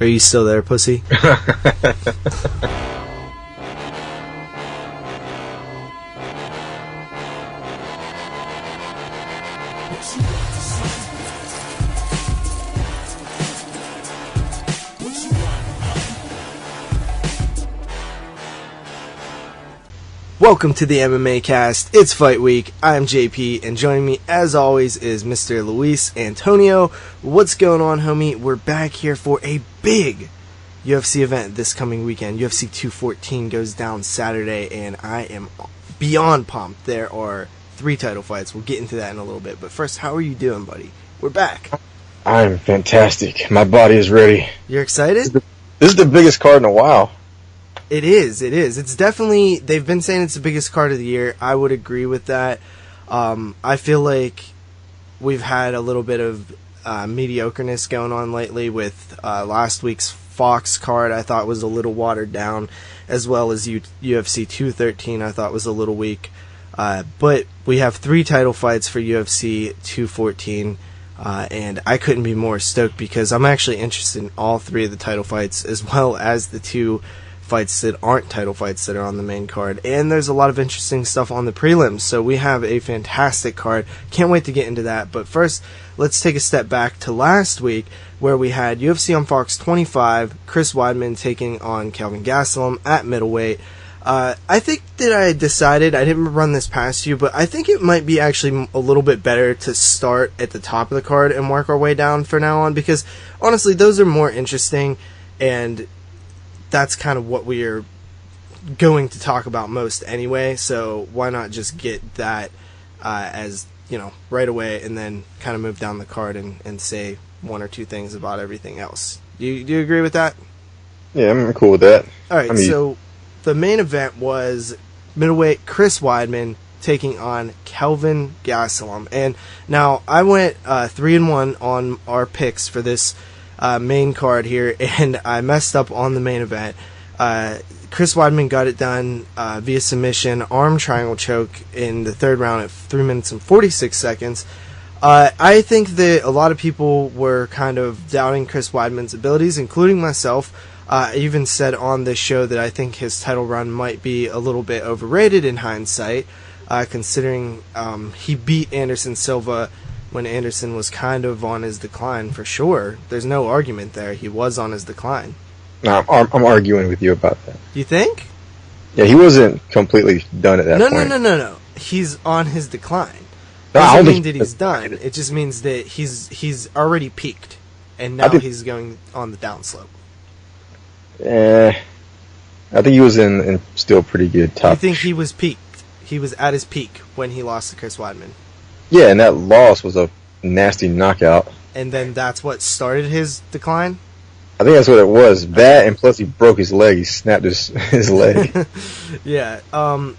Are you still there, pussy? Welcome to the MMA Cast. It's Fight Week. I'm JP, and joining me, as always, is Mr. Luis Antonio. What's going on, homie? We're back here for a big UFC event this coming weekend. UFC 214 goes down Saturday, and I am beyond pumped. There are 3 title fights. We'll get into that in a little bit. But first, how are you doing, buddy? We're back. I'm fantastic. My body is ready. You're excited? This is the biggest card in a while. It is. It's definitely, they've been saying it's the biggest card of the year. I would agree with that. I feel like we've had a little bit of mediocreness going on lately with last week's Fox card. I thought was a little watered down, as well as UFC 213 I thought was a little weak. But we have 3 title fights for UFC 214, and I couldn't be more stoked because I'm actually interested in all 3 of the title fights, as well as the 2 fights that aren't title fights that are on the main card, and there's a lot of interesting stuff on the prelims, so we have a fantastic card. Can't wait to get into that, but first, let's take a step back to last week, where we had UFC on Fox 25, Chris Weidman taking on Kelvin Gastelum at middleweight. I think that I decided, I didn't run this past you, but I think it might be actually a little bit better to start at the top of the card and work our way down from now on, because honestly, those are more interesting, and that's kind of what we are going to talk about most anyway, so why not just get that as, right away, and then kind of move down the card and say 1 or 2 things about everything else. Do you agree with that? Yeah, I'm cool with that. Alright, so the main event was middleweight Chris Weidman taking on Kelvin Gastelum. And now I went 3-1 on our picks for this main card here, and I messed up on the main event. Chris Weidman got it done via submission, arm triangle choke in the 3rd round at 3 minutes and 46 seconds. I think that a lot of people were kind of doubting Chris Weidman's abilities, including myself. I even said on this show that I think his title run might be a little bit overrated in hindsight, considering he beat Anderson Silva when Anderson was kind of on his decline, for sure. There's no argument there. He was on his decline. No, I'm arguing with you about that. You think? Yeah, he wasn't completely done at that point. No. He's on his decline. No, It doesn't mean that he's done. It just means that he's already peaked, and now he's going on the downslope. I think he was in still pretty good top. You think he was peaked? He was at his peak when he lost to Chris Weidman. Yeah, and that loss was a nasty knockout. And then that's what started his decline? I think that's what it was. That, and plus he broke his leg. He snapped his leg. Yeah.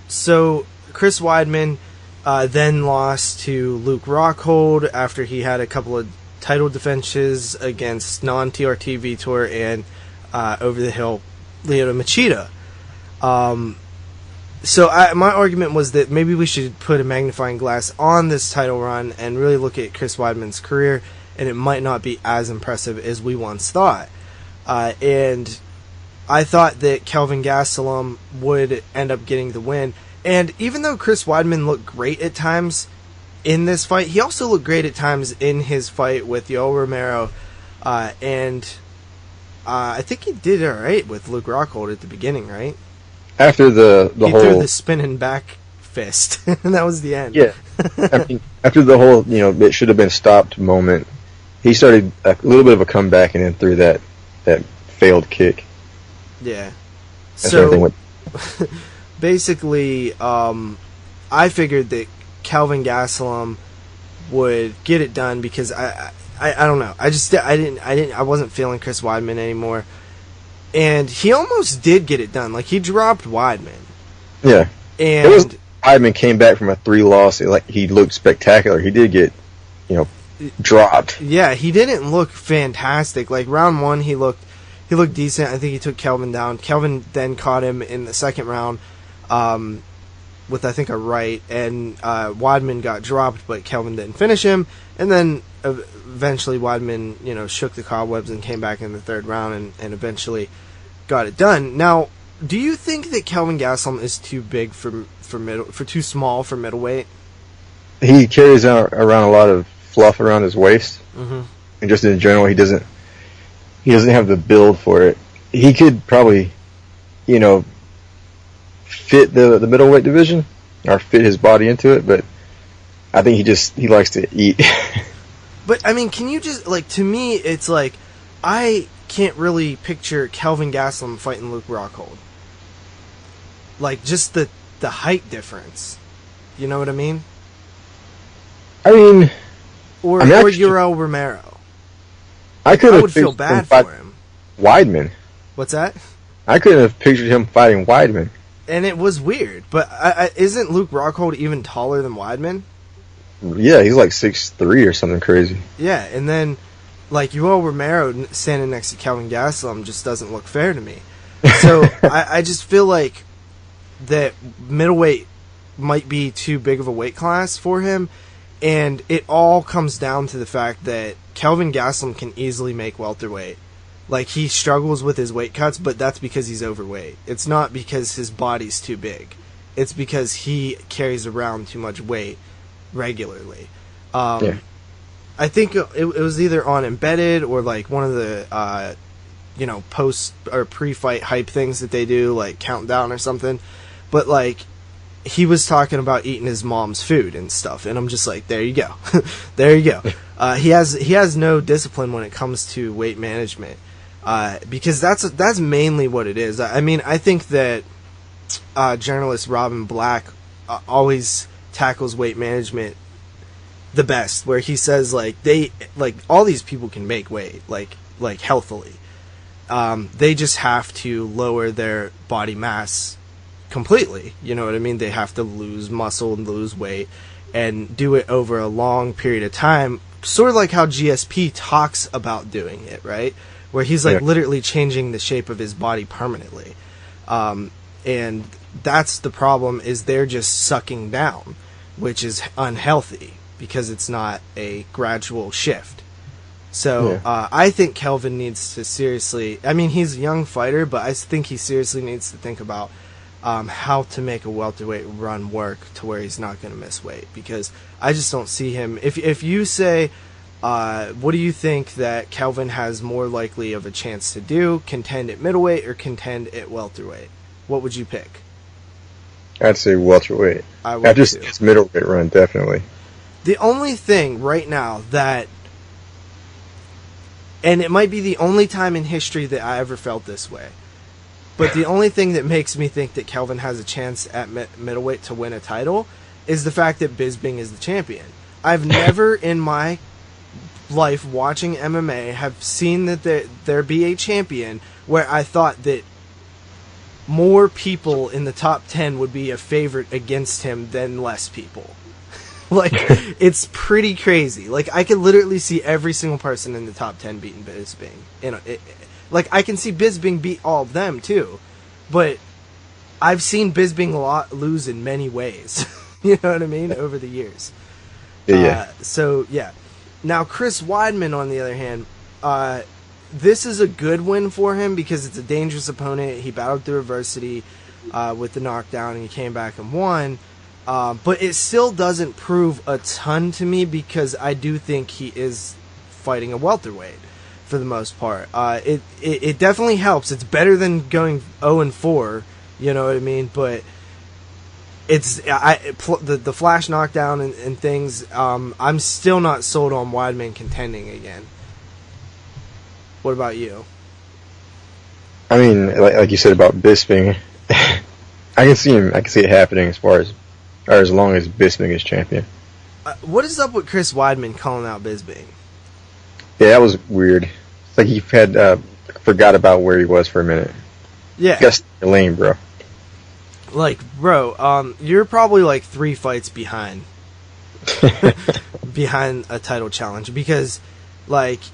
So Chris Weidman then lost to Luke Rockhold after he had a couple of title defenses against non-TRT Vitor and over-the-hill Lyoto Machida. So my argument was that maybe we should put a magnifying glass on this title run and really look at Chris Weidman's career, and it might not be as impressive as we once thought. And I thought that Kelvin Gastelum would end up getting the win. And even though Chris Weidman looked great at times in this fight, he also looked great at times in his fight with Yoel Romero. And I think he did all right with Luke Rockhold at the beginning, right? After he threw the spinning back fist, and that was the end. Yeah. After the whole, it should have been stopped moment, he started a little bit of a comeback and then threw that failed kick. Yeah. So basically, I figured that Kelvin Gastelum would get it done because I don't know. I wasn't feeling Chris Weidman anymore. And he almost did get it done. Like, he dropped Weidman. Yeah. And Weidman came back from a 3 loss. He looked spectacular. He did get, dropped. Yeah, he didn't look fantastic. Like, round 1, he looked decent. I think he took Kelvin down. Kelvin then caught him in the 2nd round with, I think, a right. And Weidman got dropped, but Kelvin didn't finish him. And then eventually Weidman, shook the cobwebs and came back in the third round and eventually got it done. Now, do you think that Kelvin Gastelum is too big for too small for middleweight? He carries around a lot of fluff around his waist, and just in general, he doesn't have the build for it. He could probably, fit the middleweight division or fit his body into it, but I think he likes to eat. But I mean, can you just to me, it's like I can't really picture Kelvin Gastelum fighting Luke Rockhold. Just the height difference. You know what I mean? Or Yoel Romero. I would feel bad for him. Weidman. What's that? I couldn't have pictured him fighting Weidman. And it was weird, but isn't Luke Rockhold even taller than Weidman? Yeah, he's like 6'3" or something crazy. Yeah, and then Yoel Romero standing next to Kelvin Gastelum just doesn't look fair to me. So I just feel like that middleweight might be too big of a weight class for him, and it all comes down to the fact that Kelvin Gastelum can easily make welterweight. He struggles with his weight cuts, but that's because he's overweight. It's not because his body's too big. It's because he carries around too much weight regularly. I think it was either on Embedded or one of the post or pre-fight hype things that they do, Countdown or something. But he was talking about eating his mom's food and stuff, and I'm just like, there you go. There you go. He has no discipline when it comes to weight management, because that's mainly what it is. I mean, I think that journalist Robin Black always tackles weight management the best, where he says all these people can make weight healthily. They just have to lower their body mass completely. You know what I mean? They have to lose muscle and lose weight and do it over a long period of time, sort of like how GSP talks about doing it, right? Where he's literally changing the shape of his body permanently. And that's the problem, is they're just sucking down, which is unhealthy because it's not a gradual shift. So I think Kelvin needs to seriously, I mean, he's a young fighter, but I think he seriously needs to think about how to make a welterweight run work to where he's not going to miss weight, because I just don't see him. If you say, what do you think that Kelvin has more likely of a chance to do, contend at middleweight or contend at welterweight? What would you pick? I'd say welterweight. I would just his middleweight run, definitely. The only thing right now that, and it might be the only time in history that I ever felt this way, but the only thing that makes me think that Kelvin has a chance at middleweight to win a title is the fact that Bisping is the champion. I've never in my life watching MMA have seen that there be a champion where I thought that more people in the top 10 would be a favorite against him than less people. It's pretty crazy. I could literally see every single person in the top 10 beating Bisping. I can see Bisping beat all of them too, but I've seen Bisping lose in many ways. You know what I mean? Over the years. Yeah. Now, Chris Weidman, on the other hand, this is a good win for him because it's a dangerous opponent. He battled through adversity with the knockdown, and he came back and won. But it still doesn't prove a ton to me, because I do think he is fighting a welterweight for the most part. It definitely helps. It's better than going 0-4, you know what I mean? But it's the flash knockdown and things. I'm still not sold on Weidman contending again. What about you? I mean, like you said about Bisping, I can see it happening as long as Bisping is champion. What is up with Chris Weidman calling out Bisping? Yeah, that was weird. It's like he had forgot about where he was for a minute. Yeah. Guess your lane, bro. Bro, you're probably 3 fights behind a title challenge, because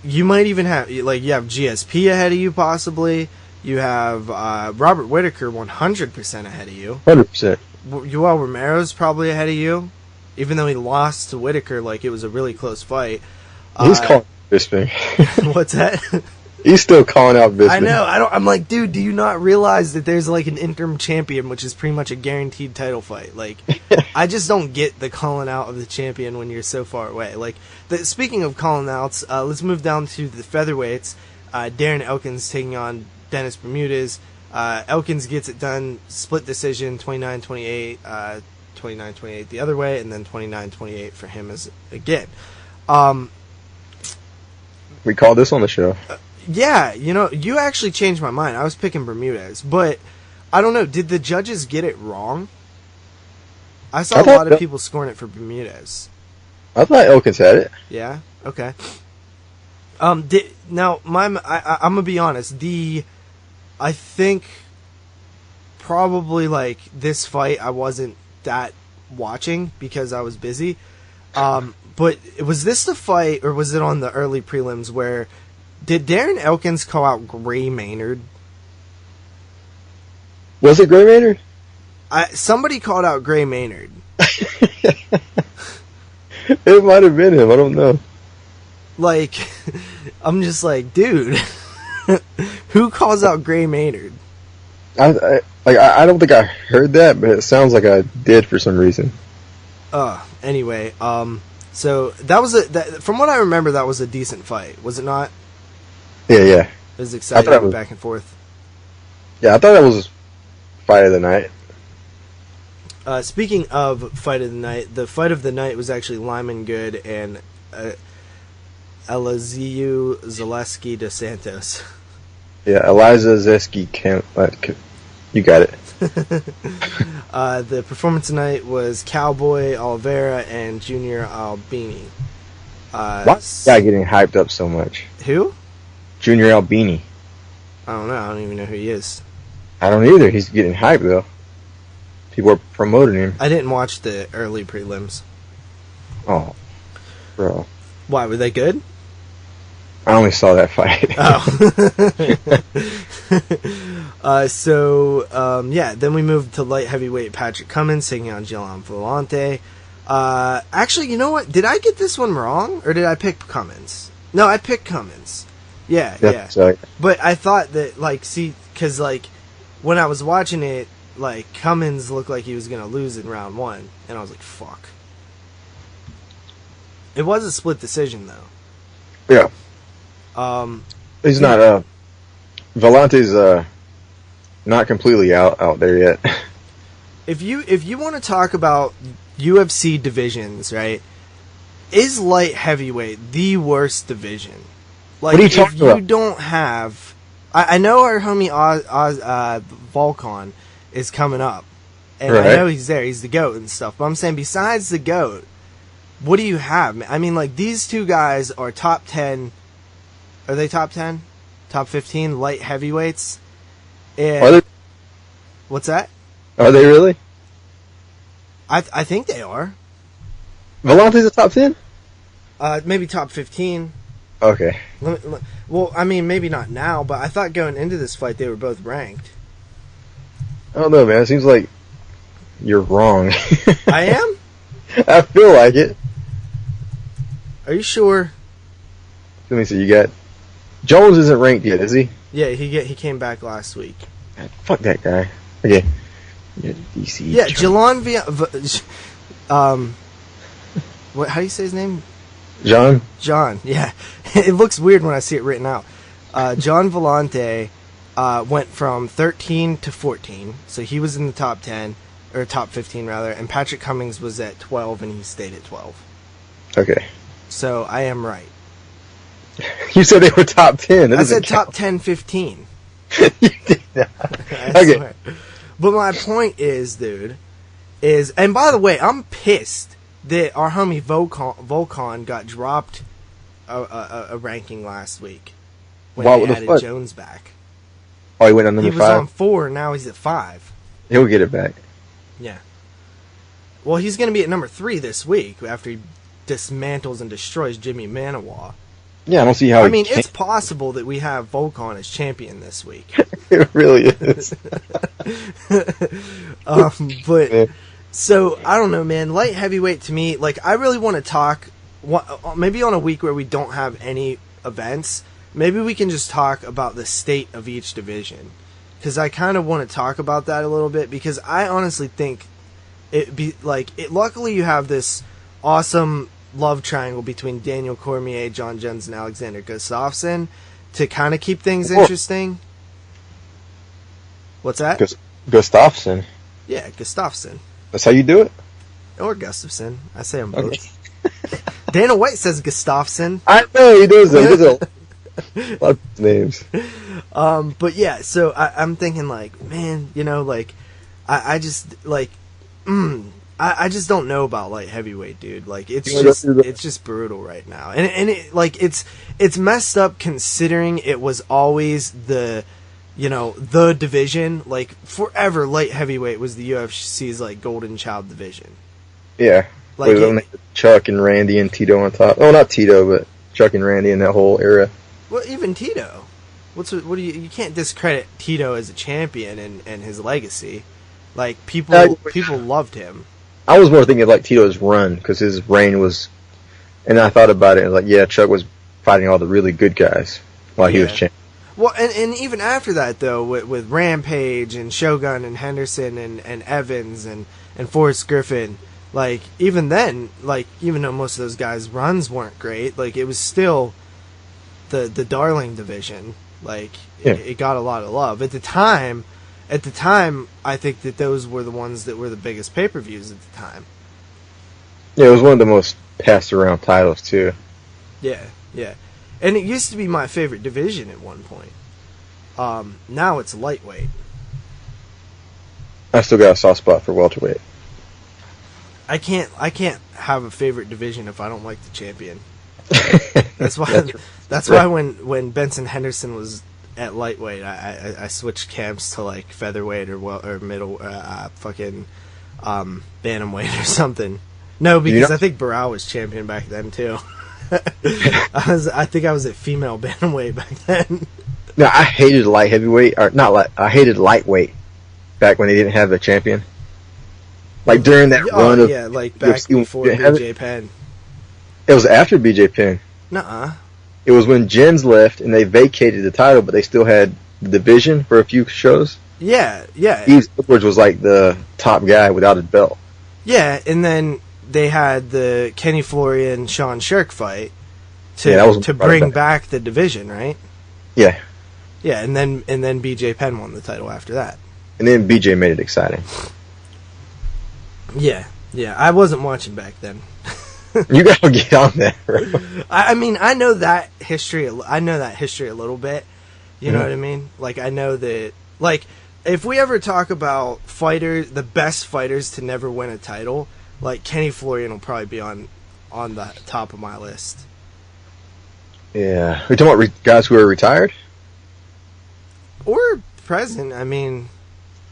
you might even have you have GSP ahead of you, possibly. You have Robert Whittaker 100% ahead of you. 100%. Yoel Romero's probably ahead of you, even though he lost to Whittaker. It was a really close fight. He's calling Bisping. What's that? He's still calling out Bisping. I know. I'm like, dude, do you not realize that there's like an interim champion, which is pretty much a guaranteed title fight? Like, I just don't get the calling out of the champion when you're so far away. Like, speaking of calling outs, let's move down to the featherweights. Darren Elkins taking on Dennis Bermudez. Elkins gets it done, split decision, 29-28, 29-28 the other way, and then 29-28 for him again. We called this on the show. Yeah, you actually changed my mind. I was picking Bermudez, but I don't know. Did the judges get it wrong? I saw a lot of people scoring it for Bermudez. I thought Elkins had it. Yeah. Okay. I'm gonna be honest. I think probably like this fight I wasn't that watching because I was busy. But was this the fight, or was it on the early prelims where did Darren Elkins call out Gray Maynard? Was it Gray Maynard? Somebody called out Gray Maynard. It might have been him. I don't know. Like, I'm just like, dude, who calls out Gray Maynard? I don't think I heard that, but it sounds like I did for some reason. Anyway, so that was from what I remember, that was a decent fight, was it not? Yeah. It was exciting, back and forth. Yeah, I thought that was fight of the night. Speaking of fight of the night, the fight of the night was actually Lyman Good and Eliziu Zaleski dos Santos. Yeah, Eliza Zeski you got it. The performance tonight was Cowboy Oliveira and Junior Albini. Why is that guy getting hyped up so much? Who? Junior Albini. I don't know. I don't even know who he is. I don't either. He's getting hyped though. People are promoting him. I didn't watch the early prelims. Oh, bro. Why, were they good? I only saw that fight. Then we moved to light heavyweight Patrick Cummins taking on Gian Villante. Actually, you know what? Did I get this one wrong, or did I pick Cummins? No, I picked Cummins. Yeah. Sorry. But I thought that, because, when I was watching it, Cummins looked like he was going to lose in round one, and I was like, fuck. It was a split decision, though. Yeah. He's not, Villante's, not completely out there yet. If you want to talk about UFC divisions, right, is light heavyweight the worst division? What are you talking about? If you don't have... I know our homie Volkan is coming up, and right. I know he's there. He's the GOAT and stuff. But I'm saying, besides the GOAT, what do you have? I mean, these two guys are top 10... Are they top 10? Top 15 light heavyweights? And are they? What's that? Are they really? I think they are. Villante's a top 10? Maybe top 15. Okay. Well, I mean, maybe not now, but I thought going into this fight they were both ranked. I don't know, man. It seems like you're wrong. I am? I feel like it. Are you sure? Let me see. You got... Jones isn't ranked yet, is he? Yeah, he came back last week. Fuck that guy. Okay. DC. Yeah, Jalon what? How do you say his name? John. Yeah, it looks weird when I see it written out. Gian Villante went from 13 to 14, so he was in the top 10 or top 15 rather, and Patrick Cummins was at 12, and he stayed at 12. Okay. So I am right. You said they were top 10. I said top 10, 15. You did not. Okay. But my point is, dude, and by the way, I'm pissed that our homie Volkan got dropped a ranking last week when they added Jones back. Oh, he went on number 5? He was on 4, now he's at 5. He'll get it back. Yeah. Well, he's going to be at number 3 this week after he dismantles and destroys Jimmy Manawa. Yeah, I don't see how. I mean, it's possible that we have Volkan as champion this week. It really is. But so I don't know, man. Light heavyweight to me, I really want to talk maybe on a week where we don't have any events, maybe we can just talk about the state of each division. Because I kind of want to talk about that a little bit, because I honestly think luckily you have this awesome love triangle between Daniel Cormier, John Jones, and Alexander Gustafsson to kind of keep things interesting. What's that? Gustafsson. Yeah, Gustafsson. That's how you do it? Or Gustafsson. I say them both. Dana White says Gustafsson. I know, he does them. A lot of names. But yeah, so I'm thinking, like, man, you know, like, I just don't know about light heavyweight, dude. Like, it's just brutal right now, and it, like, it's messed up considering it was always the division. Like, forever, light heavyweight was the UFC's like golden child division. Yeah, like Chuck and Randy and Tito on top. Oh, not Tito, but Chuck and Randy in that whole era. Well, even Tito. You can't discredit Tito as a champion and his legacy. Like, people loved him. I was more thinking of, like, Tito's run, because his reign was, and I thought about it, and like, yeah, Chuck was fighting all the really good guys while he was champion. Well, and even after that, though, with Rampage and Shogun and Henderson and Evans and Forrest Griffin, like, even then, like, even though most of those guys' runs weren't great, like, it was still the darling division. Like, it got a lot of love. At the time, I think that those were the ones that were the biggest pay-per-views at the time. Yeah, it was one of the most passed around titles, too. Yeah. And it used to be my favorite division at one point. Now it's lightweight. I still got a soft spot for welterweight. I can't have a favorite division if I don't like the champion. That's why when Benson Henderson was at lightweight, I switched camps to like featherweight or middle bantamweight or something. No, because I think Barao was champion back then too. I think I was at female bantamweight back then. No, I hated light heavyweight, or not light. I hated lightweight back when they didn't have a champion. Like during that run of like back before BJ Penn. It was after BJ Penn. Nuh-uh. It was when Jens left and they vacated the title, but they still had the division for a few shows. Yeah. Steve Edwards was like the top guy without his belt. Yeah, and then they had the Kenny Florian Sean Shirk fight to bring back the division, right? Yeah. Yeah, and then BJ Penn won the title after that. And then BJ made it exciting. Yeah. I wasn't watching back then. You gotta get on that, bro. I mean, I know that history a little bit. You know what I mean? Like, I know that, like, if we ever talk about fighters, the best fighters to never win a title, like, Kenny Florian will probably be on the top of my list. Yeah. Are you talking about guys who are retired? Or present, I mean.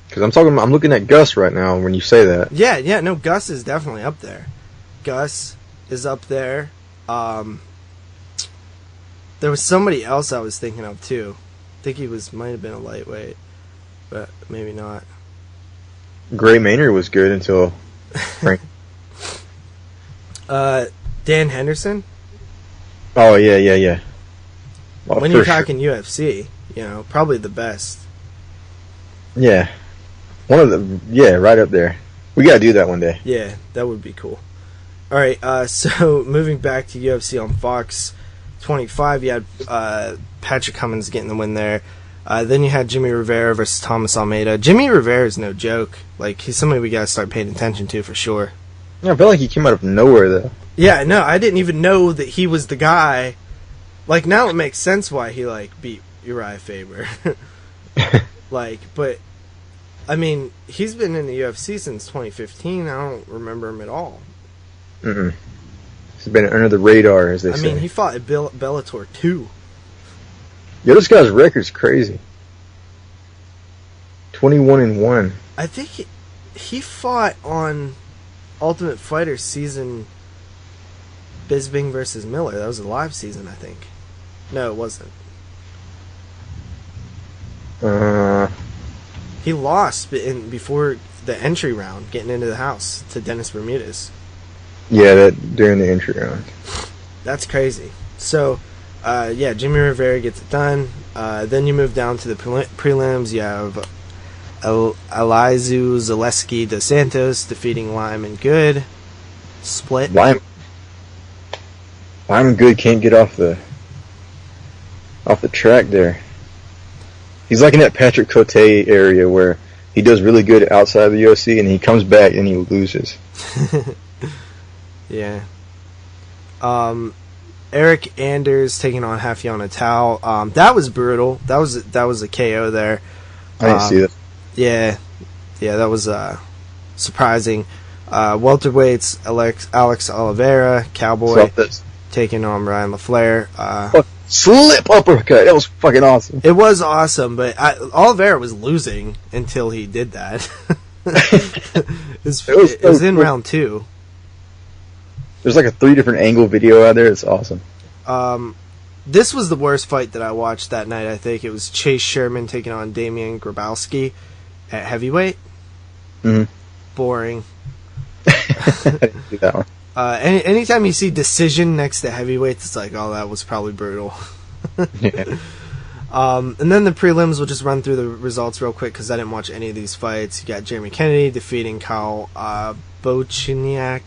Because I'm looking at Gus right now when you say that. Yeah, no, Gus is definitely up there. Gus is up there. There was somebody else I was thinking of too. I think he might have been a lightweight, but maybe not. Gray Maynard was good until Frank. Dan Henderson. Oh yeah. Well, when you're talking UFC, probably the best. Yeah, right up there. We gotta do that one day. Yeah, that would be cool. All right, so moving back to UFC on Fox 25, you had Patrick Cummins getting the win there. Then you had Jimmy Rivera versus Thomas Almeida. Jimmy Rivera is no joke. Like, he's somebody we gotta start paying attention to for sure. Yeah, I feel like he came out of nowhere though. Yeah, no, I didn't even know that he was the guy. Like, now it makes sense why he beat Uriah Faber. But I mean, he's been in the UFC since 2015. I don't remember him at all. He's been under the radar, as they say. I mean, he fought at Bellator 2. Yeah, this guy's record's crazy. 21-1. I think he fought on Ultimate Fighter season Bisping versus Miller. That was a live season, I think. No, it wasn't. He lost before the entry round, getting into the house to Dennis Bermudez. Yeah, that during the entry round. That's crazy. So, yeah, Jimmy Rivera gets it done. Then you move down to the prelims. You have Elizu Zaleski dos Santos defeating Lyman Good. Split. Lyman Good can't get off the track there. He's like in that Patrick Cote area where he does really good outside of the UFC, and he comes back and he loses. Yeah. Eric Anders taking on Hafiona Tao. That was brutal. That was a KO there. I didn't see that. Yeah, that was surprising. Welterweights, Alex Oliveira, Cowboy, taking on Ryan LaFleur. Slip uppercut. That was fucking awesome. It was awesome, but Oliveira was losing until he did that. it was in round 2. There's like a 3 different angle video out there. It's awesome. This was the worst fight that I watched that night, I think. It was Chase Sherman taking on Damian Grabowski at heavyweight. Mm-hmm. Boring. I didn't see that one. Anytime you see decision next to heavyweights, it's like, oh, that was probably brutal. Yeah. And then the prelims, we'll just run through the results real quick because I didn't watch any of these fights. You got Jeremy Kennedy defeating Kyle Bochniak,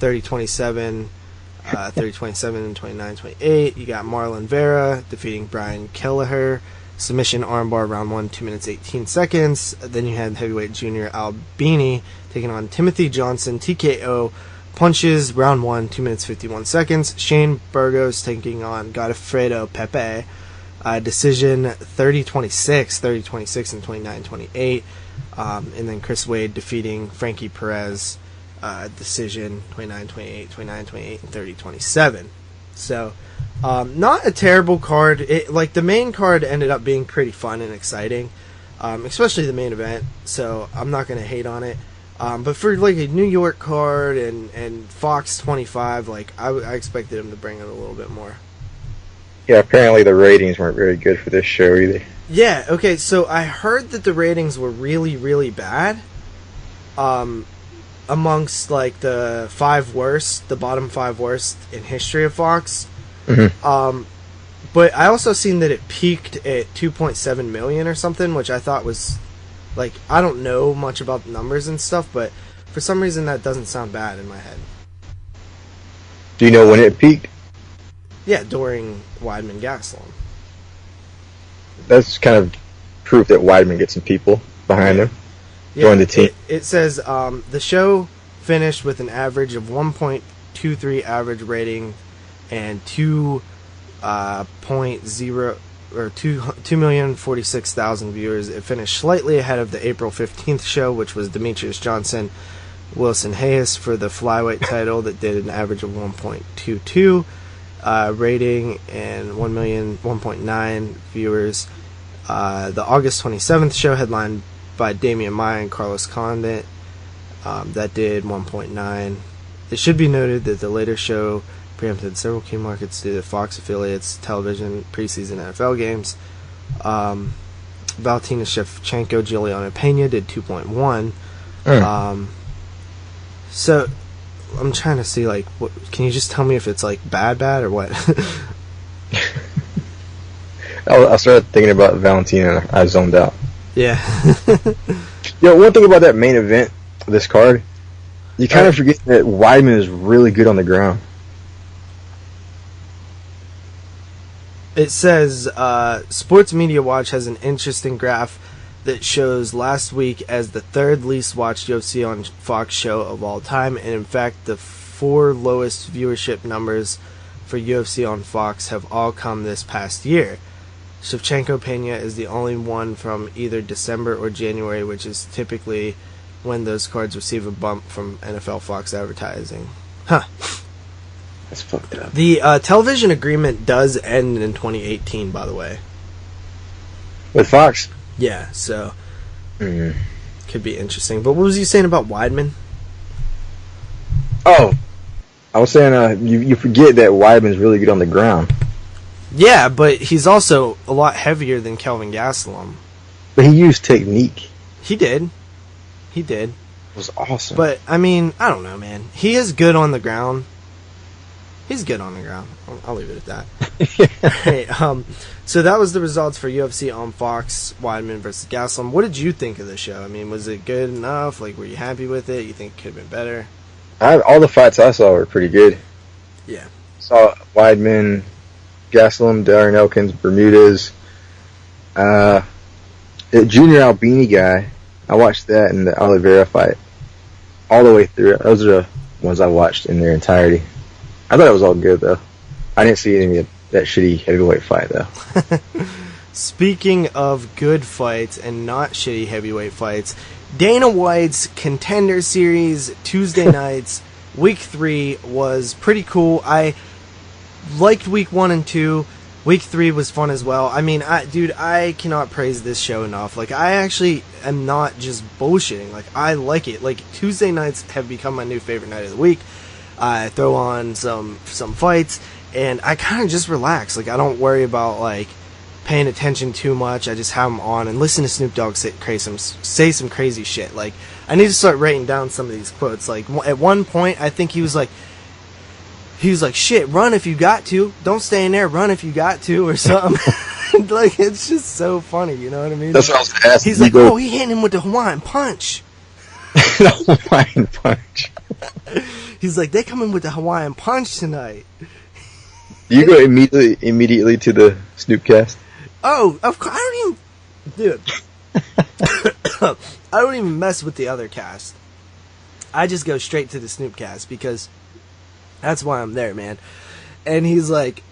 30-27, 30-27, and 29-28. You got Marlon Vera defeating Brian Kelleher. Submission armbar round 1, 2 minutes 18 seconds. Then you had heavyweight junior Albini taking on Timothy Johnson, TKO. Punches, round 1, 2 minutes 51 seconds. Shane Burgos taking on Godofredo Pepe. Decision 30-26, 30-26, and 29-28. And then Chris Wade defeating Frankie Perez. Decision 29-28, 29-28, and 30-27. So, not a terrible card. The main card ended up being pretty fun and exciting, especially the main event. So I'm not going to hate on it. But for like a New York card and Fox 25, I expected him to bring it a little bit more. Yeah, apparently the ratings weren't very good for this show either. Yeah, okay, so I heard that the ratings were really, really bad. Amongst the 5 worst, the bottom 5 worst in history of Fox. Mm-hmm. But I also seen that it peaked at 2.7 million or something, which I thought was I don't know much about the numbers and stuff, but for some reason that doesn't sound bad in my head. Do you know when it peaked? Yeah, during Weidman Gastelum. That's kind of proof that Weidman gets some people behind him. Join the team. It says the show finished with an average of 1.23 average rating and 2,046,000 viewers. It finished slightly ahead of the April 15th show, which was Demetrius Johnson, Wilson Hayes for the flyweight title that did an average of 1.22 rating and 1.9 viewers. The August 27th show, headlined by Damian Maia and Carlos Condit, that did 1.9. It should be noted that the later show preempted several key markets due to Fox affiliates, television, preseason NFL games. Valentina Shevchenko, Juliana Pena did 2.1. So I'm trying to see what can you just tell me if it's bad or what? I started thinking about Valentina and I zoned out. Yeah. One thing about that main event, this card, you kind of forget that Weidman is really good on the ground. It says, Sports Media Watch has an interesting graph that shows last week as the 3rd least watched UFC on Fox show of all time, and in fact the 4 lowest viewership numbers for UFC on Fox have all come this past year. Shevchenko Pena is the only one from either December or January, which is typically when those cards receive a bump from NFL Fox advertising. Huh. That's fucked up. The television agreement does end in 2018, by the way. With Fox? Yeah, so could be interesting. But what was you saying about Weidman? Oh, I was saying you forget that Weidman's really good on the ground. Yeah, but he's also a lot heavier than Kelvin Gastelum. But he used technique. He did. It was awesome. But, I mean, I don't know, man. He is good on the ground. He's good on the ground. I'll leave it at that. Right, so that was the results for UFC on Fox, Weidman versus Gastelum. What did you think of the show? I mean, was it good enough? Like, were you happy with it? You think it could have been better? All the fights I saw were pretty good. Yeah. Saw Weidman, Gastelum, Darren Elkins, Bermudez, the Junior Albini guy. I watched that and the Oliveira fight all the way through. Those are the ones I watched in their entirety. I thought it was all good, though. I didn't see any of that shitty heavyweight fight, though. Speaking of good fights and not shitty heavyweight fights, Dana White's Contender Series Tuesday nights, Week 3 was pretty cool. I liked Week 1 and 2. Week 3 was fun as well. I mean, I cannot praise this show enough. Like, I actually am not just bullshitting. Like, I like it. Like, Tuesday nights have become my new favorite night of the week. I throw on some fights, and I kind of just relax. Like, I don't worry about, like, paying attention too much. I just have them on and listen to Snoop Dogg say some crazy shit. Like, I need to start writing down some of these quotes. Like, at one point, I think he was like, shit, run if you got to. Don't stay in there, run if you got to, or something. Like, it's just so funny, you know what I mean? That's what I was asking. He's like, oh, he hitting him with the Hawaiian punch. The Hawaiian punch. He's like, they coming with the Hawaiian punch tonight. You go immediately to the Snoopcast? Oh, of course. I don't even... Dude. I don't even mess with the other cast. I just go straight to the Snoopcast because that's why I'm there, man. And he's like...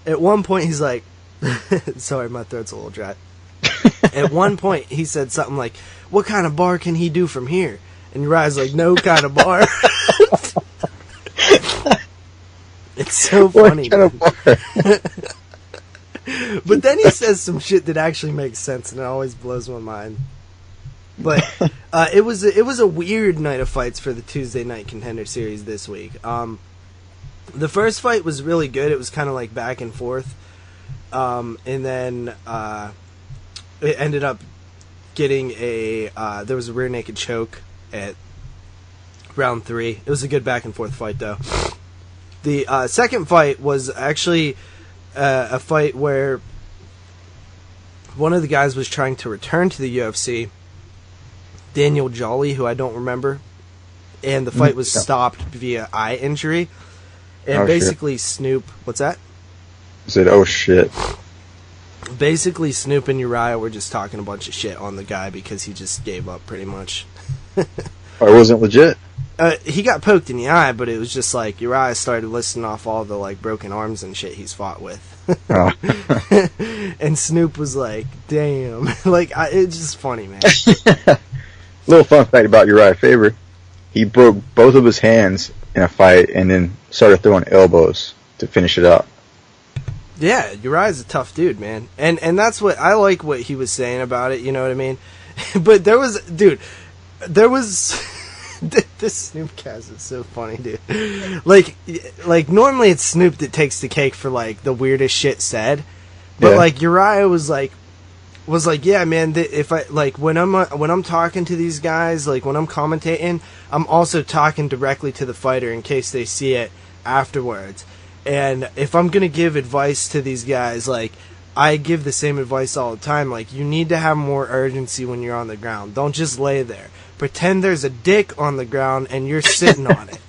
At one point, he's like... Sorry, my throat's a little dry. At one point, he said something like, what kind of bar can he do from here? And Uriah's like, no kind of bar. It's so funny. What kind of bar? But then he says some shit that actually makes sense, and it always blows my mind. But it was a weird night of fights for the Tuesday Night Contender Series this week. The first fight was really good. It was kind of like back and forth. And then it ended up getting there was a rear naked choke at round 3. It was a good back and forth fight, though. The second fight was actually a fight where one of the guys was trying to return to the UFC, Daniel Jolly, who I don't remember, and the fight was stopped via eye injury. And basically, shit. Snoop, what's that? I said, oh shit. Basically, Snoop and Uriah were just talking a bunch of shit on the guy because he just gave up pretty much. Or it wasn't legit? He got poked in the eye, but it was just like Uriah started listing off all the like broken arms and shit he's fought with. Oh. And Snoop was like, damn. Like, it's just funny, man. Little fun fact about Uriah Faber. He broke both of his hands in a fight and then started throwing elbows to finish it up. Yeah, Uriah's a tough dude, man. And that's what I like what he was saying about it, you know what I mean? But this Snoopcast is so funny, dude. Like normally it's Snoop that takes the cake for like the weirdest shit said. But like Uriah was like, yeah, man, if I like when I'm talking to these guys, like when I'm commentating, I'm also talking directly to the fighter in case they see it afterwards. And if I'm going to give advice to these guys, like, I give the same advice all the time. Like, you need to have more urgency when you're on the ground. Don't just lay there. Pretend there's a dick on the ground and you're sitting on it.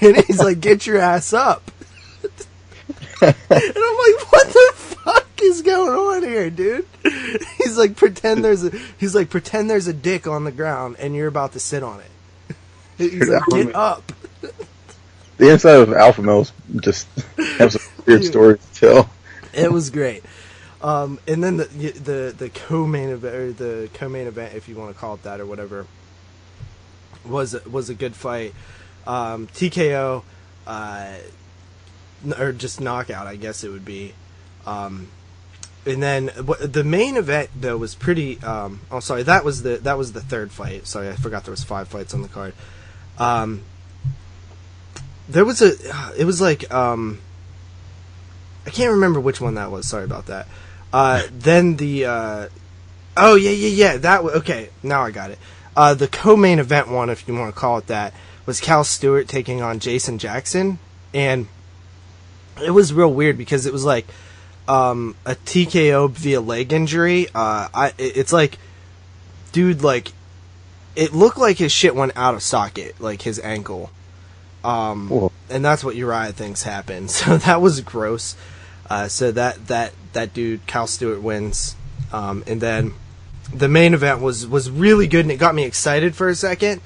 And he's like, get your ass up. And I'm like, what the fuck is going on here, dude? He's like, pretend there's a dick on the ground and you're about to sit on it. He's like, get up. The inside of Alpha Males just have some weird stories to tell. It was great. And then the co-main event, or the co-main event, if you want to call it that or whatever, was a good fight. TKO, or just knockout, I guess it would be. And then the main event though was pretty. Oh, sorry, that was the third fight. Sorry, I forgot there was 5 fights on the card. There was it was like, I can't remember which one that was, sorry about that. Then the, oh yeah, okay, now I got it. The co-main event one, if you want to call it that, was Cal Stewart taking on Jason Jackson, and it was real weird because it was like a TKO via leg injury. It's like, dude, like, it looked like his shit went out of socket, like his ankle. And that's what Uriah thinks happened. So that was gross. So that dude, Cal Stewart, wins. And then the main event was really good, and it got me excited for a second.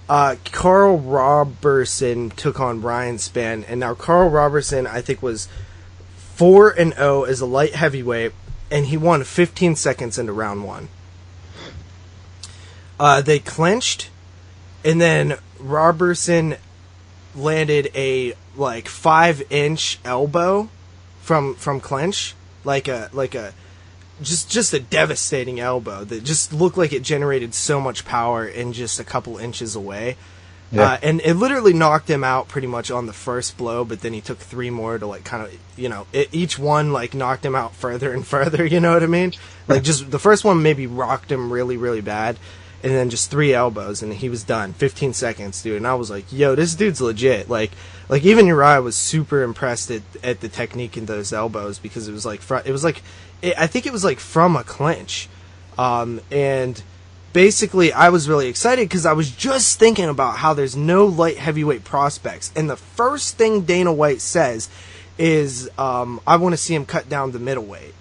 Carl Roberson took on Brian Spann, and now Carl Roberson, I think, was 4-0 as a light heavyweight, and he won 15 seconds into round 1. They clinched, and then Roberson landed a 5-inch elbow from clinch, like a just a devastating elbow that just looked like it generated so much power in just a couple inches away. Yeah. And it literally knocked him out pretty much on the first blow, but then he took 3 more to kind of, each one knocked him out further and further, you know what I mean? Just the first one maybe rocked him really, really bad, and then just 3 elbows, and he was done. 15 seconds, dude. And I was like, yo, this dude's legit. Like even Uriah was super impressed at the technique in those elbows, because it was I think it was from a clinch. And basically I was really excited because I was just thinking about how there's no light heavyweight prospects. And the first thing Dana White says is, I want to see him cut down to middleweight.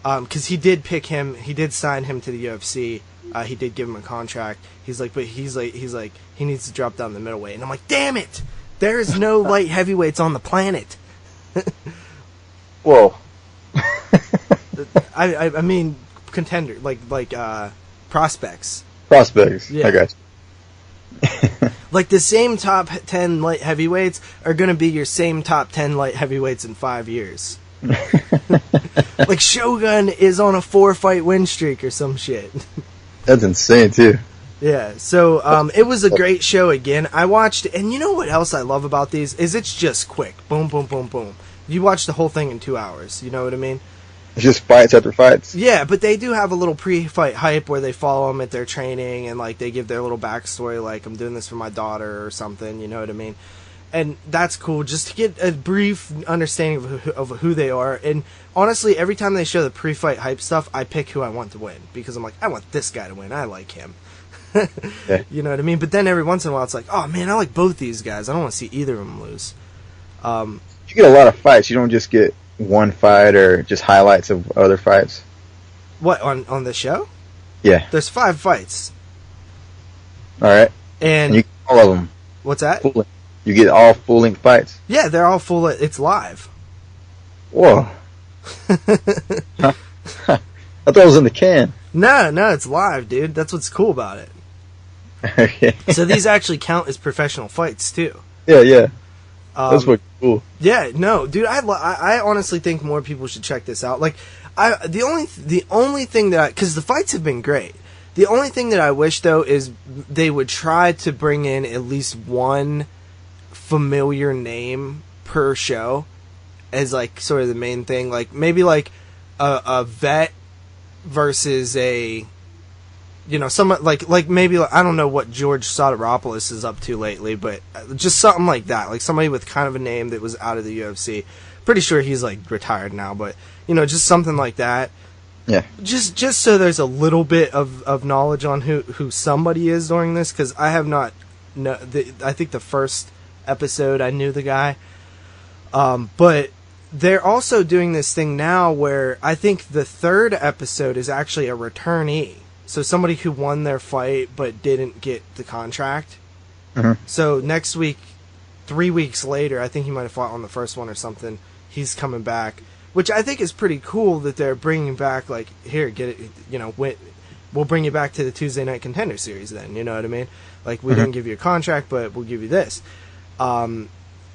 Because he did pick him, he did sign him to the UFC. He did give him a contract. He's like, he needs to drop down the middleweight. And I'm like, damn it! There's no light heavyweights on the planet. Whoa. I mean, contender, prospects. Prospects. Yeah. I got you. The same top 10 light heavyweights are going to be your same top 10 light heavyweights in 5 years. Shogun is on a 4-fight win streak or some shit. That's insane too. Yeah, so it was a great show again. I watched, and you know what else I love about these is it's just quick. Boom, boom, boom, boom. You watch the whole thing in 2 hours. You know what I mean? It's just fights after fights. Yeah, but they do have a little pre-fight hype where they follow them at their training, and they give their little backstory, like, I'm doing this for my daughter or something. You know what I mean? And that's cool, just to get a brief understanding of who they are. And honestly, every time they show the pre-fight hype stuff, I pick who I want to win, because I'm like, I want this guy to win. I like him. Yeah. You know what I mean? But then every once in a while, it's like, oh man, I like both these guys. I don't want to see either of them lose. You get a lot of fights. You don't just get one fight or just highlights of other fights. What, on the show? Yeah. There's 5 fights. All right. And you get all of them. What's that? You get all full-length fights? Yeah, they're all full. It's live. Whoa. I thought it was in the can. No, it's live, dude. That's what's cool about it. Okay. So these actually count as professional fights, too. Yeah. That's what cool. Yeah, no, dude, I honestly think more people should check this out. The only thing that because the fights have been great. The only thing that I wish, though, is they would try to bring in at least one familiar name per show as sort of the main thing. Maybe a vet versus a someone maybe I don't know what George Soteropoulos is up to lately, but just something like that, somebody with kind of a name that was out of the UFC. Pretty sure he's retired now, but just something like that. Yeah. Just so there's a little bit of knowledge on who somebody is during this, because I have not. I think the first episode I knew the guy, but they're also doing this thing now where I think the third episode is actually a returnee. So somebody who won their fight but didn't get the contract. Mm-hmm. So next week, 3 weeks later, I think he might have fought on the first one or something. He's coming back, which I think is pretty cool that they're bringing back. Here, get it. We'll bring you back to the Tuesday Night Contender Series. Then you know what I mean. We didn't give you a contract, but we'll give you this,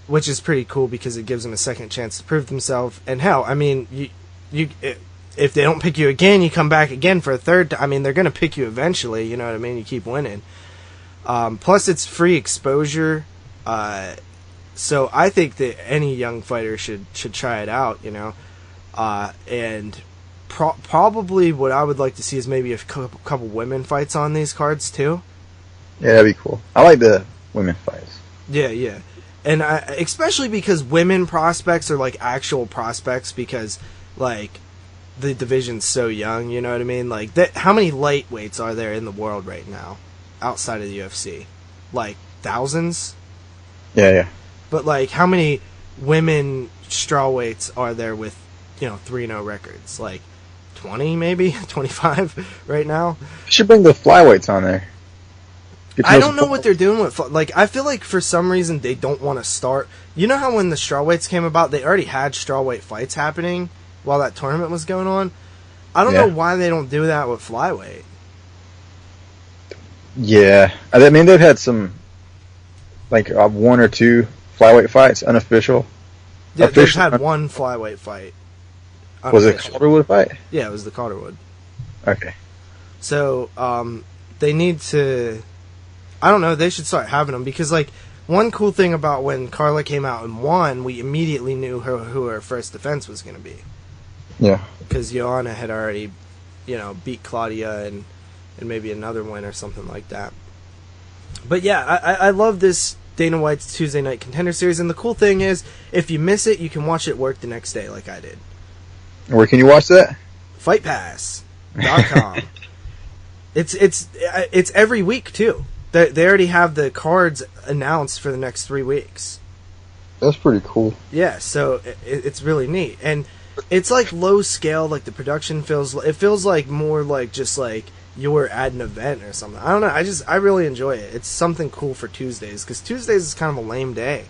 which is pretty cool because it gives them a second chance to prove themselves. And hell, I mean, if they don't pick you again, you come back again for a third. I mean, they're going to pick you eventually. You know what I mean? You keep winning. Plus, it's free exposure. So I think that any young fighter should try it out. And probably what I would like to see is maybe a couple women fights on these cards too. Yeah, that'd be cool. I like the women fights. Yeah. And especially because women prospects are like actual prospects, because like the division's so young, you know what I mean? Like, how many lightweights are there in the world right now outside of the UFC? Like thousands? Yeah. But like, how many women strawweights are there with, 3-0 records? Like 20 maybe? 25 right now? You should bring the flyweights on there. I don't know what they're doing with... Like, I feel like for some reason they don't want to start... You know how when the strawweights came about, they already had strawweight fights happening while that tournament was going on? I don't know why they don't do that with flyweight. Yeah. I mean, they've had some, like, 1 or 2 flyweight fights, unofficial. Yeah, they've had 1 flyweight fight. Unofficial. Was it a Calderwood fight? Yeah, it was the Calderwood. Okay. So, they need to... I don't know, they should start having them, because, like, one cool thing about when Carla came out and won, we immediately knew who her first defense was going to be. Yeah. Because Joanna had already, beat Claudia and maybe another win or something like that. But yeah, I love this Dana White's Tuesday Night Contender Series, and the cool thing is, if you miss it, you can watch it at work the next day, like I did. Where can you watch that? FightPass.com. It's every week too. They already have the cards announced for the next 3 weeks. That's pretty cool. Yeah, so it's really neat, and it's like low scale. Like the production feels like more like just like you're at an event or something. I don't know. I really enjoy it. It's something cool for Tuesdays, because Tuesdays is kind of a lame day.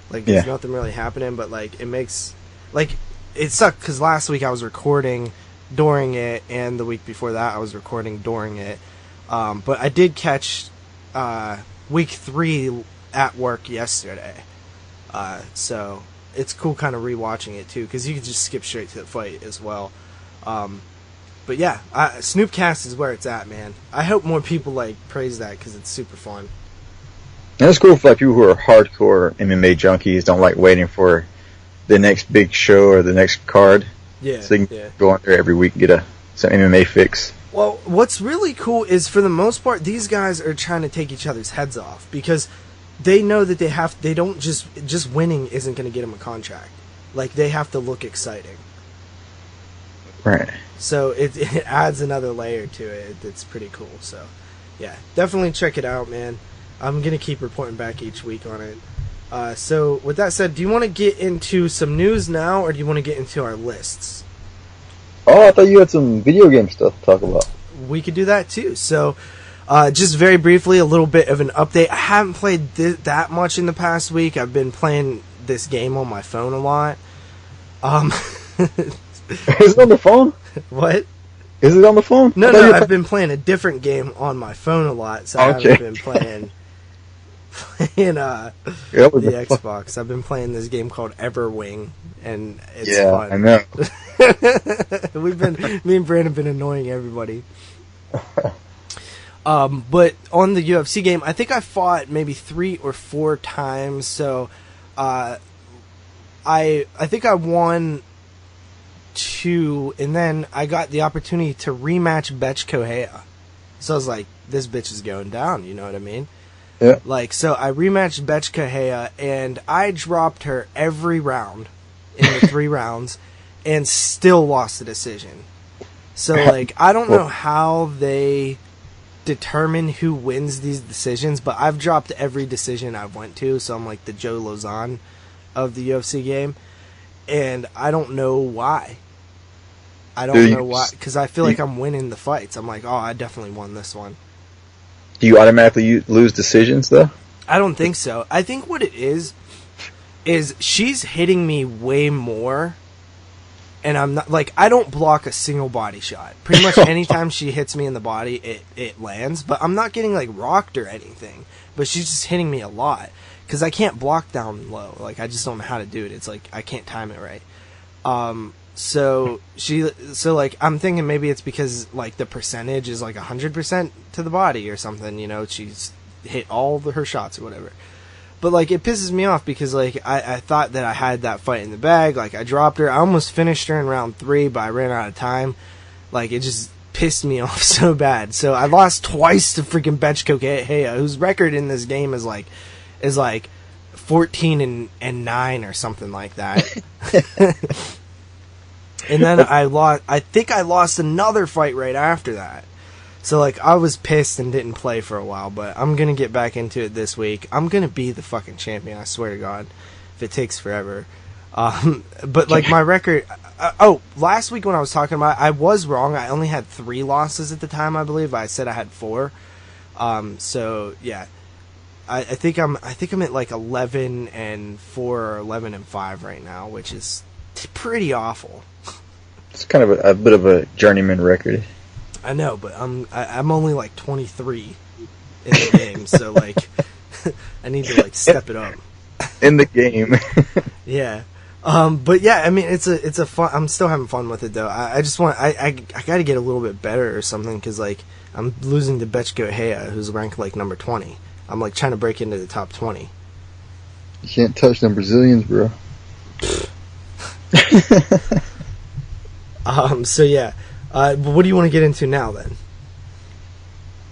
Like there's nothing really happening, but like it makes like it sucked because last week I was recording during it, and the week before that I was recording during it. But I did catch week 3 at work yesterday, so it's cool kind of rewatching it too, because you can just skip straight to the fight as well. But yeah, Snoopcast is where it's at, man. I hope more people like praise that, because it's super fun. And it's cool for like people who are hardcore MMA junkies, don't like waiting for the next big show or the next card. Yeah, so they can go on there every week and get some MMA fix. Well, what's really cool is, for the most part, these guys are trying to take each other's heads off, because they know that they don't just winning isn't going to get them a contract. Like, they have to look exciting. Right. So it adds another layer to it. It's pretty cool. So, yeah, definitely check it out, man. I'm going to keep reporting back each week on it. So, with that said, do you want to get into some news now, or do you want to get into our lists? Oh, I thought you had some video game stuff to talk about. We could do that too. So, just very briefly, a little bit of an update. I haven't played that much in the past week. I've been playing this game on my phone a lot. Is it on the phone? What? Is it on the phone? No, I've been playing a different game on my phone a lot, so I haven't been playing the Xbox. I've been playing this game called Everwing, and it's fun. I know. Me and Brandon have been annoying everybody. But on the UFC game, I think I fought maybe 3 or 4 times. So, I think I won 2, and then I got the opportunity to rematch Betch Kohea. So I was like, this bitch is going down, you know what I mean? Yeah. Like, so I rematched Betch Kohea, and I dropped her every round in the 3 rounds, and still lost the decision. So, like, I don't know how they determine who wins these decisions, but I've dropped every decision I've went to, so I'm like the Joe Lozon of the UFC game, and I don't know why. I don't know why, because I feel like I'm winning the fights. I'm like, oh, I definitely won this one. Do you automatically lose decisions, though? I don't think so. I think what it is she's hitting me way more, and I'm not, like, I don't block a single body shot. Pretty much anytime she hits me in the body, it lands, but I'm not getting, like, rocked or anything. But she's just hitting me a lot, because I can't block down low. Like, I just don't know how to do it. It's like, I can't time it right. So like, I'm thinking maybe it's because, like, the percentage is, like, 100% to the body or something, you know, she's hit all her shots or whatever. But, like, it pisses me off because, like, I thought that I had that fight in the bag. Like, I dropped her. I almost finished her in round 3, but I ran out of time. Like, it just pissed me off so bad. So I lost twice to freaking Betch Kohea, whose record in this game is like 14-9 or something like that. And then I think I lost another fight right after that. So, like, I was pissed and didn't play for a while, but I'm going to get back into it this week. I'm going to be the fucking champion, I swear to God, if it takes forever. But, like, my record... last week when I was talking about it, I was wrong. I only had 3 losses at the time, I believe. I said I had 4. So, yeah. I think I'm at, like, 11-4 or 11-5 right now, which is pretty awful. It's kind of a bit of a journeyman record. I know, but I'm only like 23 in the game, so like I need to like step it up in the game. Yeah, but yeah, I mean it's a fun. I'm still having fun with it though. I just want I got to get a little bit better or something because like I'm losing to Betchko Hea, who's ranked like number 20. I'm like trying to break into the top 20. You can't touch them Brazilians, bro. So yeah. What do you want to get into now, then?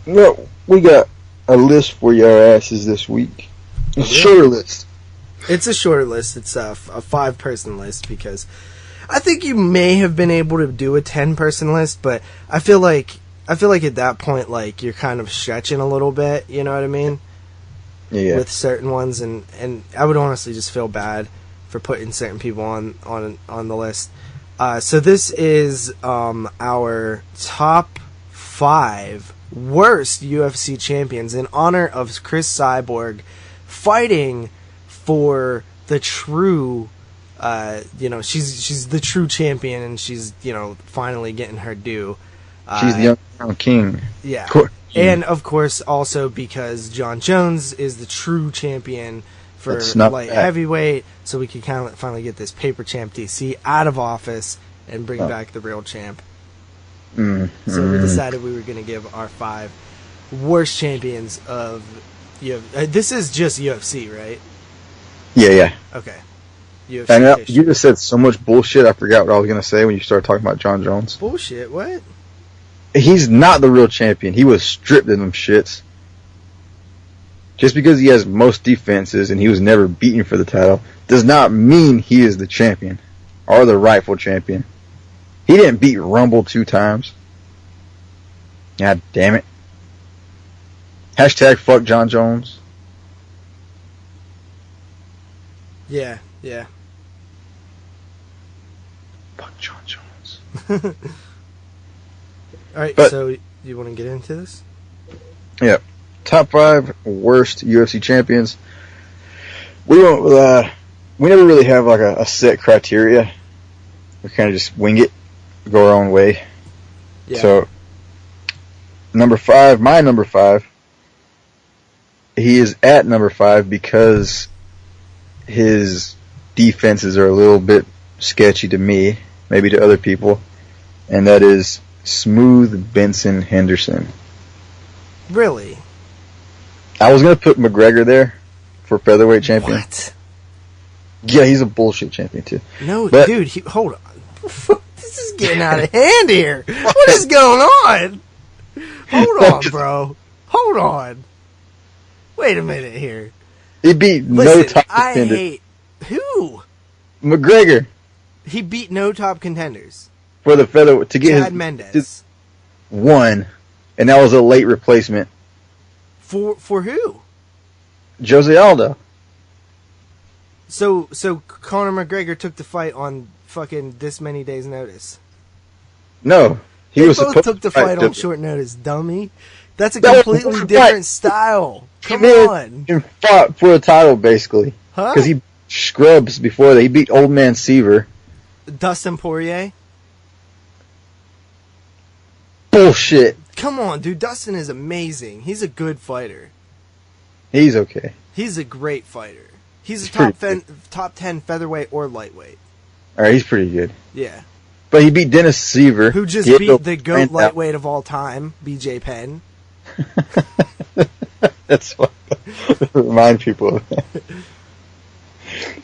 Well, we got a list for your asses this week. A shorter list. It's a shorter list. It's a 5-person list because I think you may have been able to do a 10-person list, but I feel like at that point, like, you're kind of stretching a little bit, you know what I mean? Yeah. With certain ones, and I would honestly just feel bad for putting certain people on the list. So this is our top 5 worst UFC champions in honor of Chris Cyborg fighting for the true, she's the true champion and she's, finally getting her due. She's the young crown king. Yeah. And, of course, also because John Jones is the true champion for light heavyweight, so we could kind of finally get this paper champ DC out of office and bring back the real champ. So we decided we were going to give our 5 worst champions of UFC. This is just UFC, right? Yeah. Okay. UFC. I know you just said so much bullshit. I forgot what I was going to say when you started talking about John Jones. Bullshit? What? He's not the real champion. He was stripped of them shits. Just because he has most defenses and he was never beaten for the title does not mean he is the champion or the rightful champion. He didn't beat Rumble 2 times. God damn it. Hashtag fuck John Jones. Yeah. Fuck John Jones. Alright, so you want to get into this? Yeah. Top 5 worst UFC champions. We never really have like a set criteria. We kind of just wing it, go our own way. Yeah. So, number 5, my number 5, he is at number 5 because his defenses are a little bit sketchy to me, maybe to other people, and that is Smooth Benson Henderson. Really? I was going to put McGregor there for featherweight champion. What? Yeah, he's a bullshit champion too. No, dude, hold on. This is getting out of hand here. What is going on? Hold on, bro. Hold on. Wait a minute here. He beat no top contenders. I hate... Who? McGregor. He beat no top contenders. For the featherweight. To get Chad Mendes. His one. And that was a late replacement. For who? Jose Aldo. So Conor McGregor took the fight on fucking this many days' notice. No, they both took the fight on short notice, dummy. That's a completely different style. Come on. And fought for a title, basically. Huh? Because he scrubs before that. He beat Old Man Seaver. Dustin Poirier? Bullshit. Come on, dude. Dustin is amazing. He's a good fighter. He's okay. He's a great fighter. He's a top 10 featherweight or lightweight. Alright, he's pretty good. Yeah. But he beat Dennis Seaver. Who just beat the GOAT lightweight of all time, BJ Penn. That's what remind people of that.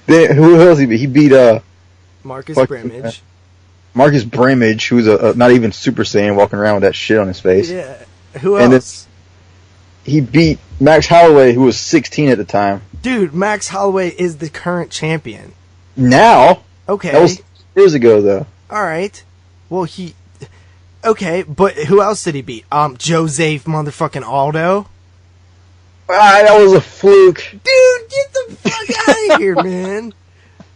Then, who else he beat? He beat Marcus Brimage. Marcus Brimage, who's a not even Super Saiyan, walking around with that shit on his face. Yeah. Who else? And he beat Max Holloway, who was 16 at the time. Dude, Max Holloway is the current champion. Now? Okay. That was years ago, though. Alright. Well, okay, but who else did he beat? Jose motherfucking Aldo? That was a fluke. Dude, get the fuck out of here, man.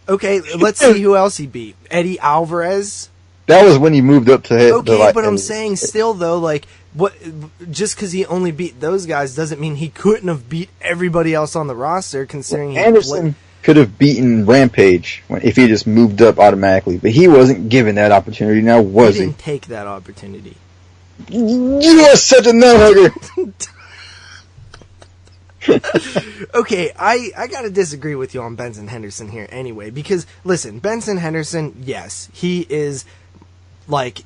Okay, let's see who else he beat. Eddie Alvarez? That was when he moved up to hit. Okay, but I'm saying still, though, like, just because he only beat those guys doesn't mean he couldn't have beat everybody else on the roster, considering Anderson could have beaten Rampage if he just moved up automatically, but he wasn't given that opportunity. Now, was he? He didn't take that opportunity. You are such a nut-hugger! Okay, I gotta disagree with you on Benson Henderson here anyway, because, listen, Benson Henderson, yes, he is, like,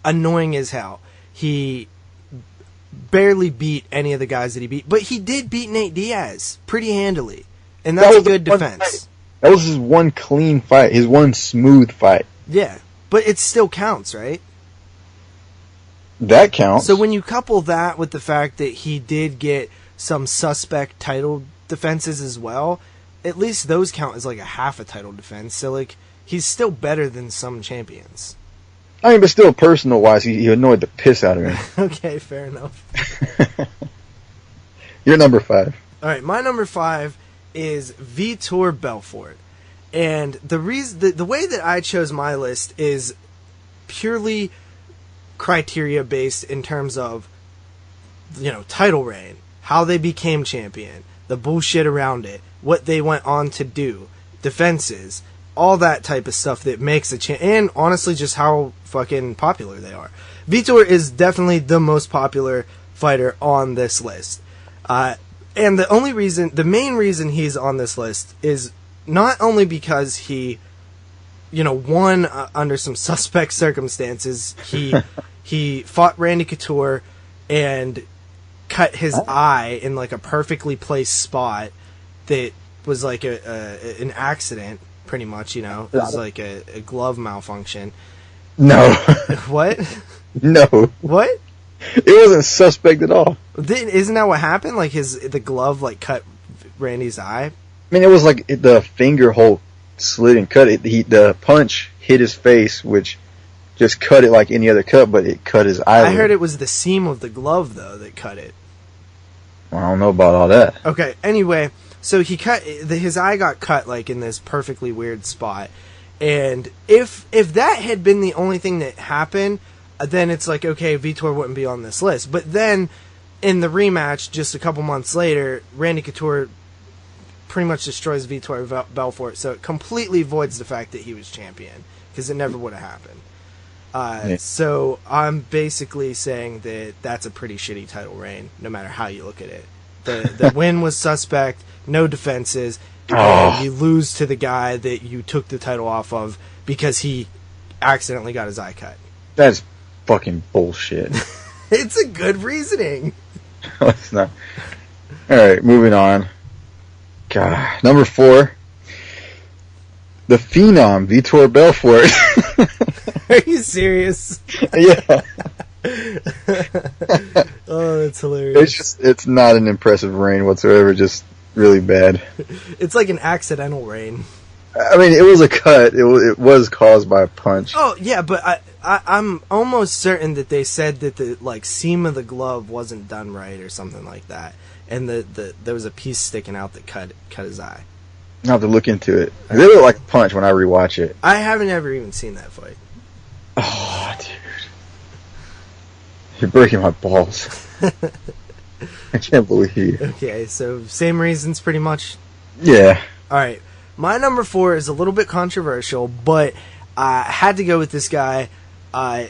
annoying as hell. He barely beat any of the guys that he beat, but he did beat Nate Diaz pretty handily, and that's a good defense. That was his one clean fight, his one smooth fight. Yeah, but it still counts, right? That counts. So when you couple that with the fact that he did get some suspect title defenses as well, at least those count as like a half a title defense. So like he's still better than some champions. I mean, but still, personal wise, he annoyed the piss out of me. Okay, fair enough. You're number 5. All right, my number 5 is Vitor Belfort, and the reason, the way that I chose my list is purely criteria based in terms of, you know, title reign, how they became champion, the bullshit around it, what they went on to do, defenses, all that type of stuff that makes a and honestly just how fucking popular they are. Vitor is definitely the most popular fighter on this list. And the main reason he's on this list is not only because he, you know, won under some suspect circumstances. He fought Randy Couture and cut his eye in like a perfectly placed spot that was like an accident, pretty much, you know. It was like a glove malfunction. No. What? No. What? It wasn't suspect at all. Isn't that what happened? Like the glove like cut Randy's eye? I mean, it was like the finger hole slid and cut it. The punch hit his face, which just cut it like any other cut, but it cut his eyelid. I heard it was the seam of the glove, though, that cut it. Well, I don't know about all that. Okay, anyway, so his eye got cut like in this perfectly weird spot. And if that had been the only thing that happened, then it's like, okay, Vitor wouldn't be on this list. But then, in the rematch, just a couple months later, Randy Couture pretty much destroys Vitor Belfort, so it completely voids the fact that he was champion, because it never would have happened. So I'm basically saying that that's a pretty shitty title reign, no matter how you look at it. The win was suspect, no defenses, and you lose to the guy that you took the title off of because he accidentally got his eye cut. That's fucking bullshit. It's a good reasoning. No, it's not. Alright, moving on. God. Number 4. The Phenom, Vitor Belfort. Are you serious? Yeah. Oh, that's hilarious. It's not an impressive reign whatsoever, just really bad. It's like an accidental reign. I mean, it was a cut. It was caused by a punch. Oh, yeah, but I'm almost certain that they said that the like seam of the glove wasn't done right or something like that, and there was a piece sticking out that cut his eye. I'll have to look into it. They look like a punch when I rewatch it. I haven't ever even seen that fight. Oh, dude. You're breaking my balls. I can't believe you. Okay, so same reasons pretty much? Yeah. Alright, my number 4 is a little bit controversial, but I had to go with this guy,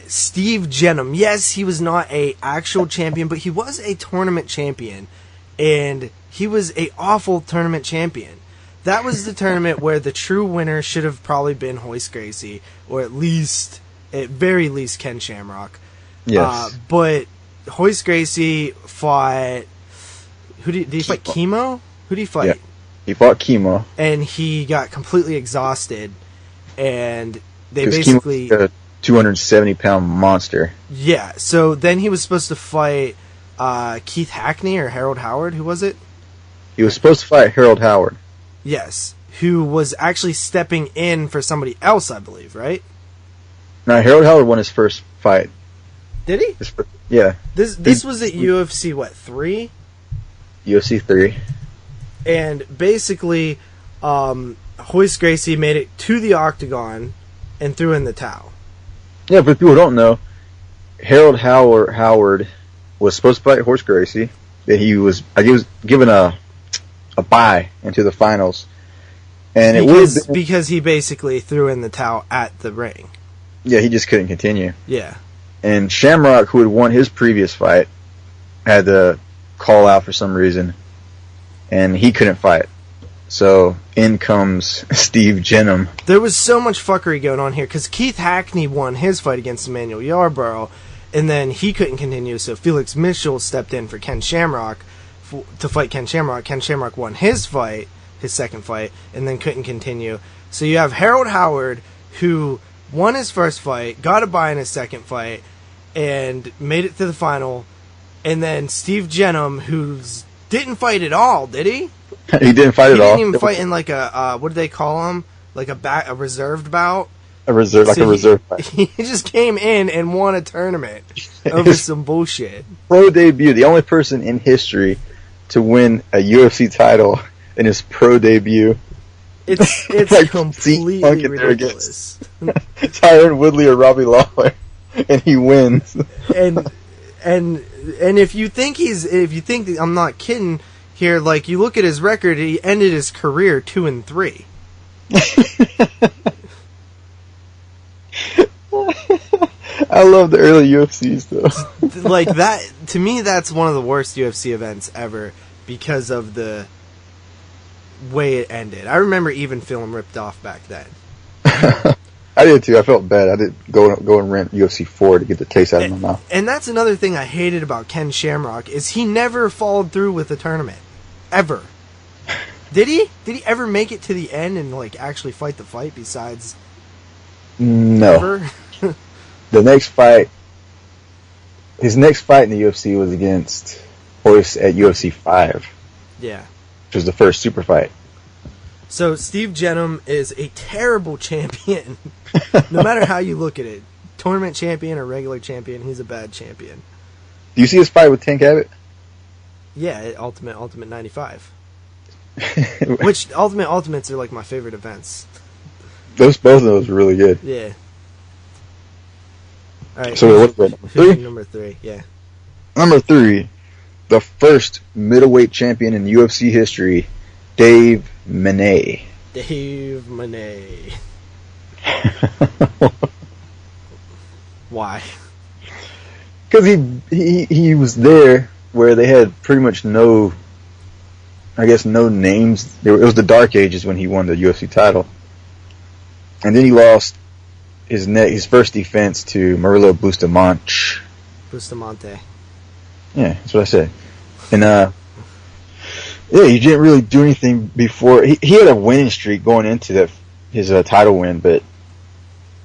Steve Jenham. Yes, he was not a actual champion, but he was a tournament champion, and he was a awful tournament champion. That was the tournament where the true winner should have probably been Royce Gracie, or at very least, Ken Shamrock. Yes. But Royce Gracie fought... Did he fight Chemo? Who did he fight? Yeah. He fought Chemo. And he got completely exhausted, and they basically... Chemo's a 270-pound monster. Yeah, so then he was supposed to fight Keith Hackney or Harold Howard. Who was it? He was supposed to fight Harold Howard. Yes, who was actually stepping in for somebody else, I believe, right? Now, Harold Howard won his first fight. Did he? Yeah. This was at UFC, what, 3? UFC 3. And basically, Royce Gracie made it to the octagon and threw in the towel. Yeah, but people don't know, Harold Howard was supposed to fight Royce Gracie. That he was given a bye into the finals. And because he basically threw in the towel at the ring. Yeah, he just couldn't continue. Yeah. And Shamrock, who had won his previous fight, had to call out for some reason, and he couldn't fight. So in comes Steve Jenham. There was so much fuckery going on here because Keith Hackney won his fight against Emmanuel Yarborough, and then he couldn't continue. So Felix Mitchell stepped in for Ken Shamrock to fight Ken Shamrock. Ken Shamrock won his fight, his second fight, and then couldn't continue. So you have Harold Howard, who won his first fight, got a bye in his second fight, and made it to the final. And then Steve Jenham, who didn't fight at all, did he? He didn't fight at all. He didn't even fight in like a, what do they call him? Like a reserved bout? A reserve fight. He just came in and won a tournament over some bullshit. Pro debut, the only person in history to win a UFC title in his pro debut. It's like completely ridiculous. Tyron Woodley or Robbie Lawler, and he wins. and if you think I'm not kidding here, like you look at his record, he ended his career 2-3. I love the early UFCs though. Like that, to me, that's one of the worst UFC events ever because of the way it ended. I remember even feeling ripped off back then. I did too. I felt bad. I did go and rent UFC 4 to get the taste out of my mouth. And that's another thing I hated about Ken Shamrock is he never followed through with the tournament. Ever. Did he? Did he ever make it to the end and like actually fight the fight besides No. Ever? The next fight, his next fight in the UFC was against Royce at UFC 5. Yeah. Which was the first super fight. So Steve Jenham is a terrible champion. No matter how you look at it. Tournament champion or regular champion, he's a bad champion. Do you see his fight with Tank Abbott? Yeah, Ultimate 95. Which Ultimates are like my favorite events. Both of those were really good. Yeah. All right. So what was number 3? Number 3, yeah. Number 3, the first middleweight champion in UFC history, Dave Menne. Dave Menne. Why? Because he was there where they had pretty much no names. It was the Dark Ages when he won the UFC title. And then he lost his first defense to Murilo Bustamante. Bustamante. Yeah, that's what I said. And yeah, he didn't really do anything before. He had a winning streak going into his title win, but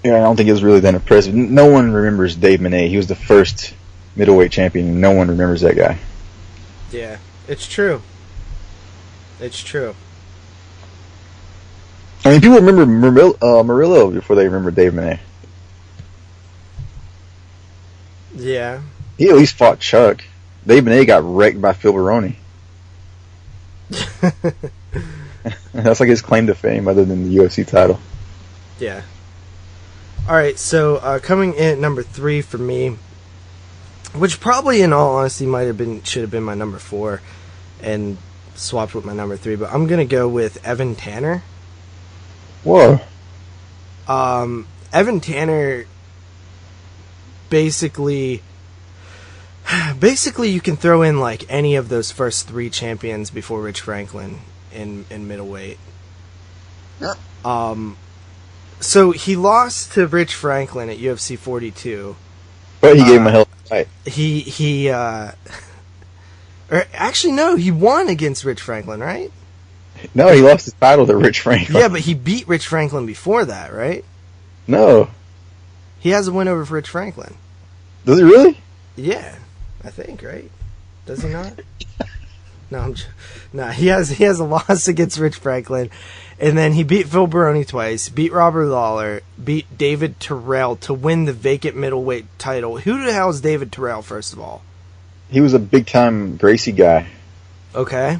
yeah, I don't think it was really that impressive. No one remembers Dave Menne. He was the first middleweight champion, and no one remembers that guy. Yeah, it's true. It's true. I mean, people remember Murillo before they remember Dave Menne. Yeah. He at least fought Chuck. Dave Menne got wrecked by Phil Baroni. That's like his claim to fame other than the UFC title. Yeah. Alright, so coming in at number 3 for me, which probably in all honesty should have been my number 4 and swapped with my number 3, but I'm going to go with Evan Tanner. Whoa. Evan Tanner basically you can throw in like any of those first 3 champions before Rich Franklin in middleweight. So he lost to Rich Franklin at UFC 42. But he gave him a hell of a fight. Or actually no, he won against Rich Franklin, right? No, he lost his title to Rich Franklin. Yeah, but he beat Rich Franklin before that, right? No. He has a win over Rich Franklin. Does he really? Yeah, I think, right? Does he not? No, he has a loss against Rich Franklin, and then he beat Phil Baroni twice, beat Robert Lawler, beat David Terrell to win the vacant middleweight title. Who the hell is David Terrell, first of all? He was a big-time Gracie guy. Okay.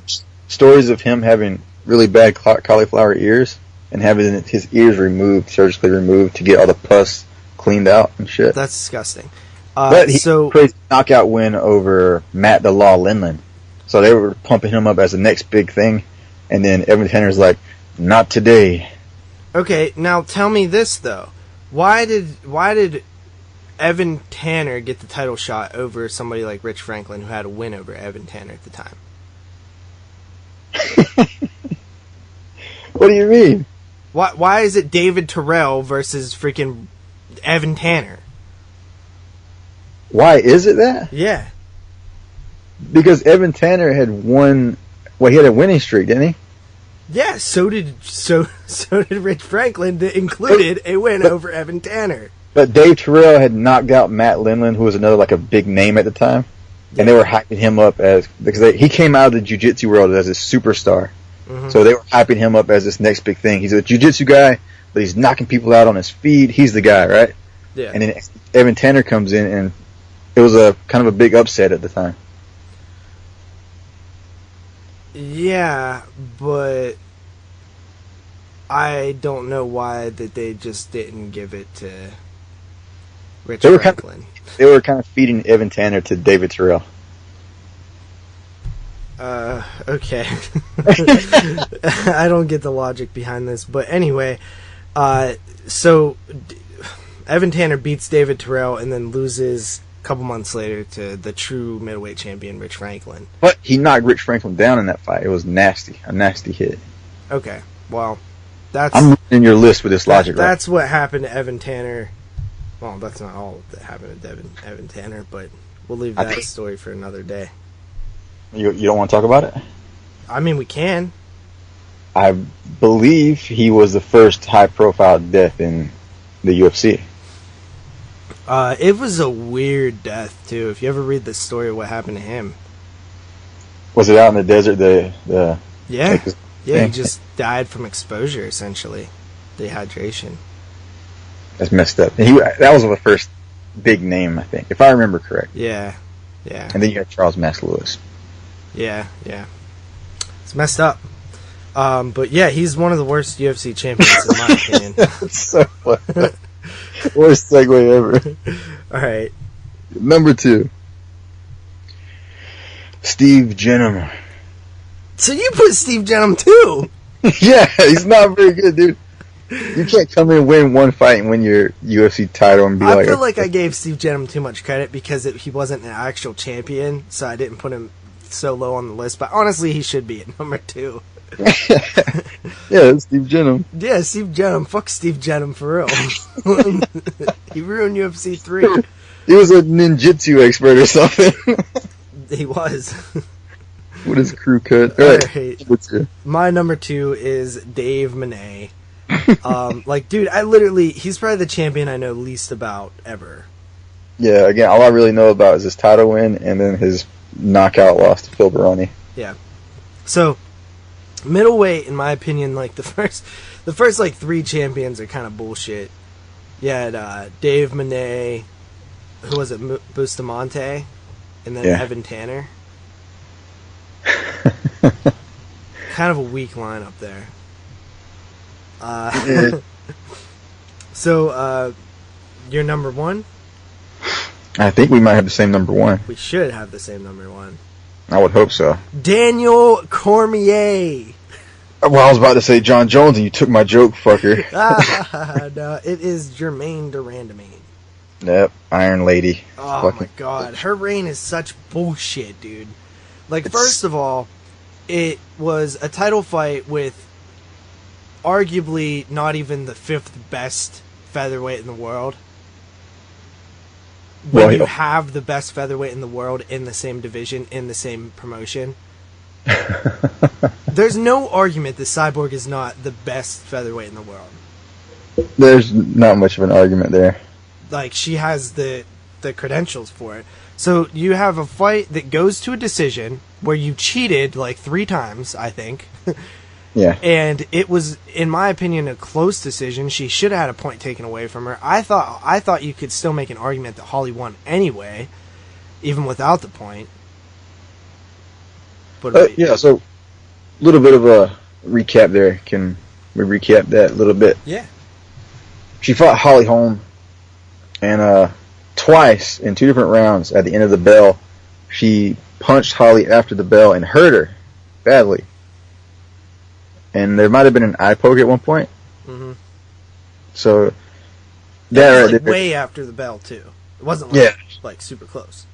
Stories of him having really bad cauliflower ears and having his ears removed, surgically removed, to get all the pus cleaned out and shit. That's disgusting. But he had a crazy knockout win over Matt the Law Lindland. So they were pumping him up as the next big thing. And then Evan Tanner's like, not today. Okay, now tell me this, though. Why did Evan Tanner get the title shot over somebody like Rich Franklin, who had a win over Evan Tanner at the time? What do you mean? Why is it David Terrell versus freaking Evan Tanner? Why is it that? Yeah. Because Evan Tanner had won. Well, he had a winning streak, didn't he? Yeah. So did Rich Franklin. That included a win over Evan Tanner. But Dave Terrell had knocked out Matt Lindland, who was another like a big name at the time, and they were hyping him up because he came out of the jiu-jitsu world as a superstar. Mm-hmm. So they were hyping him up as this next big thing. He's a jiu-jitsu guy, but he's knocking people out on his feet. He's the guy, right? Yeah. And then Evan Tanner comes in, and it was a kind of a big upset at the time. Yeah, but I don't know why that they just didn't give it to Rich Franklin. They were kind of feeding Evan Tanner to David Terrell. Okay. I don't get the logic behind this, but anyway, so Evan Tanner beats David Terrell and then loses a couple months later to the true middleweight champion, Rich Franklin. But he knocked Rich Franklin down in that fight. It was nasty. A nasty hit. Okay, well, I'm in your list with this logic, right? That's what happened to Evan Tanner. Well, that's not all that happened to Evan Tanner, but we'll leave that story for another day. You don't want to talk about it? I mean, we can. I believe he was the first high-profile death in the UFC. It was a weird death, too. If you ever read the story of what happened to him. Was it out in the desert? Yeah, he just died from exposure, essentially. Dehydration. That's messed up. That was the first big name, I think, if I remember correct. Yeah. And then you had Charles Max Lewis. Yeah. It's messed up. But yeah, he's one of the worst UFC champions in my opinion. That's so funny. Worst segue ever. Alright. Number 2. Steve Jenham. So you put Steve Jenham too? Yeah, he's not very good, dude. You can't come in and win one fight and win your UFC title and be I feel like I gave Steve Jenham too much credit because he wasn't an actual champion, so I didn't put him so low on the list. But honestly, he should be at number 2. Yeah, Steve Jenham. Yeah, Steve Jenham. Fuck Steve Jenham for real. He ruined UFC 3. He was a ninjutsu expert or something. He was. What is crew cut? All right. My number 2 is Dave Manet. Dude, he's probably the champion I know least about ever. Yeah, again, all I really know about is his title win and then his knockout loss to Phil Baroni. Yeah. So, middleweight, in my opinion, like the first 3 champions are kind of bullshit. You had Dave Manet, who was it, Bustamante, and then Evan Tanner. Kind of a weak lineup there. So, you're number 1? I think we might have the same number 1. We should have the same number 1. I would hope so. Daniel Cormier. Well, I was about to say John Jones, and you took my joke, fucker. No, it is Jermaine Durandamine. Yep, Iron Lady. Oh my god, her reign is such bullshit, dude. First of all, it was a title fight with arguably not even the 5th best featherweight in the world. When you have the best featherweight in the world in the same division, in the same promotion. There's no argument that Cyborg is not the best featherweight in the world. There's not much of an argument there. She has the credentials for it. So you have a fight that goes to a decision where you cheated like 3 times, I think. Yeah. And it was, in my opinion, a close decision. She should have had a point taken away from her. I thought you could still make an argument that Holly won anyway, even without the point. Yeah, so a little bit of a recap there. Can we recap that a little bit? Yeah. She fought Holly Holm, and twice in 2 different rounds at the end of the bell, she punched Holly after the bell and hurt her badly. And there might have been an eye poke at one point. Mm-hmm. So that was like way after the bell too. It wasn't like super close.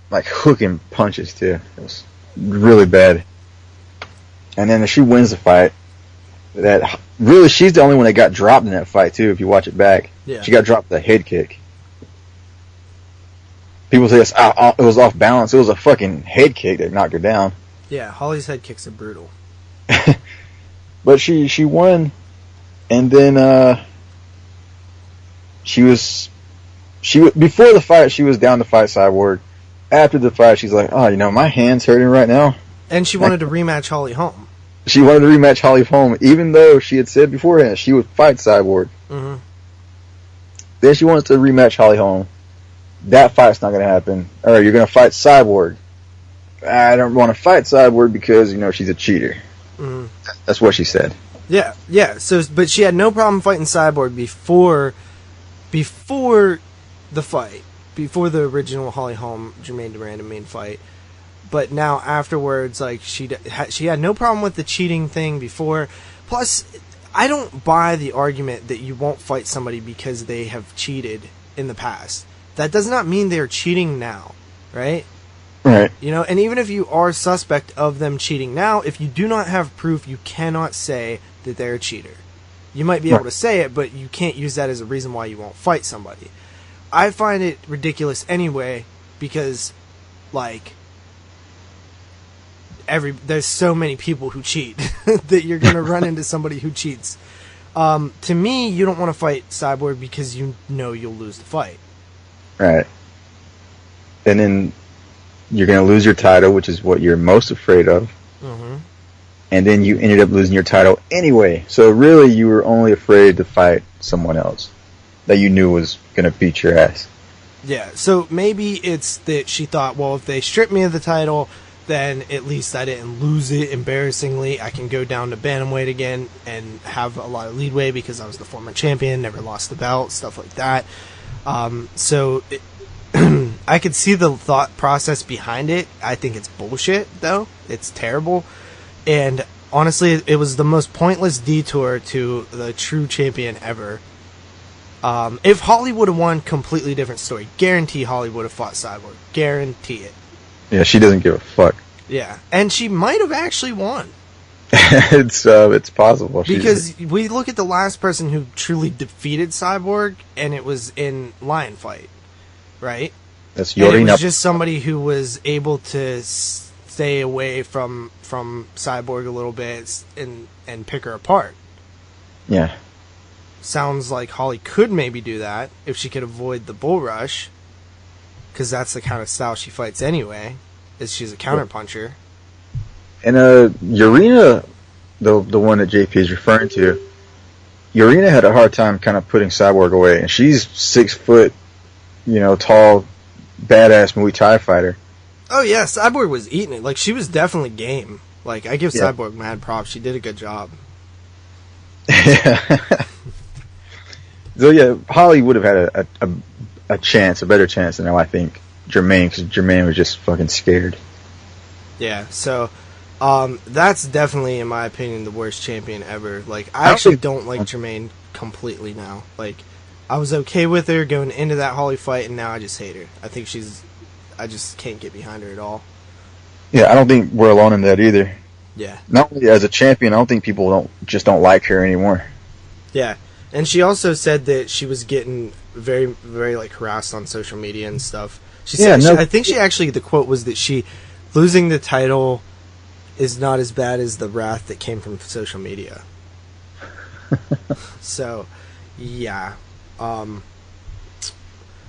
Like hooking punches too. It was really bad. And then she wins the fight. That really, she's the only one that got dropped in that fight too. If you watch it back, she got dropped with a head kick. People say it was off balance. It was a fucking head kick that knocked her down. Yeah, Holly's head kicks are brutal. But she won, and then she was before the fight she was down to fight Cyborg. After the fight, she's like, "Oh, my hand's hurting right now." And she wanted to rematch Holly Holm. She wanted to rematch Holly Holm, even though she had said beforehand she would fight Cyborg. Mm-hmm. Then she wants to rematch Holly Holm. That fight's not going to happen. All right, you're going to fight Cyborg. I don't want to fight Cyborg because she's a cheater. Mm-hmm. That's what she said. Yeah. So, but she had no problem fighting Cyborg before the fight, before the original Holly Holm Jermaine Durand main fight. But now afterwards, like she had no problem with the cheating thing before. Plus, I don't buy the argument that you won't fight somebody because they have cheated in the past. That does not mean they're cheating now, right? Right. And even if you are suspect of them cheating now, if you do not have proof, you cannot say that they're a cheater. You might be able to say it, but you can't use that as a reason why you won't fight somebody. I find it ridiculous anyway because, like, there's so many people who cheat that you're going to run into somebody who cheats. To me, you don't want to fight Cyborg because you know you'll lose the fight. Right. And then you're going to lose your title, which is what you're most afraid of. Mm-hmm. And then you ended up losing your title anyway. So really, you were only afraid to fight someone else that you knew was going to beat your ass. Yeah, so maybe it's that she thought, well, if they strip me of the title, then at least I didn't lose it embarrassingly. I can go down to bantamweight again and have a lot of leadway because I was the former champion, never lost the belt, stuff like that. I could see the thought process behind it. I think it's bullshit, though. It's terrible. And honestly, it was the most pointless detour to the true champion ever. If Holly would have won, completely different story. Guarantee Holly would have fought Cyborg. Guarantee it. Yeah, she doesn't give a fuck. Yeah, and she might have actually won. It's possible. Because we look at the last person who truly defeated Cyborg, and it was in Lion Fight, right? That's Yorina. And it was up. just somebody who was able to stay away from Cyborg a little bit and pick her apart. Yeah. Sounds like Holly could maybe do that if she could avoid the bull rush, because that's the kind of style she fights anyway. Is she's a counterpuncher. And Yorina, the one that JP is referring to, Yorina had a hard time kind of putting Cyborg away, and she's 6 foot, tall, badass Muay Thai fighter. Oh yeah, Cyborg was eating it. Like, she was definitely game. Like, I give Cyborg mad props. She did a good job. Yeah. So yeah, Holly would have had a chance, a better chance than I think Jermaine, because Jermaine was just fucking scared. Yeah, so that's definitely, in my opinion, the worst champion ever. Like, I actually don't like Jermaine completely now. Like, I was okay with her going into that Holly fight, and now I just hate her. I think I just can't get behind her at all. Yeah, I don't think we're alone in that either. Yeah. Not only as a champion, I don't think people don't like her anymore. Yeah. And she also said that she was getting very, very, like, harassed on social media and stuff. She said, I think the quote was that losing the title is not as bad as the wrath that came from social media. So, yeah.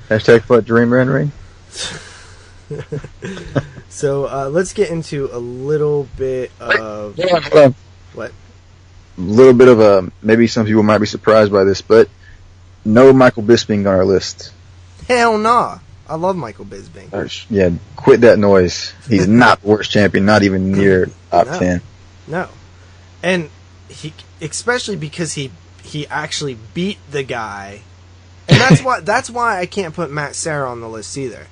Hashtag Dream Ring. So let's get into a little bit of Hold on. what? A little bit of a, maybe some people might be surprised by this, but no Michael Bisping on our list. Hell nah. I love Michael Bisping. Yeah, quit that noise. He's not the worst champion, not even near top 10. No. And he, especially because he actually beat the guy. And that's why I can't put Matt Serra on the list either.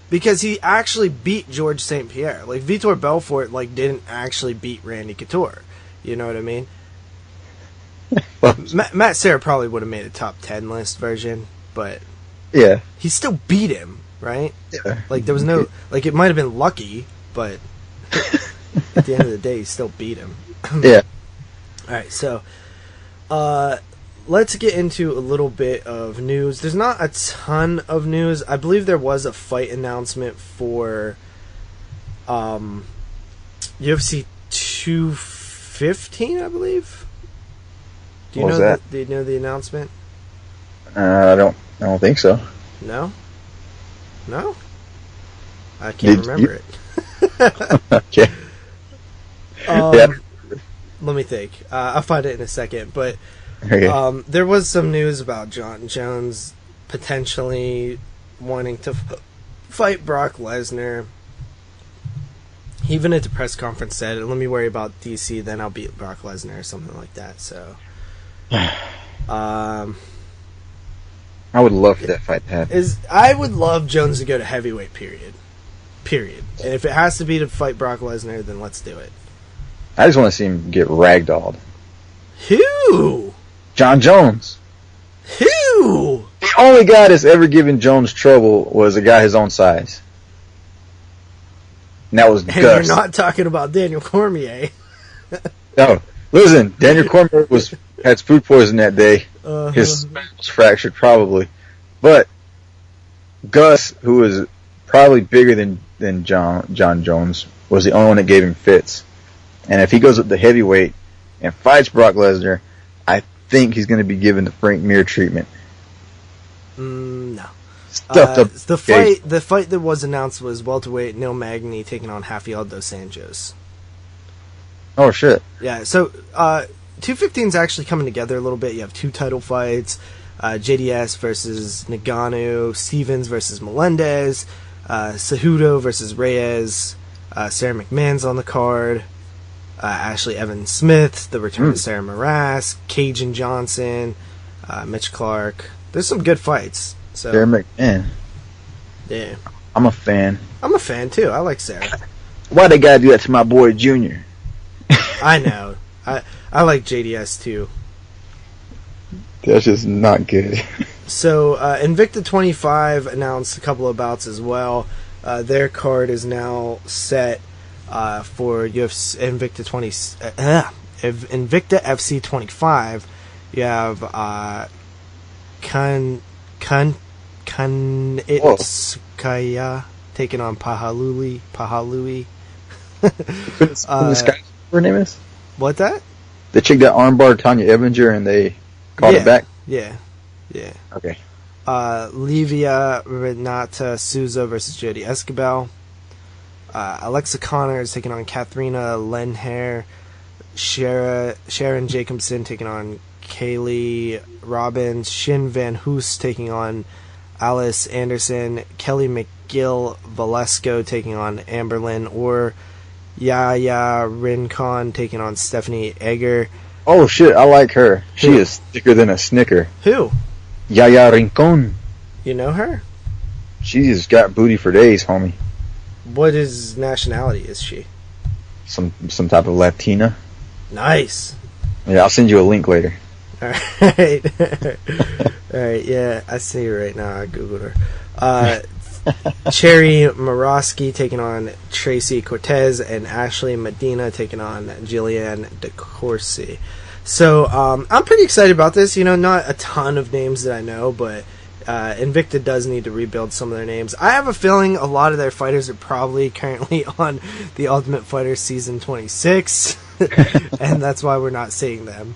Because he actually beat George St. Pierre. Like, Vitor Belfort, like, didn't actually beat Randy Couture. You know what I mean? Matt Serra probably would have made a top 10 list version, but yeah, he still beat him, right? Yeah. Like, there was no, like, it might have been lucky, but at the end of the day, he still beat him. Yeah. Alright, so let's get into a little bit of news. There's not a ton of news. I believe there was a fight announcement for UFC 215, I believe. Do you know that? Do you know the announcement? I don't think so. No? I can't remember it. Okay. Yeah. Let me think. I'll find it in a second. But okay. There was some news about John Jones potentially wanting to fight Brock Lesnar. He even at the press conference said, "Let me worry about DC, then I'll beat Brock Lesnar," or something like that. So, I would love for that fight to happen. I would love Jones to go to heavyweight. Period. And if it has to be to fight Brock Lesnar, then let's do it. I just want to see him get ragdolled. Who? John Jones. Who? The only guy that's ever given Jones trouble was a guy his own size. And that was And Gus. you're not talking about Daniel Cormier. No. Listen, Daniel Cormier had food poisoning that day. His spine was fractured, probably. But Gus, who was probably bigger than John Jones, was the only one that gave him fits. And if he goes up to heavyweight and fights Brock Lesnar, I think he's going to be given the Frank Mir treatment. No. Stuffed up. The fight that was announced was welterweight Neil Magny taking on Rafael dos Anjos. Oh, shit. Yeah, so 215 is actually coming together a little bit. You have two title fights, JDS versus Nagano, Stevens versus Melendez, Cejudo versus Reyes, Sarah McMahon's on the card, Ashley Evans Smith, the return of Sarah Morass, Cajun Johnson, Mitch Clark. There's some good fights. So, Sarah McMahon. Yeah. I'm a fan. I'm a fan too. I like Sarah. Why they gotta do that to my boy Junior? I know. I like JDS too. That's just not good. So Invicta 25 announced a couple of bouts as well. Their card is now set for UFC Invicta Invicta FC 25. You have Kanitskaya taking on Pahalui. Her name is? What that? The chick that armbarred Tanya Evinger and they called it back? Yeah. Okay. Livia Renata Souza versus Jodie Escobar. Alexa Connor is taking on Katharina Lenhair. Sharon Jacobson taking on Kaylee Robbins. Shin Van Hoos taking on Alice Anderson. Kelly McGill Valesco taking on Amberlyn Orr. Yaya Rincon taking on Stephanie Egger. Oh shit, I like her. She is thicker than a Snicker. Who? Yaya Rincon. You know her? She's got booty for days, homie. What nationality is she? Some type of Latina. Nice. Yeah, I'll send you a link later. Alright. Alright, yeah, I see her right now. I googled her. Cherry Morosky taking on Tracy Cortez, and Ashley Medina taking on Jillian DeCourcy. So I'm pretty excited about this. You know, not a ton of names that I know, but Invicta does need to rebuild some of their names. I have a feeling a lot of their fighters are probably currently on the Ultimate Fighter Season 26, and that's why we're not seeing them,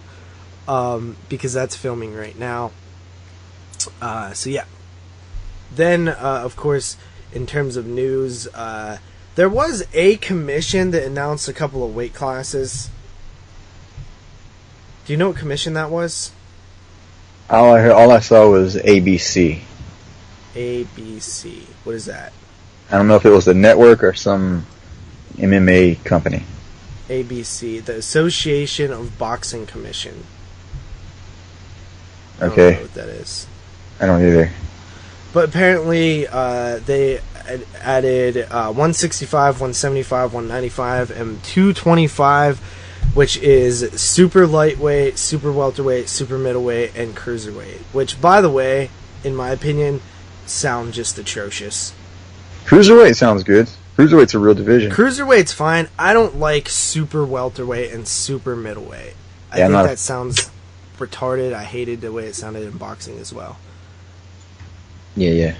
because that's filming right now. So yeah. Then, of course, in terms of news. There was a commission that announced a couple of weight classes. Do you know what commission that was? All I saw was ABC. ABC. What is that? I don't know if it was the network or some MMA company. ABC, the Association of Boxing Commission. Okay. I don't know what that is. I don't either. But apparently, they added 165, 175, 195, and 225, which is super lightweight, super welterweight, super middleweight, and cruiserweight. Which, by the way, in my opinion, sound just atrocious. Cruiserweight sounds good. Cruiserweight's a real division. Cruiserweight's fine. I don't like super welterweight and super middleweight. I think that sounds retarded. I hated the way it sounded in boxing as well. Yeah.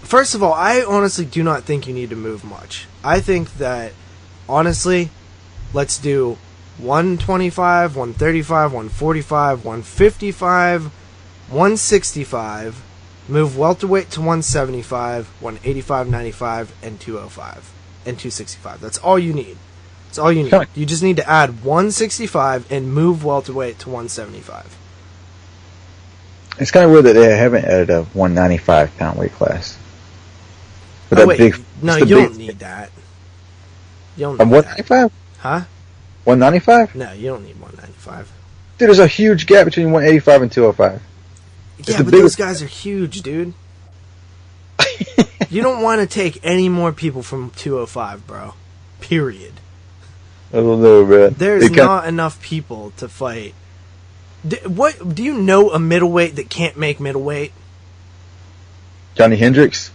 First of all, I honestly do not think you need to move much. I think that, honestly, let's do 125, 135, 145, 155, 165, move welterweight to 175, 185, 95, and 205, and 265. That's all you need. That's all you need. You just need to add 165 and move welterweight to 175. It's kind of weird that they haven't added a 195-pound weight class. But you don't need that. You don't need 195? Huh? 195? No, you don't need 195. Dude, there's a huge gap between 185 and 205. Yeah, but those guys are huge, dude. You don't want to take any more people from 205, bro. Period. I don't know, man. There's not enough people to fight. What do you know a middleweight that can't make middleweight? Johnny Hendricks?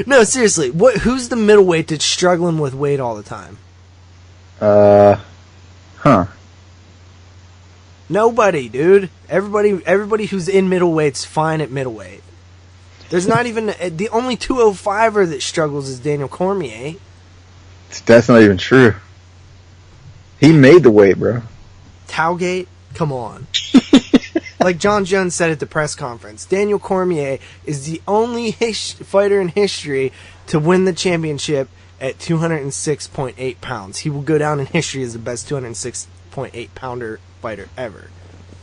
No, seriously. Who's the middleweight that's struggling with weight all the time? Nobody, dude. Everybody who's in middleweight's fine at middleweight. There's not even the only 205er that struggles is Daniel Cormier. That's not even true. He made the weight, bro. Towgate? Come on. Like John Jones said at the press conference, Daniel Cormier is the only fighter in history to win the championship at 206.8 pounds. He will go down in history as the best 206.8 pounder fighter ever.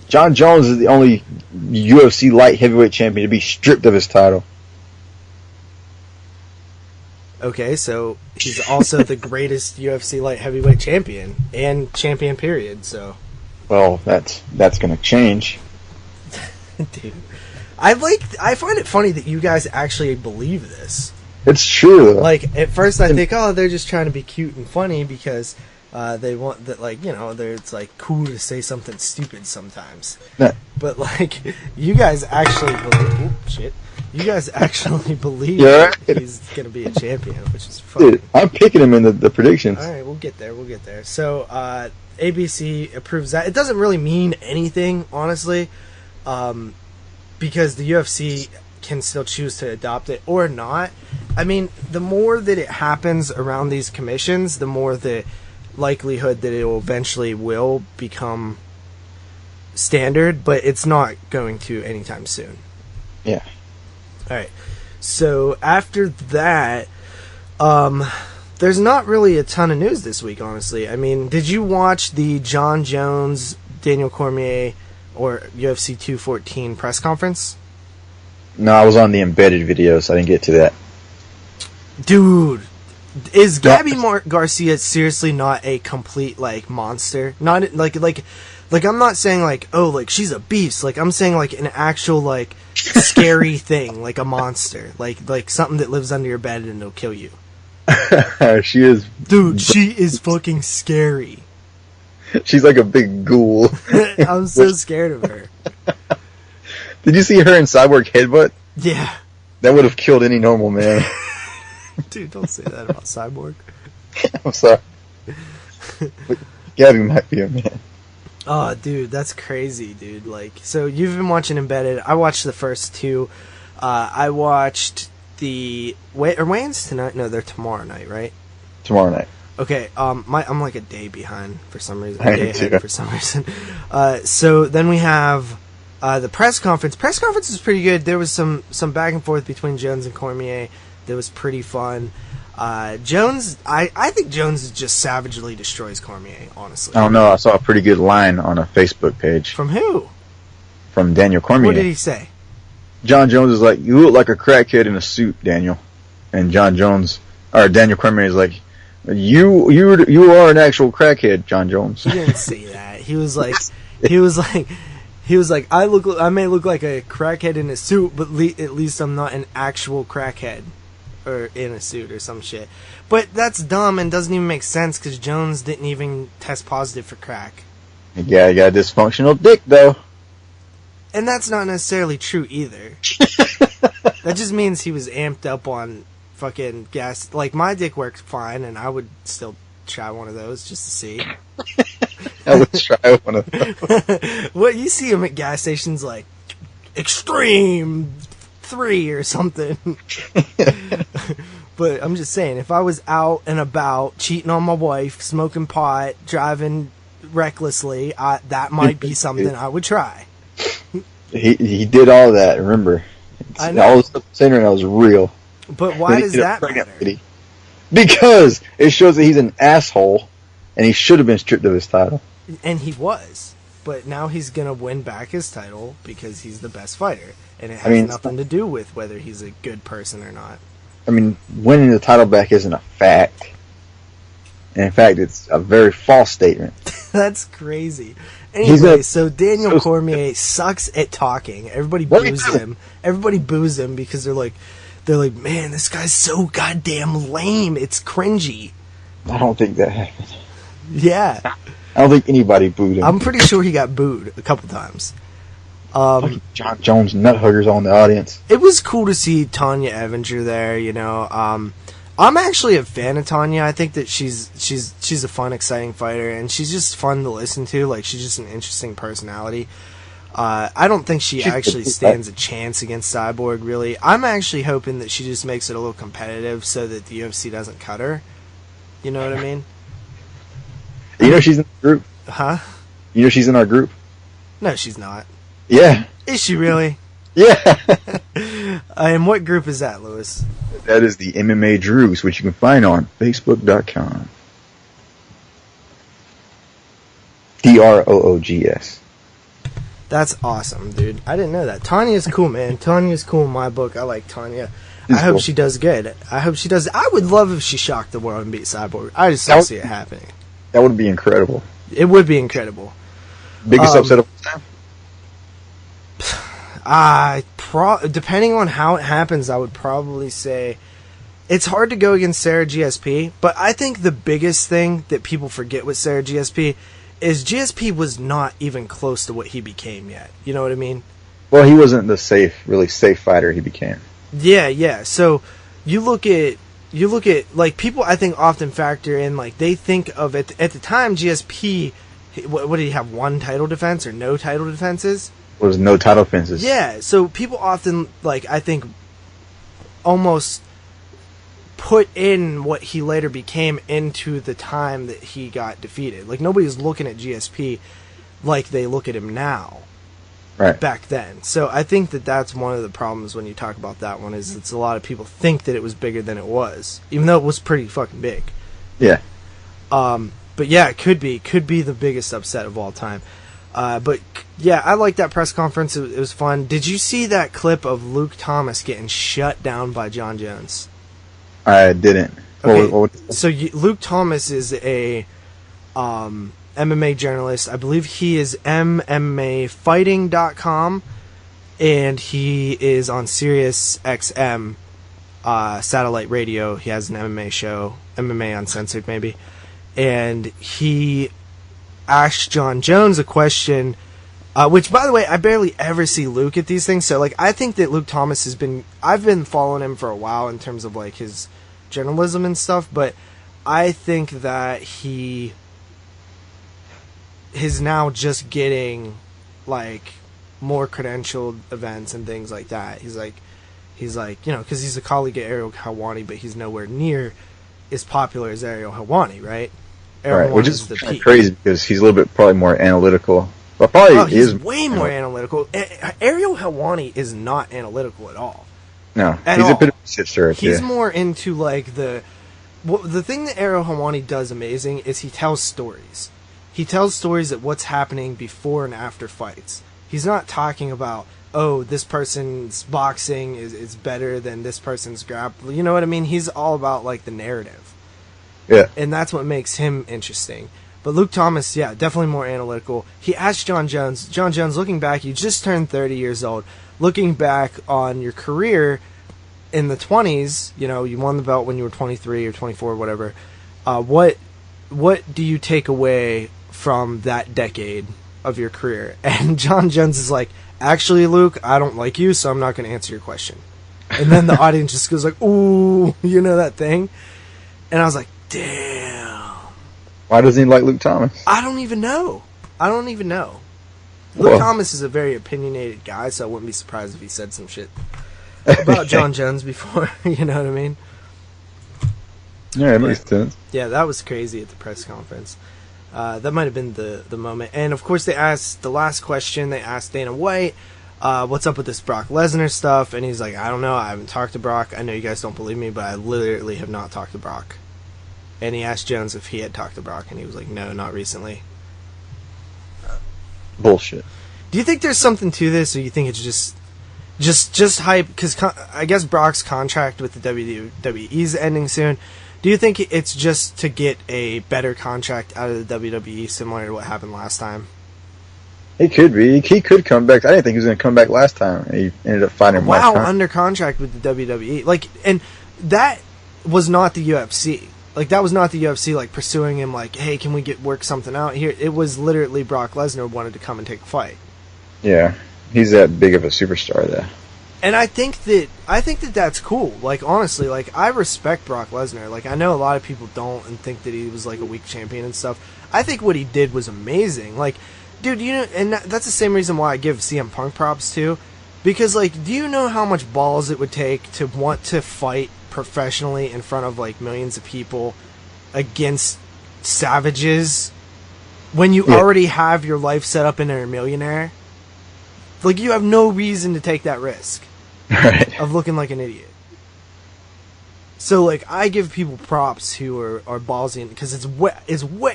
John Jones is the only UFC light heavyweight champion to be stripped of his title. Okay, so he's also the greatest UFC light heavyweight champion and champion period. So, well, that's going to change. Dude, I find it funny that you guys actually believe this. It's true. Like at first, I think, they're just trying to be cute and funny because they want that, it's like cool to say something stupid sometimes. No. But you guys actually believe. Oh, shit. You guys actually believe he's going to be a champion, which is fun. Dude, I'm picking him in the predictions. All right, we'll get there. So, ABC approves that. It doesn't really mean anything, honestly, because the UFC can still choose to adopt it or not. I mean, the more that it happens around these commissions, the more the likelihood that it will eventually will become standard, but it's not going to anytime soon. Yeah. Alright, so after that, there's not really a ton of news this week, honestly. I mean, did you watch the John Jones, Daniel Cormier, or UFC 214 press conference? No, I was on the embedded video, so I didn't get to that. Dude, is Gabby Garcia seriously not a complete, monster? Not, I'm not saying, she's a beast. I'm saying, an actual, scary thing, like a monster. Like something that lives under your bed and it'll kill you. She is... Dude, she is fucking scary. She's like a big ghoul. I'm so scared of her. Did you see her in Cyborg Headbutt? Yeah. That would have killed any normal man. Dude, don't say that about Cyborg. I'm sorry. But Gabby might be a man. Oh, dude, that's crazy, dude. So you've been watching Embedded. I watched the first two. I watched the... Are weigh-ins tonight? No, they're tomorrow night, right? Tomorrow night. Okay, I'm like a day behind for some reason. A day ahead for some reason. So then we have The press conference was pretty good. There was some back and forth between Jones and Cormier that was pretty fun. Jones, I think Jones just savagely destroys Cormier, honestly. I don't know. I saw a pretty good line on a Facebook page. From who? From Daniel Cormier. What did he say? John Jones is like, "You look like a crackhead in a suit, Daniel." And Daniel Cormier is like, You are an actual crackhead, John Jones. He didn't say that. He was like, I may look like a crackhead in a suit, but at least I'm not an actual crackhead, or in a suit or some shit. But that's dumb and doesn't even make sense because Jones didn't even test positive for crack. Yeah, he got a dysfunctional dick though. And that's not necessarily true either. That just means he was amped up on fucking gas. Like, my dick works fine, and I would still try one of those just to see. I would try one of those. What you see him at gas stations, like Extreme 3 or something. But I'm just saying, if I was out and about, cheating on my wife, smoking pot, driving recklessly, that might be something I would try. He did all that, remember? I know. All the stuff saying right now is real. But why does that matter? Because it shows that he's an asshole, and he should have been stripped of his title. And he was. But now he's going to win back his title because he's the best fighter. And it has nothing to do with whether he's a good person or not. I mean, winning the title back isn't a fact. And in fact, it's a very false statement. That's crazy. Anyway, so Daniel Cormier sucks at talking. Everybody boos him. Everybody boos him because they're like, man, this guy's so goddamn lame. It's cringy. I don't think that happened. Yeah. I don't think anybody booed him. I'm pretty sure he got booed a couple times. John Jones nut huggers on the audience. It was cool to see Tanya Evinger there, you know. I'm actually a fan of Tanya. I think that she's a fun, exciting fighter, and she's just fun to listen to. Like, she's just an interesting personality. I don't think she actually stands a chance against Cyborg, really. I'm actually hoping that she just makes it a little competitive so that the UFC doesn't cut her. You know what I mean? You know she's in the group? Huh? You know she's in our group? No, she's not. Yeah. Is she really? Yeah. And what group is that, Lewis? That is the MMA Drews, which you can find on Facebook.com. DROOGS. That's awesome, dude. I didn't know that. Tanya's cool, man. Tanya's cool in my book. I like Tanya. I hope she does good. I hope she does. I would love if she shocked the world and beat Cyborg. I just don't see it happening. That would be incredible. It would be incredible. Biggest upset of all time? Depending on how it happens, I would probably say it's hard to go against Sarah GSP, but I think the biggest thing that people forget with Sarah GSP is GSP was not even close to what he became yet. You know what I mean? Well, he wasn't the really safe fighter he became. Yeah. So you look at like people I think often factor in like they think of it at the time GSP. What did he have? One title defense or no title defenses? Was no title defenses. Yeah. So people often like I think almost put in what he later became into the time that he got defeated. Like nobody's looking at GSP like they look at him now. Right. Back then. So I think that that's one of the problems when you talk about that one is it's a lot of people think that it was bigger than it was, even though it was pretty fucking big. Yeah. But yeah, it could be the biggest upset of all time. But yeah, I like that press conference. It was fun. Did you see that clip of Luke Thomas getting shut down by John Jones? I didn't. Okay. So Luke Thomas is a MMA journalist. I believe he is MMAfighting.com, and he is on Sirius XM satellite radio. He has an MMA show, MMA Uncensored maybe, and he asked John Jones a question, which, by the way, I barely ever see Luke at these things, so like I think that Luke Thomas I've been following him for a while in terms of like his journalism and stuff, but I think that he is now just getting like more credentialed events and things like that. He's like, you know, because he's a colleague of Ariel Helwani, but he's nowhere near as popular as Ariel Helwani, right? Right, which is crazy because he's a little bit probably more analytical But probably Oh, he's is way more analytical. Ariel Helwani is not analytical at all. No, At he's all. a bit of a shit. He's more into like the thing that Ariel Helwani does amazing is he tells stories. He tells stories of what's happening before and after fights. He's not talking about, oh, this person's boxing is better than this person's grappling. You know what I mean? He's all about like the narrative. Yeah. And that's what makes him interesting. But Luke Thomas, yeah, definitely more analytical. He asked John Jones, looking back, you just turned 30 years old. Looking back on your career in the 20s, you know, you won the belt when you were 23 or 24 or whatever. What do you take away from that decade of your career? And John Jones is like, actually, Luke, I don't like you, so I'm not going to answer your question. And then the audience just goes like, ooh, you know that thing? And I was like, damn. Why doesn't he like Luke Thomas? I don't even know. Luke Well. Thomas is a very opinionated guy, so I wouldn't be surprised if he said some shit about John Jones before. You know what I mean? Yeah, it makes sense. Yeah, that was crazy at the press conference. That might have been the moment. And, of course, they asked the last question. They asked Dana White, what's up with this Brock Lesnar stuff? And he's like, I don't know. I haven't talked to Brock. I know you guys don't believe me, but I literally have not talked to Brock. And he asked Jones if he had talked to Brock, and he was like, no, not recently. Bullshit. Do you think there's something to this, or you think it's just hype? Because I guess Brock's contract with the WWE is ending soon. Do you think it's just to get a better contract out of the WWE, similar to what happened last time? He could be. He could come back. I didn't think he was going to come back last time. And he ended up fighting him last time. Under contract with the WWE. Like, and that was not the UFC. Like, that was not the UFC, like, pursuing him, like, hey, can we work something out here? It was literally Brock Lesnar wanted to come and take a fight. Yeah. He's that big of a superstar, though. And I think that that's cool. Like, honestly, like, I respect Brock Lesnar. Like, I know a lot of people don't and think that he was, like, a weak champion and stuff. I think what he did was amazing. Like, dude, you know, and that's the same reason why I give CM Punk props, too. Because, like, do you know how much balls it would take to want to fight professionally in front of, like, millions of people against savages when you already have your life set up and are a millionaire? Like, you have no reason to take that risk of looking like an idiot. So, like, I give people props who are ballsy, because it's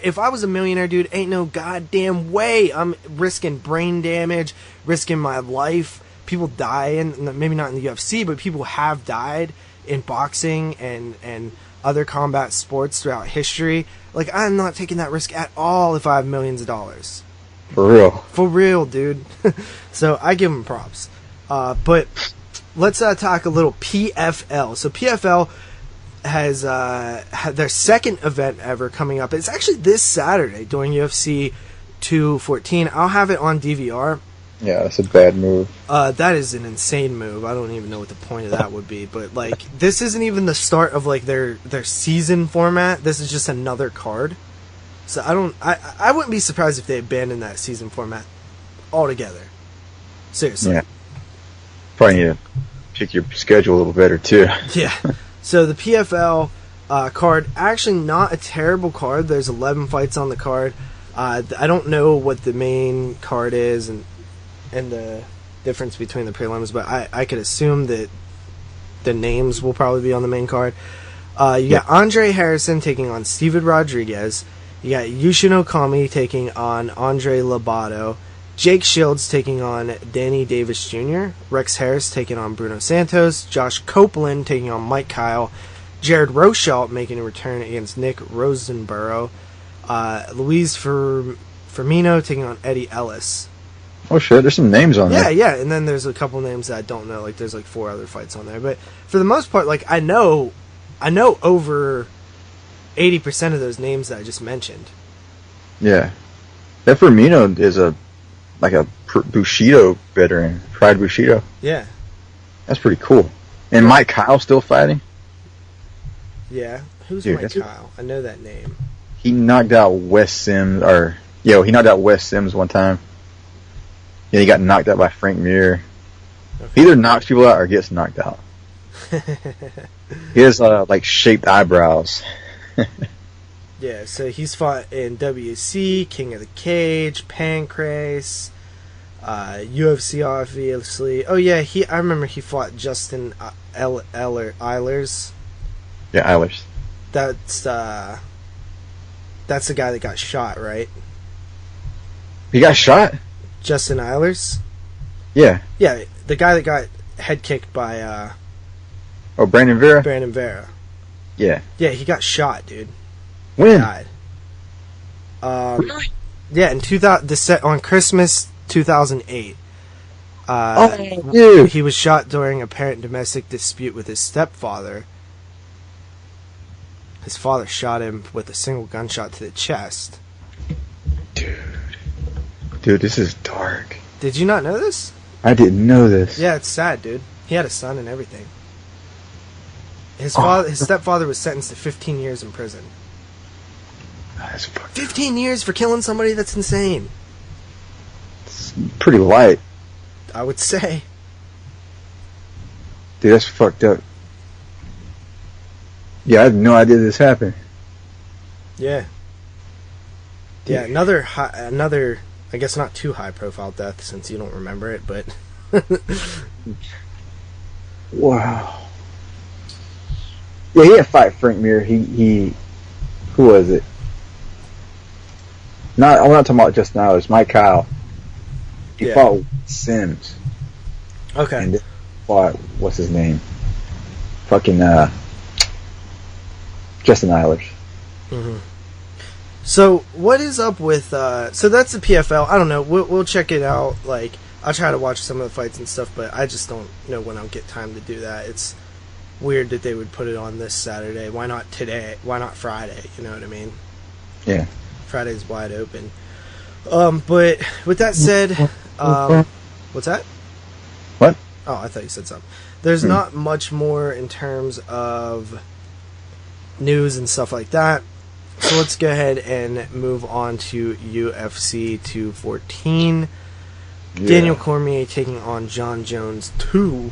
if I was a millionaire, dude, ain't no goddamn way I'm risking brain damage, risking my life. People die, and maybe not in the UFC, but people have died in boxing and other combat sports throughout history. Like, I'm not taking that risk at all if I have millions of dollars. For real. For real, dude. So I give them props. But let's talk a little PFL. So PFL has had their second event ever coming up. It's actually this Saturday during UFC 214. I'll have it on DVR. Yeah, that's a bad move. That is an insane move. I don't even know what the point of that would be. But, like, this isn't even the start of, like, their season format. This is just another card. So I wouldn't be surprised if they abandoned that season format altogether. Seriously. Yeah. Probably need to pick your schedule a little better, too. Yeah. So the PFL card, actually not a terrible card. There's 11 fights on the card. I don't know what the main card is and the difference between the prelims, but I could assume that the names will probably be on the main card. You got Andre Harrison taking on Steven Rodriguez. You got Yushin Okami taking on Andre Lobato. Jake Shields taking on Danny Davis Jr. Rex Harris taking on Bruno Santos. Josh Copeland taking on Mike Kyle. Jared Rosholt making a return against Nick Rosenborough. Luis Firmino taking on Eddie Ellis. Oh shit, there's some names on there. Yeah, and then there's a couple names that I don't know. Like, there's like 4 other fights on there. But for the most part, like, I know over 80% of those names that I just mentioned. Yeah. That Firmino is a Bushido veteran. Pride Bushido. Yeah. That's pretty cool. And Mike Kyle still fighting? Yeah. Who's Dude, Mike Kyle? I know that name. He knocked out Wes Sims, he knocked out Wes Sims one time. Yeah, he got knocked out by Frank Mir. Okay. He either knocks people out or gets knocked out. He has, shaped eyebrows. Yeah, so he's fought in WC, King of the Cage, Pancrase, UFC, obviously. Oh yeah, I remember he fought Justin Eilers. Yeah, Eilers. That's the guy that got shot, right? He got shot? Justin Eilers? Yeah. Yeah, the guy that got head kicked by Brandon Vera? Brandon Vera. Yeah. Yeah, he got shot, dude. When? He died. Really? Yeah, in on Christmas 2008. Dude. He was shot during apparent domestic dispute with his stepfather. His father shot him with a single gunshot to the chest. Dude, this is dark. Did you not know this? I didn't know this. Yeah, it's sad, dude. He had a son and everything. His stepfather was sentenced to 15 years in prison. That's 15 years for killing somebody? That's insane. It's pretty light. I would say. Dude, that's fucked up. Yeah, I had no idea this happened. Yeah. Yeah, another, I guess not too high profile death since you don't remember it, but... Wow. Yeah, he had fight Frank Mir. He who was it? I'm not talking about Justin Eilers. Mike Kyle. He fought Sims. Okay. And then fought, what's his name? Fucking Justin Eilers. Mm-hmm. So what is up with? So that's the PFL. I don't know. We'll check it out. Like, I'll try to watch some of the fights and stuff, but I just don't know when I'll get time to do that. It's weird that they would put it on this Saturday. Why not today? Why not Friday? You know what I mean? Yeah. Friday's wide open. But with that said, what's that? What? Oh, I thought you said something. There's not much more in terms of news and stuff like that. So let's go ahead and move on to UFC 214. Yeah. Daniel Cormier taking on John Jones 2.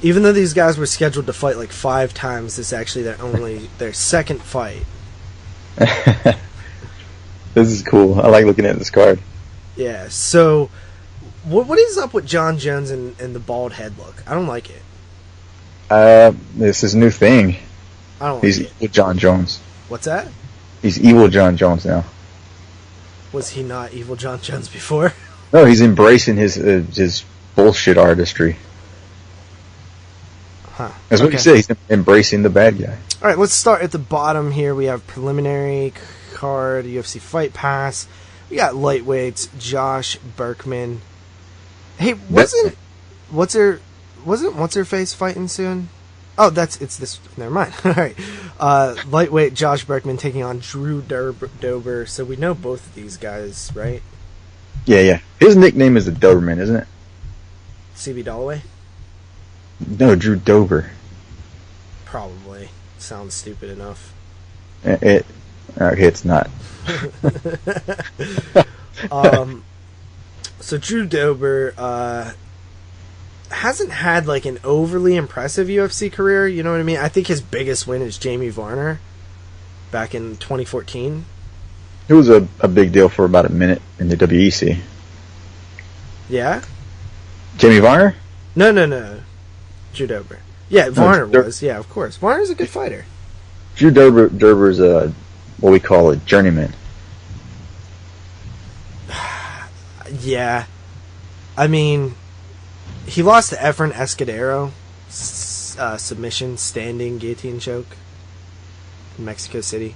Even though these guys were scheduled to fight like 5 times, this is actually their second fight. This is cool. I like looking at this card. Yeah, so what is up with John Jones and the bald head look? I don't like it. This is a new thing. I don't like He's it. evil John Jones. What's that? He's evil John Jones now. Was he not evil John Jones before? No, he's embracing his bullshit artistry. Huh. That's what he said. He's embracing the bad guy. All right, let's start at the bottom here. We have preliminary card, UFC Fight Pass. We got lightweights, Josh Berkman. Hey, wasn't what's her face fighting soon? Oh, it's this. Never mind. All right, lightweight Josh Berkman taking on Drew Dober. So we know both of these guys, right? Yeah. His nickname is the Doberman, isn't it? CB Dalloway? No, Drew Dober. Probably. Sounds stupid enough. Okay, it's not. So Drew Dober hasn't had like an overly impressive UFC career, you know what I mean? I think his biggest win is Jamie Varner back in 2014. It was a big deal for about a minute in the WEC. Yeah? Jamie Varner? No. Drew Dober. Yeah, Varner was. Yeah, of course. Varner's a good fighter. Drew Dober's what we call a journeyman. Yeah. I mean, he lost to Efren Escudero. Submission, standing guillotine choke in Mexico City.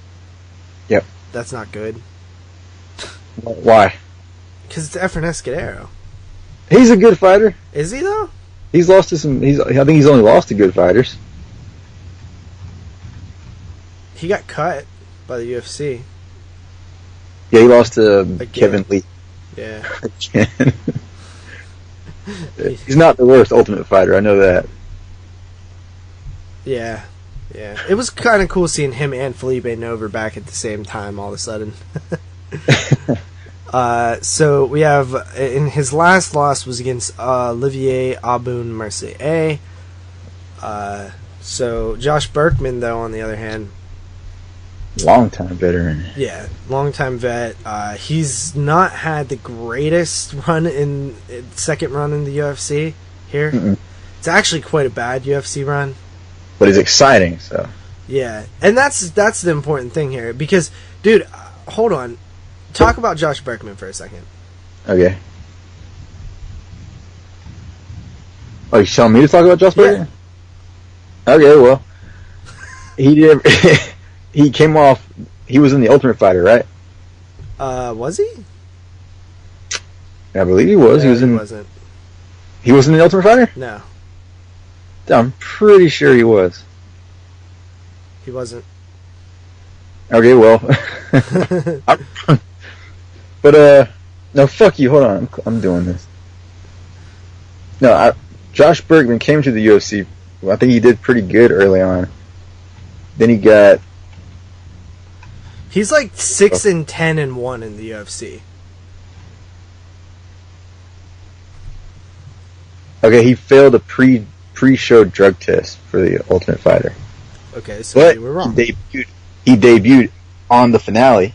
Yep. That's not good. Why? Because it's Efren Escudero. He's a good fighter. Is he, though? He's lost to some... I think he's only lost to good fighters. He got cut by the UFC. Yeah, he lost to Kevin Lee. Yeah. Again. He's not the worst Ultimate Fighter, I know that. Yeah. It was kind of cool seeing him and Felipe Nover back at the same time all of a sudden. So we have, in his last loss was against Olivier Aubin-Mercier. So Josh Berkman, though, on the other hand, Long-time veteran. Yeah, long-time vet. He's not had the greatest second run in the UFC here. Mm-mm. It's actually quite a bad UFC run. But it's exciting, so. Yeah, and that's the important thing here. Because, dude, hold on. Talk about Josh Berkman for a second. Okay. Oh, you telling me to talk about Josh Berkman? Okay, well. He came off. He was in the Ultimate Fighter, right? Was he? I believe he was. No, he wasn't. He wasn't in the Ultimate Fighter? No. I'm pretty sure he was. He wasn't. Okay, well. But, no, fuck you. Hold on. I'm doing this. No, Josh Bergman came to the UFC. I think he did pretty good early on. Then he got... He's like 6-10-1 in the UFC. Okay, he failed a pre-show drug test for the Ultimate Fighter. Okay, so But you were wrong. he debuted on the finale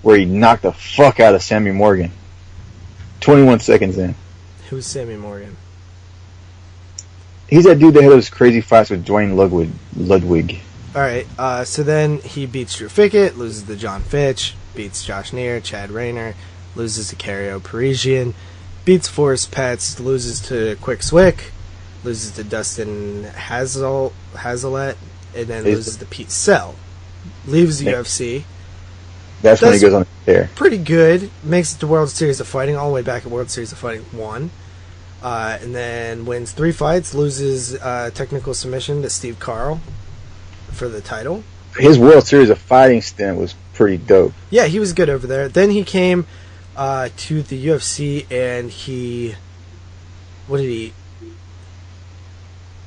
where he knocked the fuck out of Sammy Morgan. 21 seconds in. Who's Sammy Morgan? He's that dude that had those crazy fights with Dwayne Ludwig. Alright, so then he beats Drew Fickett, loses to John Fitch, beats Josh Neer, Chad Rayner, loses to Cario Parisian, beats Forrest Petz, loses to Quick Swick, loses to Dustin Hazelet, and then loses to Pete Sell. Leaves the UFC. That's when he goes on there. Pretty good. Makes it to World Series of Fighting, all the way back at World Series of Fighting 1. And then wins 3 fights, loses technical submission to Steve Carl for the title. His World Series of Fighting stint was pretty dope. Yeah, he was good over there. Then he came to the UFC and he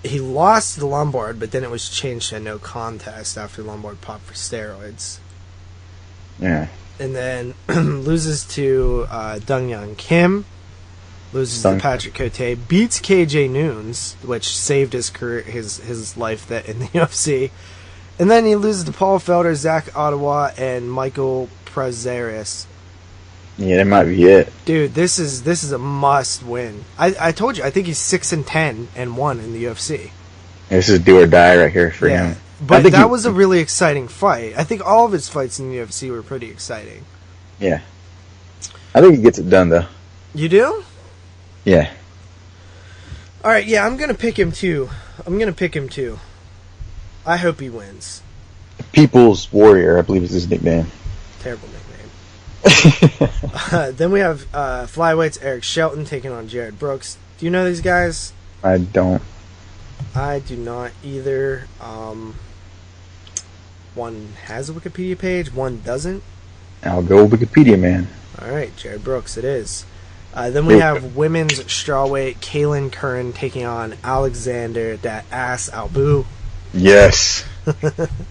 lost to Lombard, but then it was changed to no contest after Lombard popped for steroids. Yeah. And then loses to Dong Young Kim, loses to Patrick Cote, beats KJ Noons, which saved his career, his life in the UFC. And then he loses to Paul Felder, Zach Ottawa, and Michael Prazeres. Yeah, that might be it. Dude, this is a must win. I told you, I think he's 6-10-1 in the UFC. This is do or die right here for him. But that was a really exciting fight. I think all of his fights in the UFC were pretty exciting. Yeah. I think he gets it done, though. You do? Yeah. Alright, yeah, I'm going to pick him too. I hope he wins. People's Warrior, I believe is his nickname. Terrible nickname. Then we have flyweights Eric Shelton taking on Jared Brooks. Do you know these guys? I don't. I do not either. One has a Wikipedia page, one doesn't. I'll go Wikipedia, man. Alright, Jared Brooks it is. Then we have women's strawweight Kaylin Curran taking on Alexander that ass Albu. Yes.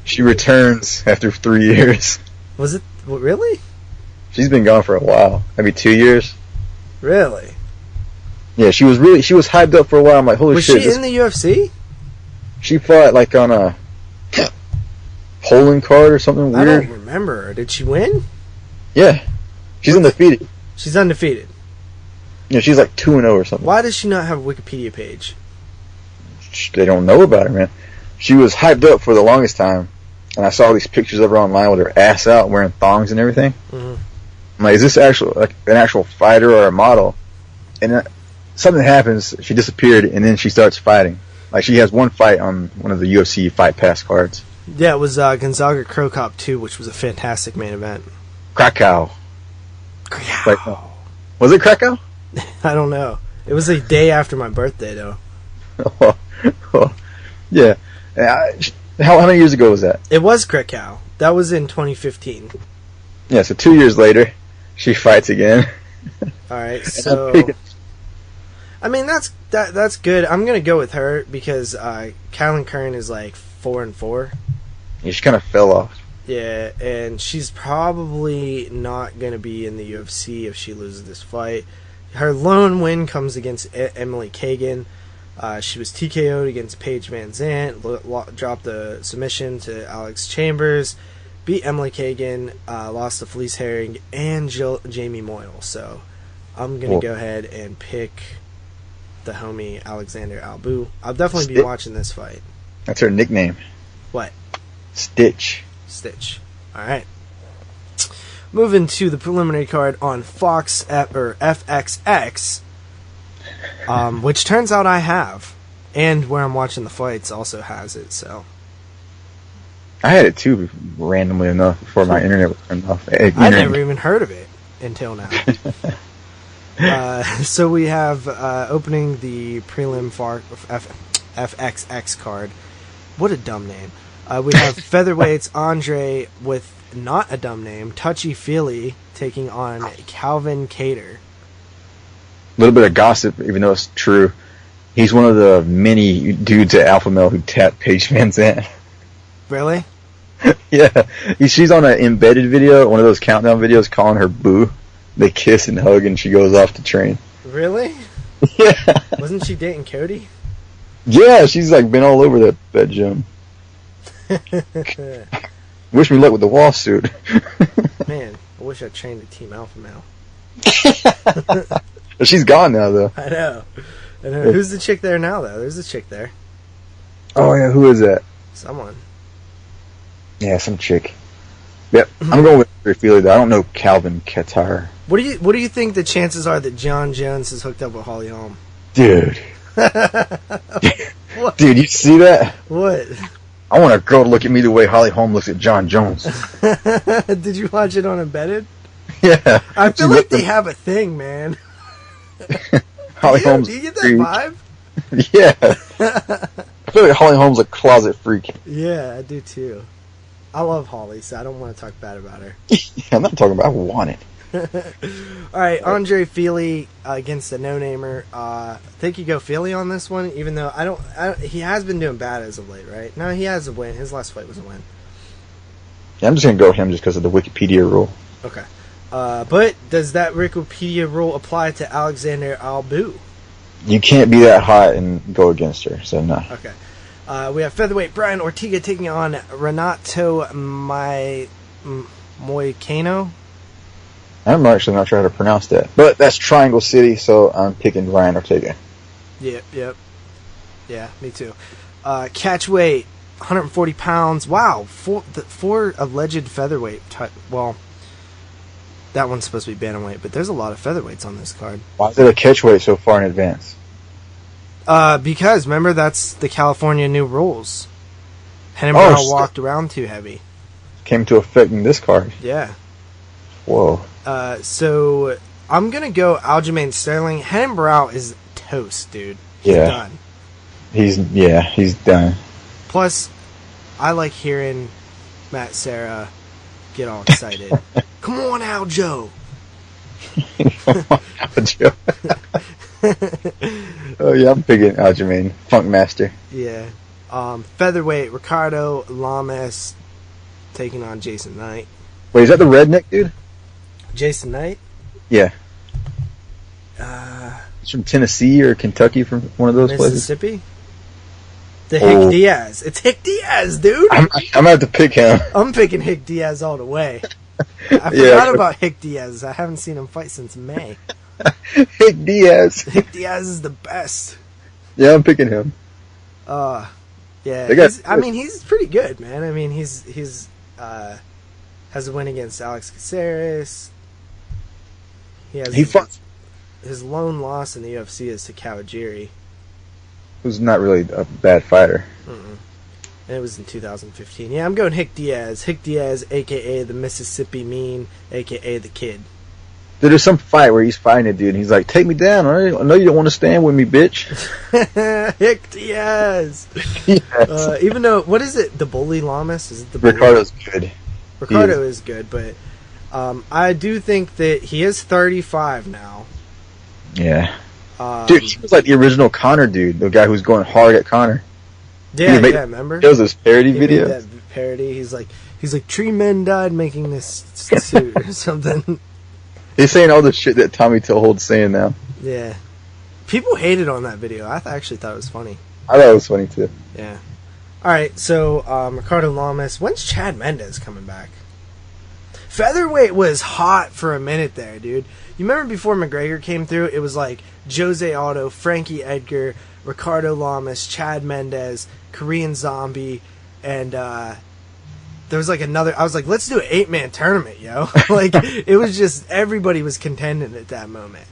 She returns after 3 years. Was it really? She's been gone for a while. Maybe 2 years. Really? Yeah, she was hyped up for a while. I'm like, holy shit. Was she in the UFC? She fought like on a polling card or something weird. I don't remember. Did she win? Yeah. She's undefeated. She's undefeated. Yeah, she's like 2-0 or something. Why does she not have a Wikipedia page? They don't know about her, man. She was hyped up for the longest time, and I saw these pictures of her online with her ass out, wearing thongs and everything. Mm-hmm. I'm like, is this an actual fighter or a model? And something happens, she disappeared, and then she starts fighting. Like, she has one fight on one of the UFC Fight Pass cards. Yeah, it was Gonzaga Crow Cop 2, which was a fantastic main event. Krakow. Like, was it Krakow? I don't know. It was a day after my birthday, though. Yeah. How many years ago was that? It was Krakow. That was in 2015. Yeah, so 2 years later, she fights again. Alright, so... I mean, that's good. I'm going to go with her because Kaylin Curran is like 4-4. Yeah, she kind of fell off. Yeah, and she's probably not going to be in the UFC if she loses this fight. Her lone win comes against Emily Kagan. She was TKO'd against Paige Van Zandt, dropped the submission to Alex Chambers, beat Emily Kagan, lost to Felice Herring, and Jamie Moyle. So I'm going to go ahead and pick the homie Alexander Albu. I'll definitely be watching this fight. That's her nickname. What? Stitch. All right. Moving to the preliminary card on Fox or FXX, which turns out I have, and where I'm watching the fights also has it. So I had it too, randomly enough, before my internet was turned off. I never even heard of it until now. So we have opening the prelim FXX card. What a dumb name. We have featherweights Andre with not a dumb name, Touchy Feely, taking on Calvin Cater. A little bit of gossip, even though it's true. He's one of the many dudes at Alpha Male who tapped Paige Van Zandt. Really? Yeah. She's on an embedded video, one of those countdown videos, calling her boo. They kiss and hug, and she goes off to train. Really? Yeah. Wasn't she dating Cody? Yeah, she's like been all over that gym. Wish me luck with the lawsuit. Man, I wish I trained a Team Alpha Male. She's gone now, though. I know. Who's the chick there now, though? There's a chick there. Oh, yeah, who is that? Someone. Yeah, some chick. Yep, I'm going with Andre Feely, though. I don't know Calvin Qatar. What do you think the chances are that John Jones is hooked up with Holly Holm? Dude. Dude, you see that? What? I want a girl to look at me the way Holly Holm looks at John Jones. Did you watch it on Embedded? Yeah. I feel like they have a thing, man. Holly Holm's do you get that vibe? Yeah. I feel like Holly Holm's a closet freak. Yeah, I do too. I love Holly, so I don't want to talk bad about her. Yeah, I'm not talking about, I want it. Alright, Andre Feely against the no-namer. I think you go Feely on this one, even though I don't he has been doing bad as of late, right? No, he has a win. His last fight was a win. Yeah, I'm just going to go with him just because of the Wikipedia rule. Okay. But does that Wikipedia rule apply to Alexander Albu? You can't be that hot and go against her, so no. Okay. We have featherweight Brian Ortega taking on Renato Moicano. I'm actually not sure how to pronounce that. But that's Triangle City, so I'm picking Brian Ortega. Yep. Yeah, me too. Catchweight, 140 pounds. Wow, four alleged featherweight. Well, that one's supposed to be bantamweight, but there's a lot of featherweights on this card. Why is it a catchweight so far in advance? Because, remember, that's the California new rules. Hennenbrow walked around too heavy. Came into effect in this card. Yeah. Whoa. So, I'm going to go Aljamain Sterling. Hennenbrow is toast, dude. He's done. He's done. Plus, I like hearing Matt Serra get all excited. Come on, Aljo! Come on, Aljo. Oh, yeah, I'm picking Aljamain. Funk Master. Yeah. Featherweight, Ricardo Lamas taking on Jason Knight. Wait, is that the redneck dude? Jason Knight? Yeah. He's from Tennessee or Kentucky, from one of those Mississippi? places? Hick Diaz. It's Hick Diaz, dude! I'm going to have to pick him. I'm picking Hick Diaz all the way. I forgot about Hick Diaz. I haven't seen him fight since May. Hick Diaz. Hick Diaz is the best. Yeah, I'm picking him. Yeah. He's pretty good, man. I mean, he's has a win against Alex Caceres. His lone loss in the UFC is to Kawajiri, who's not really a bad fighter. And it was in 2015. Yeah, I'm going Hick Diaz. Hick Diaz, a.k.a. the Mississippi Mean, a.k.a. the Kid. Dude, there's some fight where he's fighting a dude, and he's like, take me down. I know you don't want to stand with me, bitch. Hick Diaz. Yes. Even though, what is it? The Bully Lamas? Is it the Bully? Ricardo's good. Ricardo is good, but I do think that he is 35 now. Yeah. Dude, he was like the original Connor dude, the guy who's going hard at Connor. Yeah, remember? He does this parody video. That parody. He's like, 3 men died making this suit or something. He's saying all the shit that Tommy Tillhold's saying now. Yeah. People hated on that video. I actually thought it was funny. I thought it was funny too. Yeah. All right, so Ricardo Lamas. When's Chad Mendez coming back? Featherweight was hot for a minute there, dude. You remember before McGregor came through, it was like Jose Aldo, Frankie Edgar, Ricardo Lamas, Chad Mendez, Korean Zombie, and there was like another. I was like, let's do an 8-man tournament, yo. Like, it was just, everybody was contending at that moment.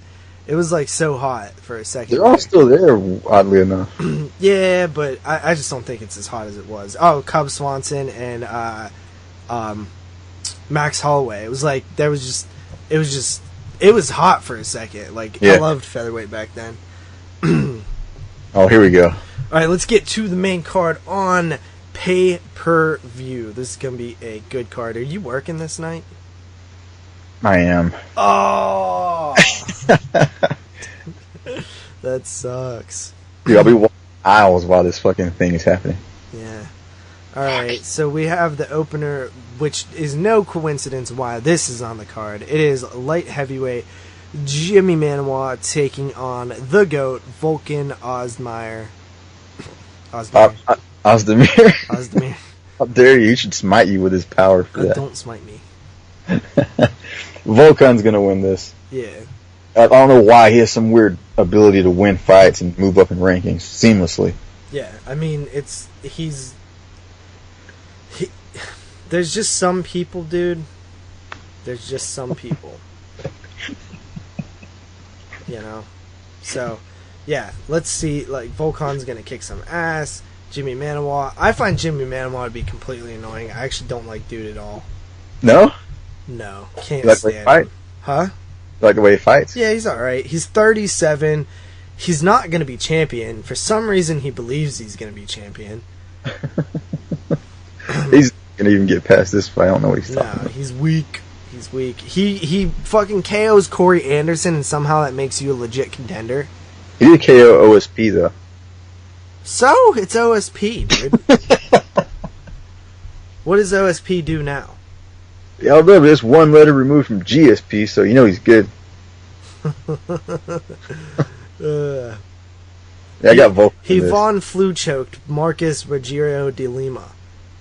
It was like so hot for a second. They're all still there, oddly enough. Yeah, but I just don't think it's as hot as it was. Oh, Cub Swanson and Max Holloway. It was like it was hot for a second. Like, yeah. I loved featherweight back then. Oh, here we go. All right, let's get to the main card on pay-per-view. This is gonna be a good card. Are you working this night? I am. Oh, that sucks. Dude, I'll be walking aisles while this fucking thing is happening. Yeah. All right, so we have the opener, which is no coincidence why this is on the card. It is light heavyweight Jimmy Manuwa taking on the GOAT, Volkan Ozdemir. Ozdemir. How dare you? He should smite you with his power for that. Don't smite me. Volkan's going to win this. Yeah. I don't know why. He has some weird ability to win fights and move up in rankings seamlessly. Yeah, I mean, there's just some people, dude. There's just some people. You know? So, yeah, let's see. Like, Volkan's going to kick some ass. Jimmy Manuwa. I find Jimmy Manuwa to be completely annoying. I actually don't like dude at all. No? No. Can't like stand fight? him. Huh? You like the way he fights? Yeah, he's alright. He's 37. He's not going to be champion. For some reason, he believes he's going to be champion. He's going to even get past this fight. I don't know what he's talking about. No, he's weak. He's weak. He fucking KOs Corey Anderson, and somehow that makes you a legit contender. He did KO OSP, though. So, it's OSP, dude. What does OSP do now? Yeah, although there's one letter removed from GSP, so you know he's good. Yeah, I got Volkan. He Von flu choked Marcus Rogério de Lima.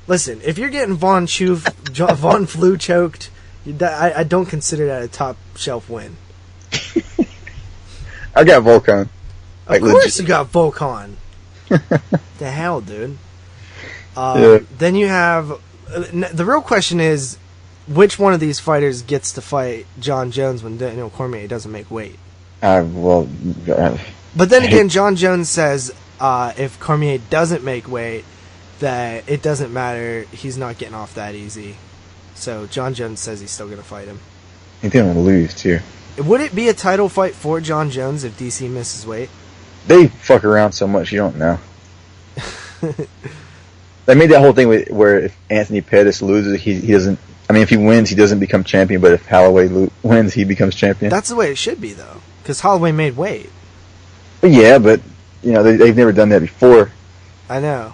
Listen, if you're getting Von flu choked, I don't consider that a top shelf win. I got Volkan. Of course you got Volkan. The hell, dude. Yeah. Then you have the real question is, which one of these fighters gets to fight John Jones when Daniel Cormier doesn't make weight? But then again, John Jones says if Cormier doesn't make weight, that it doesn't matter. He's not getting off that easy. So John Jones says he's still going to fight him. He's going to lose, too. Would it be a title fight for John Jones if DC misses weight? They fuck around so much, you don't know. They made that whole thing where if Anthony Pettis loses, he doesn't... I mean, if he wins, he doesn't become champion, but if Holloway wins, he becomes champion. That's the way it should be, though, because Holloway made weight. Yeah, but, you know, they've never done that before. I know.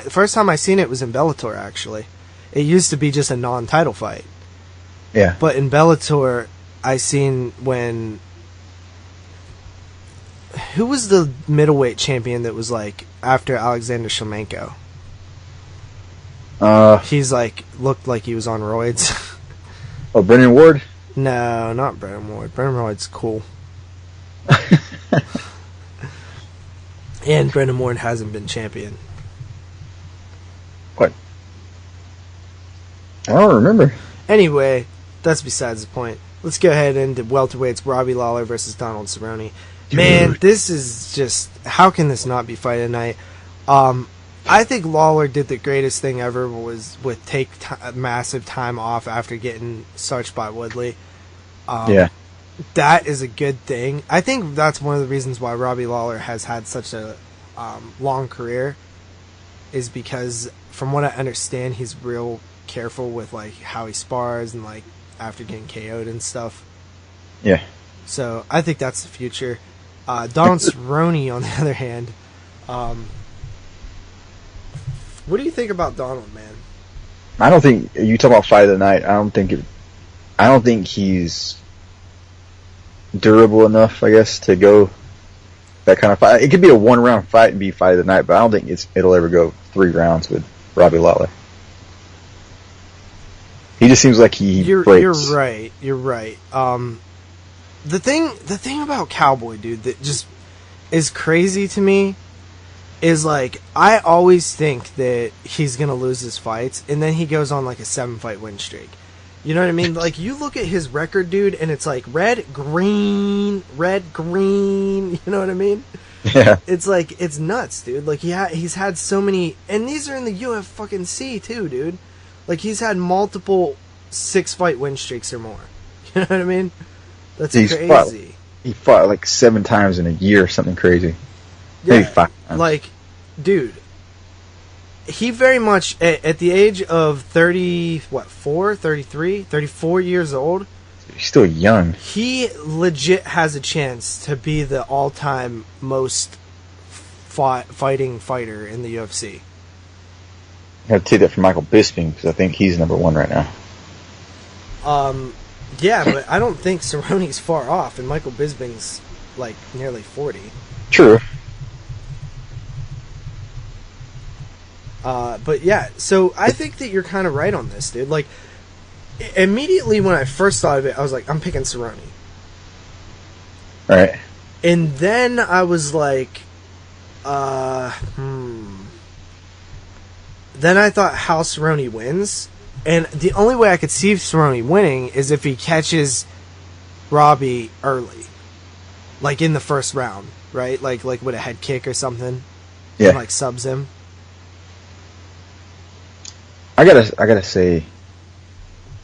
First time I seen it was in Bellator, actually. It used to be just a non-title fight. Yeah. But in Bellator, I seen when... Who was the middleweight champion that was, like, after Alexander Shlemenko? He's, like, looked like he was on roids. Oh, Brennan Ward? No, not Brennan Ward. Brennan Ward's cool. And Brennan Ward hasn't been champion. What? I don't remember. Anyway, that's besides the point. Let's go ahead into welterweights. Robbie Lawler versus Donald Cerrone. Man, this is just... How can this not be fight of the night? I think Lawler did the greatest thing ever was with massive time off after getting starched by Woodley. Yeah. That is a good thing. I think that's one of the reasons why Robbie Lawler has had such a long career is because, from what I understand, he's real careful with like how he spars and like after getting KO'd and stuff. Yeah. So I think that's the future. Donald Cerrone, on the other hand, what do you think about Donald, man? I don't think you talk about fight of the night. I don't think he's durable enough, I guess, to go that kind of fight. It could be a 1-round fight and be fight of the night, but I don't think it'll ever go 3 rounds with Robbie Lawler. He just seems like You're breaks. right. You're right. The thing about Cowboy, dude, that just is crazy to me is, like, I always think that he's gonna lose his fights, and then he goes on like a 7-fight win streak. You know what I mean? Like, you look at his record, dude, and it's like red, green. You know what I mean? Yeah. It's like, it's nuts, dude. Like, he's had so many, and these are in the UFC too, dude. Like, he's had multiple 6-fight win streaks or more. You know what I mean? That's crazy. He fought like 7 times in a year or something crazy. Yeah, maybe 5 times. Like, dude, he very much, at the age of 34 years old, He's still young. he legit has a chance to be the all-time most fighting fighter in the UFC. I have to take that from Michael Bisping because I think he's number 1 right now. Yeah, but I don't think Cerrone's far off, and Michael Bisping's like nearly 40. True. But yeah, so I think that you're kind of right on this, dude. Like, immediately when I first thought of it, I was like, I'm picking Cerrone. Right. And then I was like, Then I thought how Cerrone wins. And the only way I could see Cerrone winning is if he catches Robbie early. Like in the first round, right? Like with a head kick or something. Yeah. And like subs him. I gotta say,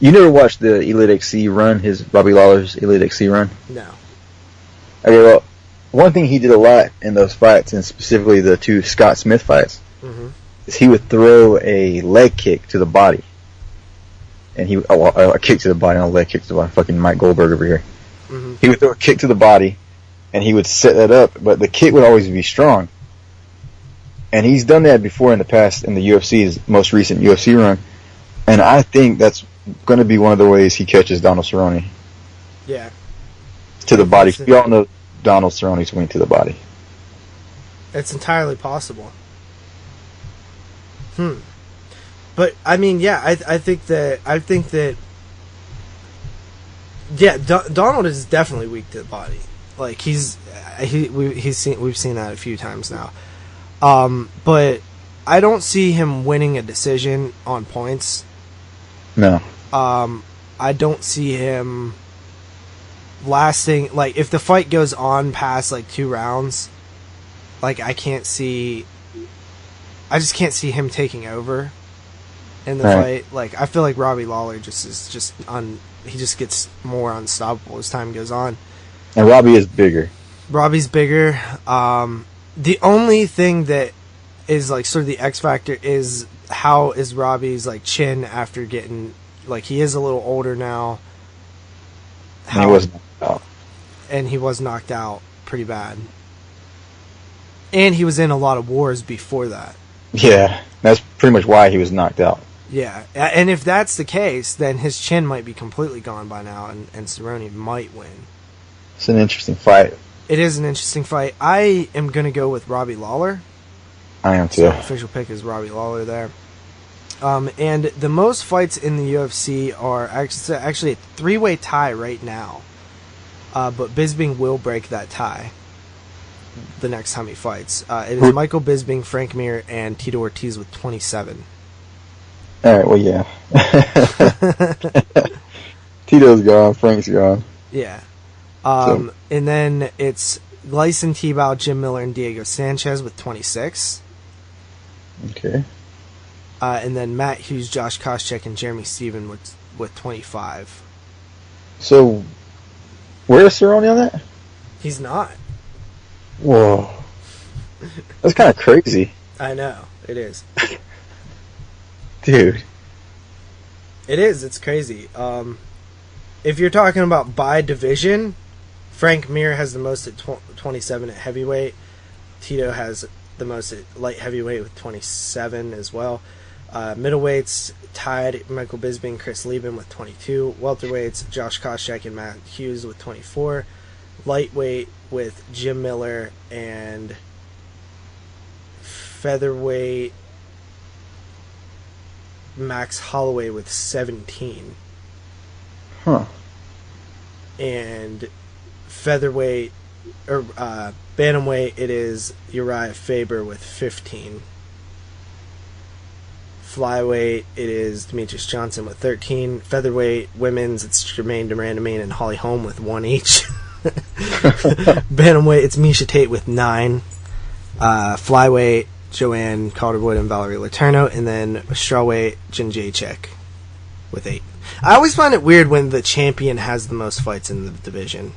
you never watched the Elite XC run, Robbie Lawler's Elite XC run? No. Okay, well, one thing he did a lot in those fights, and specifically the 2 Scott Smith fights, is he would throw a leg kick to the body. And a kick to the body, not a leg kick to the body. Fucking Mike Goldberg over here. Mm-hmm. He would throw a kick to the body, and he would set that up, but the kick would always be strong. And he's done that before in the past in the UFC, his most recent UFC run. And I think that's going to be one of the ways he catches Donald Cerrone. Yeah. To the body. We all know Donald Cerrone's wing to the body. It's entirely possible. But I mean, yeah, I think that Donald is definitely weak to the body. Like we've seen that a few times now. But I don't see him winning a decision on points. No. I don't see him lasting. Like, if the fight goes on past like 2 rounds, like I just can't see him taking over in the fight. Like, I feel like Robbie Lawler he just gets more unstoppable as time goes on. And Robbie is bigger. Robbie's bigger. The only thing that is like sort of the X factor is how is Robbie's like chin after getting, like, he is a little older now. And he was knocked out. And he was knocked out pretty bad. And he was in a lot of wars before that. Yeah, that's pretty much why he was knocked out. Yeah, and if that's the case, then his chin might be completely gone by now, and Cerrone might win. It's an interesting fight. It is an interesting fight. I am going to go with Robbie Lawler. I am too. So official pick is Robbie Lawler there. And the most fights in the UFC are actually a 3-way tie right now. But Bisping will break that tie the next time he fights. It is Michael Bisping, Frank Mir, and Tito Ortiz with 27. Alright, well, yeah. Tito's gone, Frank's gone. Yeah. And then it's Gleison Tebow, Jim Miller, and Diego Sanchez with 26. Okay. And then Matt Hughes, Josh Koscheck, and Jeremy Steven with 25. So, where's Cerrone on that? He's not. Whoa. That's kind of crazy. I know. It is. Dude. It is. It's crazy. If you're talking about by division, Frank Mir has the most at 27 at heavyweight. Tito has the most at light heavyweight with 27 as well. Middleweights tied Michael Bisping, Chris Lieben with 22. Welterweights Josh Koscheck and Matt Hughes with 24. lightweight with Jim Miller, and featherweight Max Holloway with 17. Huh. And featherweight, or bantamweight, it is Uriah Faber with 15. Flyweight, it is Demetrius Johnson with 13. Featherweight, women's, it's Jermaine Durandamine and Holly Holm with 1 each. Bantamweight, it's Miesha Tate with 9. Flyweight, Joanne Calderwood and Valerie Letourneau. And then strawweight, Jen Jacek with 8. I always find it weird when the champion has the most fights in the division.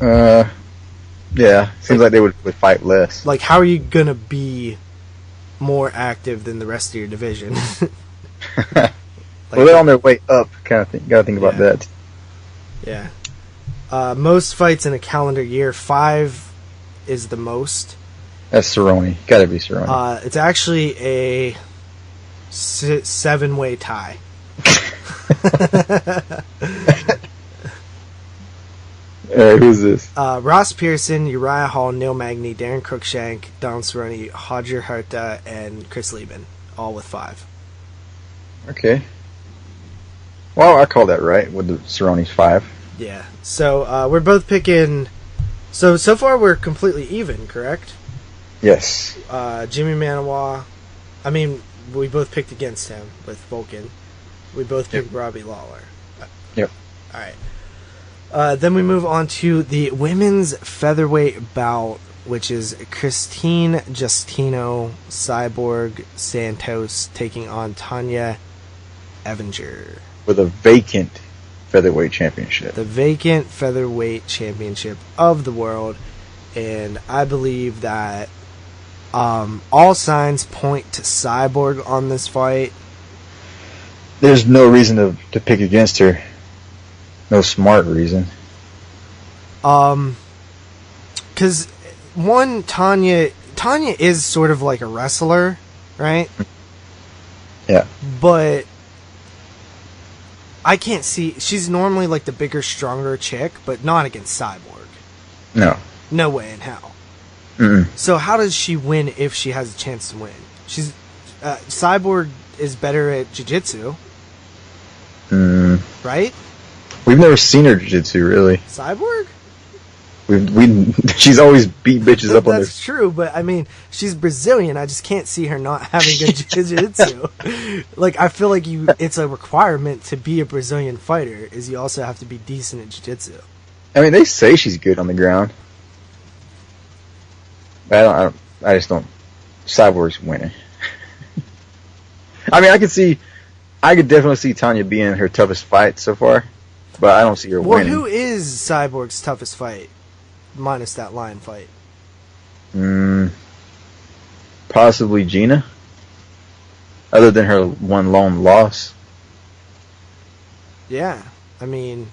Yeah. Seems like they would fight less. Like, how are you going to be more active than the rest of your division? Well, they're on their way up, kind of thing. Got to think about that. Yeah. Most fights in a calendar year, 5 is the most. That's Cerrone. Got to be Cerrone. It's actually a 7-way tie. Who's this? Ross Pearson, Uriah Hall, Neil Magny, Darren Cruikshank, Donald Cerrone, Roger Herta, and Chris Lieben, all with 5. Okay. Well, I call that right with the Cerrone's 5. Yeah. So we're both picking. So far we're completely even, correct? Yes. Jimmy Manawa. I mean, we both picked against him with Vulcan. We both picked Robbie Lawler. Yep. All right. Then we move on to the women's featherweight bout, which is Christine Justino Cyborg Santos taking on Tanya Evinger. With a vacant featherweight championship. The vacant featherweight championship of the world. And I believe that all signs point to Cyborg on this fight. There's no reason to pick against her. No smart reason. Because one, Tanya is sort of like a wrestler, right? Yeah. But I can't see. She's normally like the bigger, stronger chick, but not against Cyborg. No. No way in hell. Mm-mm. So how does she win if she has a chance to win? She's Cyborg is better at jiu-jitsu, right? We've never seen her jiu-jitsu, really. Cyborg? She's always beat bitches up on That's true, but I mean, she's Brazilian. I just can't see her not having good jiu-jitsu. Like, I feel like it's a requirement to be a Brazilian fighter, is you also have to be decent at jiu-jitsu. I mean, they say she's good on the ground. But I just don't. Cyborg's winning. I mean, I could definitely see Tanya being her toughest fight so far, but I don't see her winning. Well, who is Cyborg's toughest fight, minus that lion fight? Possibly Gina. Other than her one lone loss. Yeah, I mean,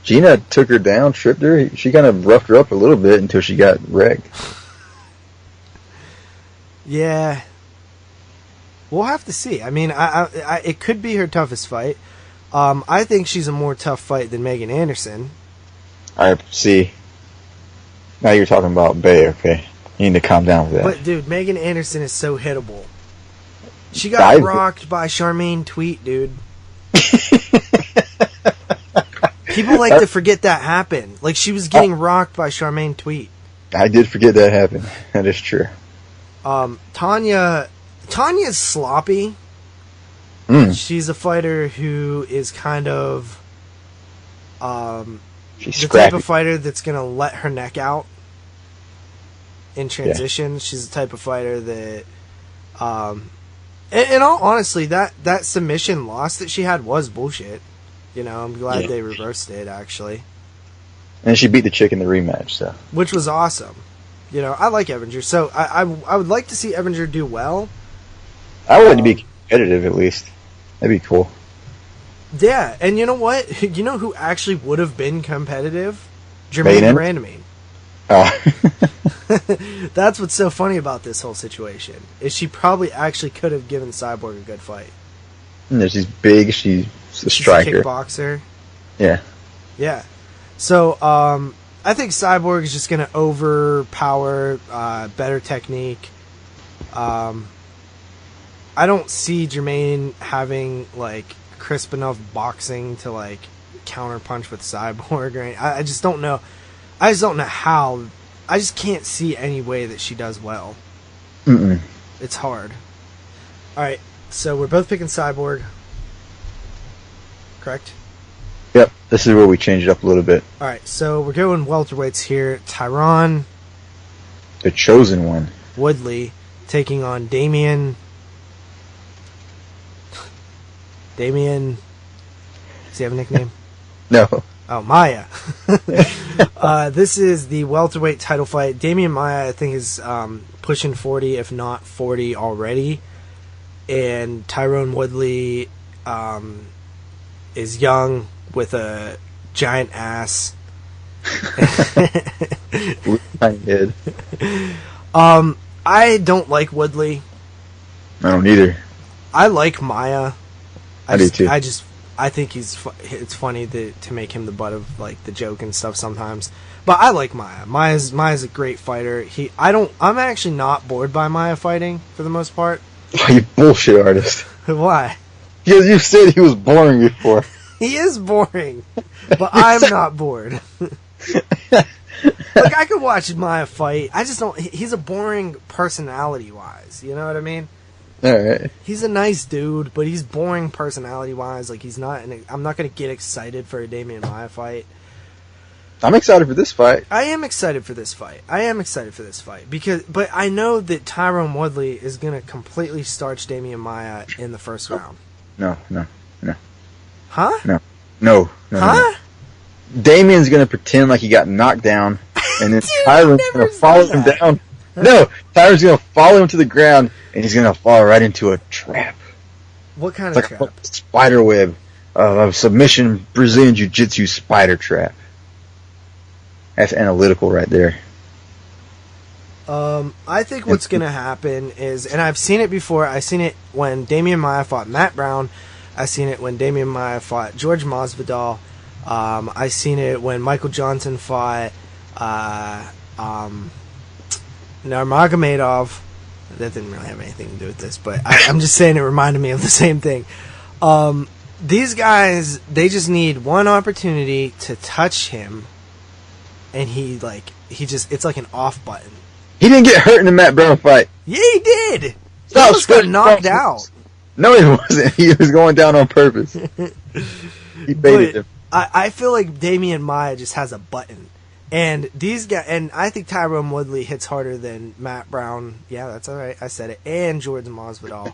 Gina took her down, tripped her. She kind of roughed her up a little bit until she got wrecked. Yeah. We'll have to see. I mean, it could be her toughest fight. I think she's a more tough fight than Megan Anderson. I see. Now you're talking about Bay, okay? You need to calm down with that. But, dude, Megan Anderson is so hittable. She got rocked by Charmaine Tweet, dude. People like to forget that happened. Like, she was getting rocked by Charmaine Tweet. I did forget that happened. That is true. Tanya's sloppy. She's a fighter who is kind of she's the scrappy. type of fighter that's going to let her neck out in transition. Yeah. She's the type of fighter that in all honesty, that submission loss that she had was bullshit. You know, I'm glad they reversed it, actually. And she beat the chick in the rematch, so. Which was awesome. You know, I like Evinger, so I would like to see Evinger do well. I would like to be competitive, at least. That'd be cool. Yeah, and you know what? You know who actually would have been competitive? Jermaine Durandamine. Oh. That's what's so funny about this whole situation, is she probably actually could have given Cyborg a good fight. She's big, she's a striker. She's a kickboxer. Yeah. Yeah. So, I think Cyborg is just going to overpower, better technique. I don't see Jermaine having, like, crisp enough boxing to, like, counterpunch with Cyborg. Or I just don't know. I just don't know how. I just can't see any way that she does well. Mm-mm. It's hard. Alright, so we're both picking Cyborg. Correct? Yep, this is where we change it up a little bit. Alright, so we're going welterweights here. Tyron The chosen one. Woodley taking on Damian. Damian. Does he have a nickname? No. Oh, Maya. This is the welterweight title fight. Damian Maya, I think, is pushing 40, if not 40 already. And Tyrone Woodley is young with a giant ass. Head. I don't like Woodley. I don't either. I like Maya. I do too. I think it's funny to make him the butt of like the joke and stuff sometimes. But I like Maya. Maya's a great fighter. I'm actually not bored by Maya fighting for the most part. You bullshit artist. Why? Because you said he was boring before. He is boring, but I'm not bored. Like, I could watch Maya fight. I just don't. He's a boring personality wise. You know what I mean? Alright. He's a nice dude, but he's boring personality wise. Like, he's not. I'm not gonna get excited for a Damian Maya fight. I'm excited for this fight. I am excited for this fight. But I know that Tyrone Woodley is gonna completely starch Damian Maya in the first round. No. Huh? No. Huh? Damian's gonna pretend like he got knocked down, and then Dude, Tyron's never gonna follow said him that. down. No, Tyron's gonna follow him to the ground, and he's gonna fall right into a trap. What kind It's of like trap? a spider web of submission Brazilian Jiu-Jitsu spider trap. That's analytical right there. I think what's going to happen is, and I've seen it before, I've seen it when Damian Maya fought Matt Brown, I've seen it when Damian Maya fought George Masvidal, I've seen it when Michael Johnson fought Nurmagomedov. That didn't really have anything to do with this, but I'm just saying it reminded me of the same thing. These guys, they just need one opportunity to touch him, and it's like an off button. He didn't get hurt in the Matt Brown fight. Yeah, he did. He Stop almost got spreading knocked false out. No, he wasn't. He was going down on purpose. He baited him. I feel like Damian Maya just has a button. And these guys, and I think Tyrone Woodley hits harder than Matt Brown. Yeah, that's all right. I said it. And Jordan Masvidal.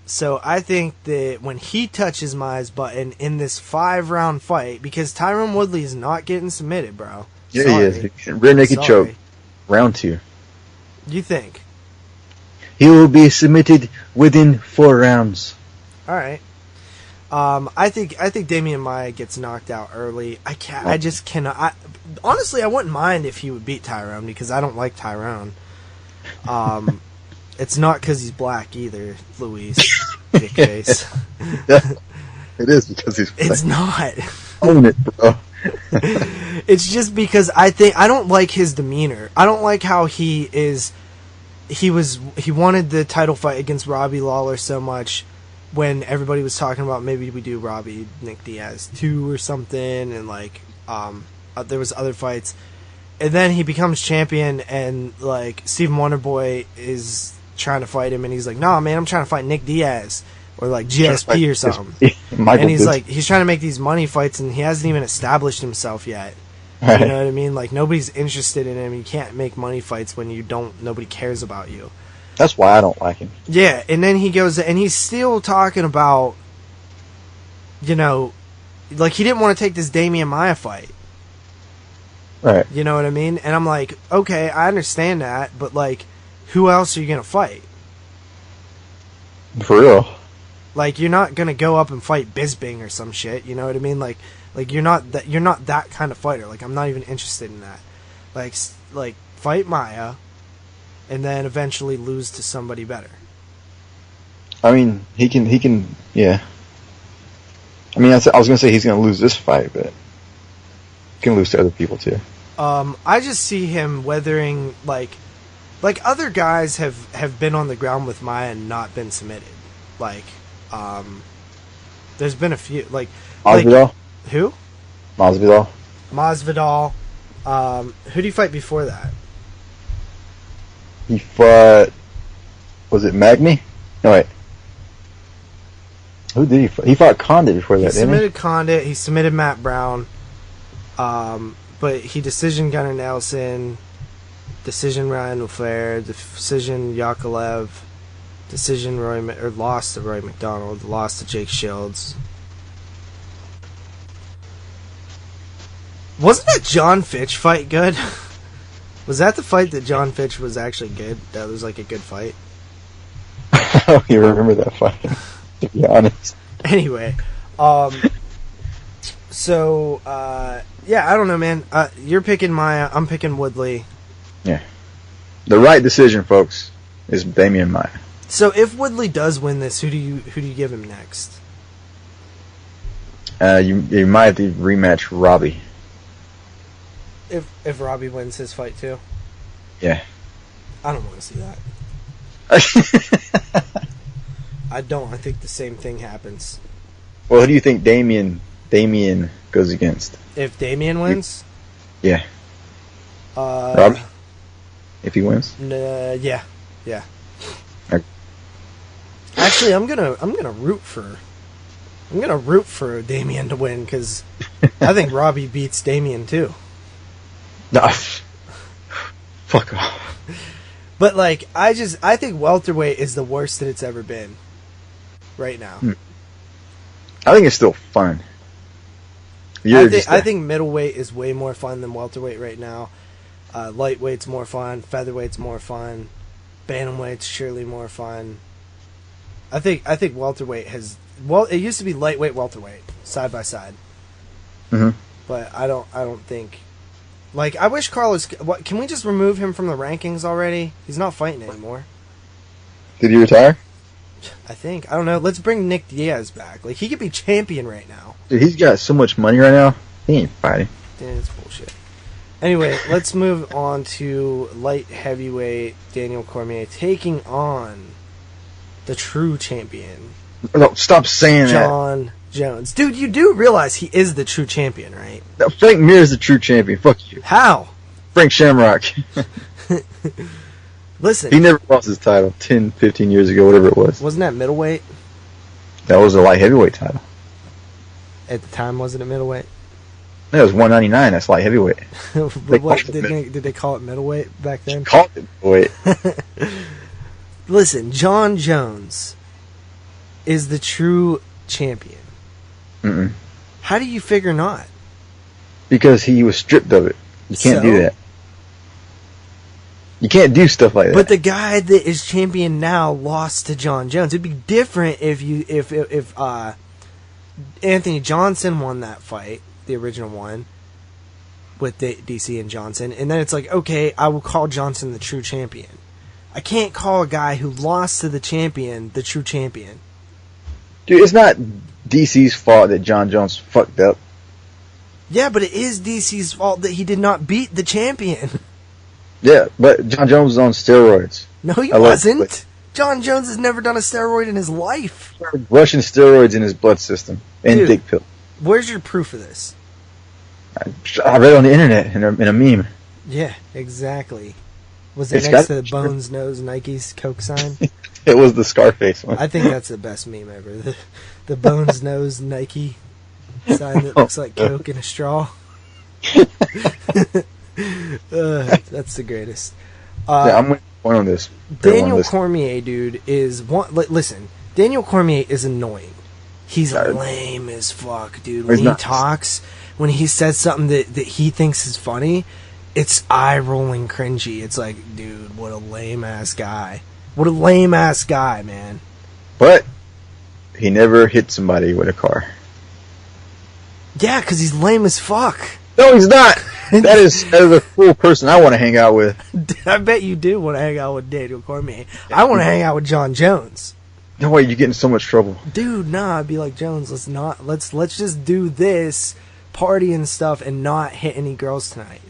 So I think that when he touches Maya's button in this 5-round fight, because Tyrone Woodley is not getting submitted, bro. Yeah, Sorry. he is. Rear naked choke. Round 2. You think? He will be submitted within 4 rounds. All right. I think Damian Maya gets knocked out early. I just cannot. Honestly, I wouldn't mind if he would beat Tyrone, because I don't like Tyrone. It's not because he's black either, Luis. Dick face. It is because he's black. It's not. Own it, bro. It's just because I don't like his demeanor. I don't like how he is. He wanted the title fight against Robbie Lawler so much, when everybody was talking about maybe we do Robbie Nick Diaz 2 or something, and like there was other fights, and then he becomes champion, and like Stephen Wonderboy is trying to fight him, and he's like, nah man, I'm trying to fight Nick Diaz or like GSP or something. And he's trying to make these money fights, and he hasn't even established himself yet. Right. You know what I mean? Like, nobody's interested in him. You can't make money fights when nobody cares about you. That's why I don't like him. Yeah, and then he goes, and he's still talking about, like, he didn't want to take this Damian Maya fight. Right. You know what I mean? And I'm like, okay, I understand that, but like, who else are you gonna fight? For real. Like, you're not gonna go up and fight Bisbing or some shit. You know what I mean? Like you're not that kind of fighter. Like, I'm not even interested in that. Like fight Maya, and then eventually lose to somebody better. I mean, he can, yeah. I mean, I was going to say he's going to lose this fight, but he can lose to other people too. I just see him weathering like other guys have been on the ground with Maya and not been submitted. Like, there's been a few Masvidal? Who? Masvidal. Who did he fight before that? He fought. Was it Magny? No, wait. Who did he fight? He fought Condit before that, didn't he? He submitted Condit. He submitted Matt Brown. But he decision Gunnar Nelson, decision Ryan LaFlair, decision Yakovlev, decision lost to Roy McDonald, lost to Jake Shields. Wasn't that John Fitch fight good? Was that the fight that John Fitch was actually good? That was like a good fight? I don't even remember that fight, to be honest. Anyway, so, yeah, I don't know, man. You're picking Maya, I'm picking Woodley. Yeah. The right decision, folks, is Damian Maya. So if Woodley does win this, who do you give him next? You might have to rematch Robbie. If Robbie wins his fight too? Yeah. I don't want to see that. I don't. I think the same thing happens. Well, who do you think Damian goes against? If Damian wins? Yeah. Robbie? If he wins? Yeah. Okay. Actually, I'm gonna root for Damian to win because I think Robbie beats Damian too. No. Fuck off. But like, I think welterweight is the worst that it's ever been. Right now. I think it's still fun. I think middleweight is way more fun than welterweight right now. Lightweight's more fun. Featherweight's more fun. Bantamweight's surely more fun. I think welterweight has. Well, it used to be lightweight, welterweight, side by side. Mm-hmm. But I don't think. Like, I wish Carlos. Can we just remove him from the rankings already? He's not fighting anymore. Did he retire? I think. I don't know. Let's bring Nick Diaz back. Like, he could be champion right now. Dude, he's got so much money right now. He ain't fighting. Damn, it's bullshit. Anyway, let's move on to light heavyweight Daniel Cormier taking on the true champion. No, stop saying John Jones. Dude, you do realize he is the true champion, right? that. Frank Mir is the true champion. Fuck you. How? Frank Shamrock. Listen. He never lost his title 10, 15 years ago, whatever it was. Wasn't that middleweight? That was a light heavyweight title. At the time, wasn't it middleweight? That was 199. That's light heavyweight. Did they call it middleweight back then? Called it middleweight. Listen, John Jones is the true champion. Mm-mm. How do you figure not? Because he was stripped of it. You can't do that. You can't do stuff like that. But the guy that is champion now lost to John Jones. It'd be different if Anthony Johnson won that fight, the original one, with DC and Johnson, and then it's like, okay, I will call Johnson the true champion. I can't call a guy who lost to the champion the true champion. Dude, it's not DC's fault that John Jones fucked up. Yeah, but it is DC's fault that he did not beat the champion. Yeah, but John Jones was on steroids. No, he wasn't. John Jones has never done a steroid in his life. Russian steroids in his blood system. And dick pill. Where's your proof of this? I read it on the internet in a meme. Yeah, exactly. Was it next to the Bones Nose Nike's Coke sign? It was the Scarface one. I think that's the best meme ever. The Bones Nose Nike sign that looks like Coke in a straw. That's the greatest. Yeah, I'm with one on this. Daniel Cormier, dude, is one. Listen, Daniel Cormier is annoying. He's lame as fuck, dude. When he talks, when he says something that he thinks is funny, it's eye-rolling cringy. It's like, dude, what a lame-ass guy. What a lame-ass guy, man. But he never hit somebody with a car. Yeah, because he's lame as fuck. No, he's not. That is the cool person I want to hang out with. I bet you do want to hang out with Daniel Cormier. I want to hang out with John Jones. No way, you get in so much trouble. Dude, nah, I'd be like, Jones, let's just do this, party and stuff, and not hit any girls tonight.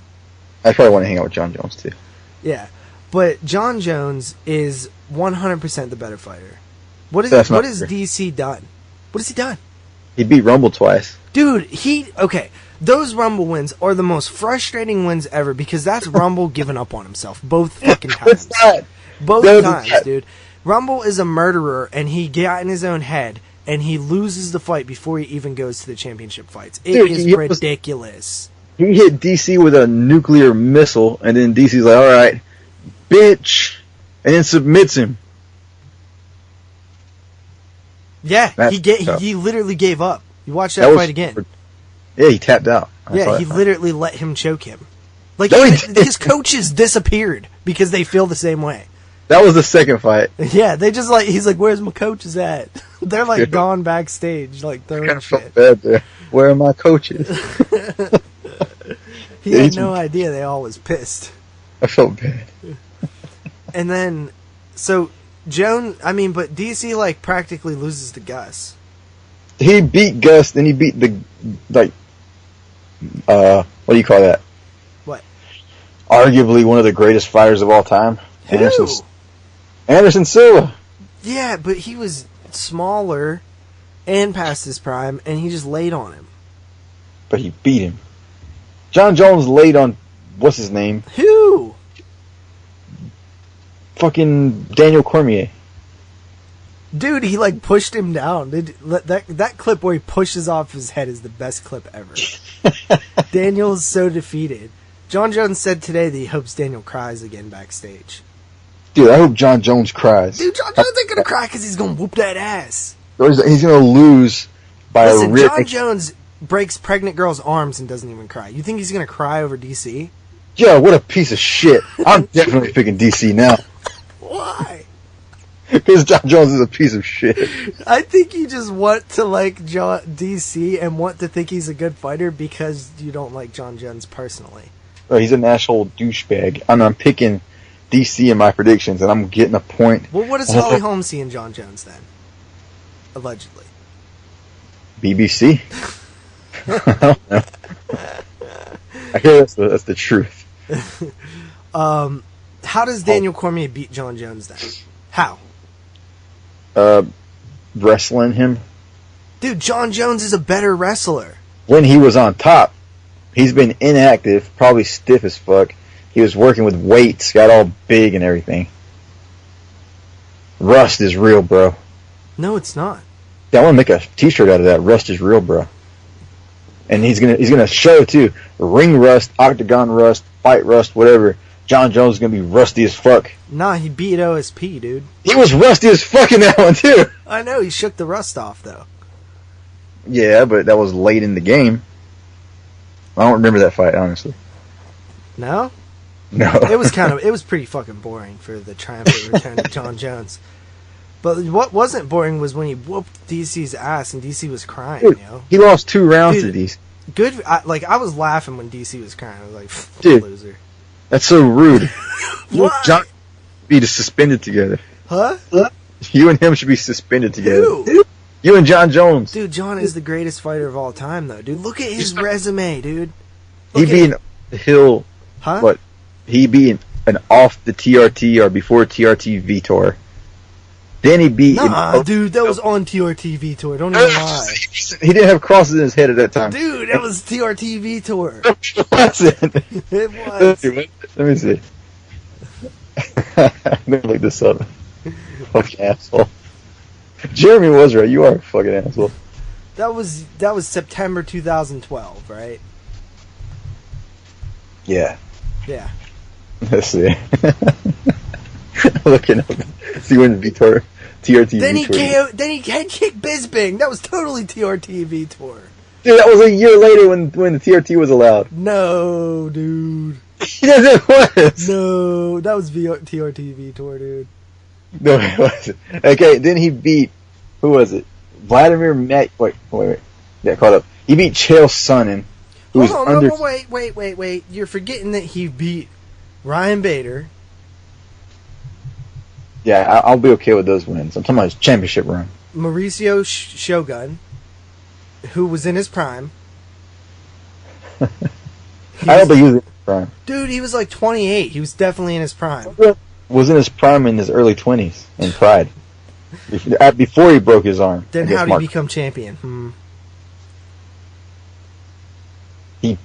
I probably want to hang out with John Jones, too. Yeah. But John Jones is 100% the better fighter. What has DC done? What has he done? He beat Rumble twice. Dude, okay, those Rumble wins are the most frustrating wins ever because that's Rumble giving up on himself both fucking times. Both times, dude. Rumble is a murderer, and he got in his own head, and he loses the fight before he even goes to the championship fights. It is ridiculous. He hit DC with a nuclear missile, and then DC's like, all right, bitch, and then submits him. Yeah, he literally gave up. You watch that fight again. Yeah, he tapped out. He literally let him choke him. Like, his coaches disappeared because they feel the same way. That was the second fight. Yeah, they just he's like, where's my coaches at? They're like gone backstage, like throwing shit. Felt bad there. Where are my coaches? He had no idea they all was pissed. I felt bad. And then, so, but DC, like, practically loses to Gus. He beat Gus, then he beat what do you call that? What? Arguably one of the greatest fighters of all time. Who? Anderson Silva. Yeah, but he was smaller and past his prime, and he just laid on him. But he beat him. John Jones laid on, what's his name? Who? Fucking Daniel Cormier. Dude, he like pushed him down. That clip where he pushes off his head is the best clip ever. Daniel's so defeated. John Jones said today that he hopes Daniel cries again backstage. Dude, I hope John Jones cries. Dude, John Jones ain't gonna cry because he's gonna whoop that ass. He's gonna lose by a real... John Jones breaks pregnant girls' arms and doesn't even cry. You think he's gonna cry over DC? Yo, what a piece of shit. I'm definitely picking DC now. Why? Because John Jones is a piece of shit. I think you just want to like DC and want to think he's a good fighter because you don't like John Jones personally. Oh, he's an asshole douchebag. I'm picking DC in my predictions, and I'm getting a point. Well, what does Holly Holmes see in John Jones then? Allegedly. BBC? I don't know. I hear that's the truth. How does Daniel Cormier beat John Jones then? How? Wrestling him. Dude, John Jones is a better wrestler. When he was on top, he's been inactive, probably stiff as fuck. He was working with weights, got all big and everything. Rust is real, bro. No, it's not. Yeah, I want to make a t-shirt out of that. Rust is real, bro. And he's gonna show too. Ring rust, octagon rust, fight rust, whatever. John Jones is gonna be rusty as fuck. Nah, he beat OSP, dude. He was rusty as fuck in that one too. I know, he shook the rust off though. Yeah, but that was late in the game. I don't remember that fight, honestly. No? No. It was pretty fucking boring for the triumphant return of John Jones. But what wasn't boring was when he whooped DC's ass and DC was crying, Dude, you know? he lost 2 rounds to DC. Good, I was laughing when DC was crying. I was like, dude, loser. That's so rude. What? John should be suspended together. Huh? You and him should be suspended together. Who? You and John Jones. Dude, John is the greatest fighter of all time, though. Dude, look at his resume, dude. He beat an Hill. Huh? What? He beat an off the TRT or before TRT Vitor. Then he beat... dude, that was on TRT Vitor. Don't even lie. He didn't have crosses in his head at that time. Dude, that was TRT Vitor. It was. Let me see. Let me look this up. Fucking asshole. Jeremy was right. You are a fucking asshole. That was September 2012, right? Yeah. Yeah. Let's see. Looking up. See when Vitor TRT. Then he head kicked Bisbing. That was totally TRT Vitor. Dude, that was a year later when the TRT was allowed. No, dude. Yes, it was. No, that was TRT Vitor, dude. No, it wasn't. Okay, then he beat, who was it? Vladimir Matt. Wait. Yeah, caught up. He beat Chael Sonnen. Wait. You're forgetting that he beat Ryan Bader. Yeah, I'll be okay with those wins. I'm talking about his championship run. Mauricio Shogun, who was in his prime. I don't think he was in his prime. Dude, he was like 28. He was definitely in his prime. Was in his prime in his early 20s in Pride. Before he broke his arm. Then how did he become champion? He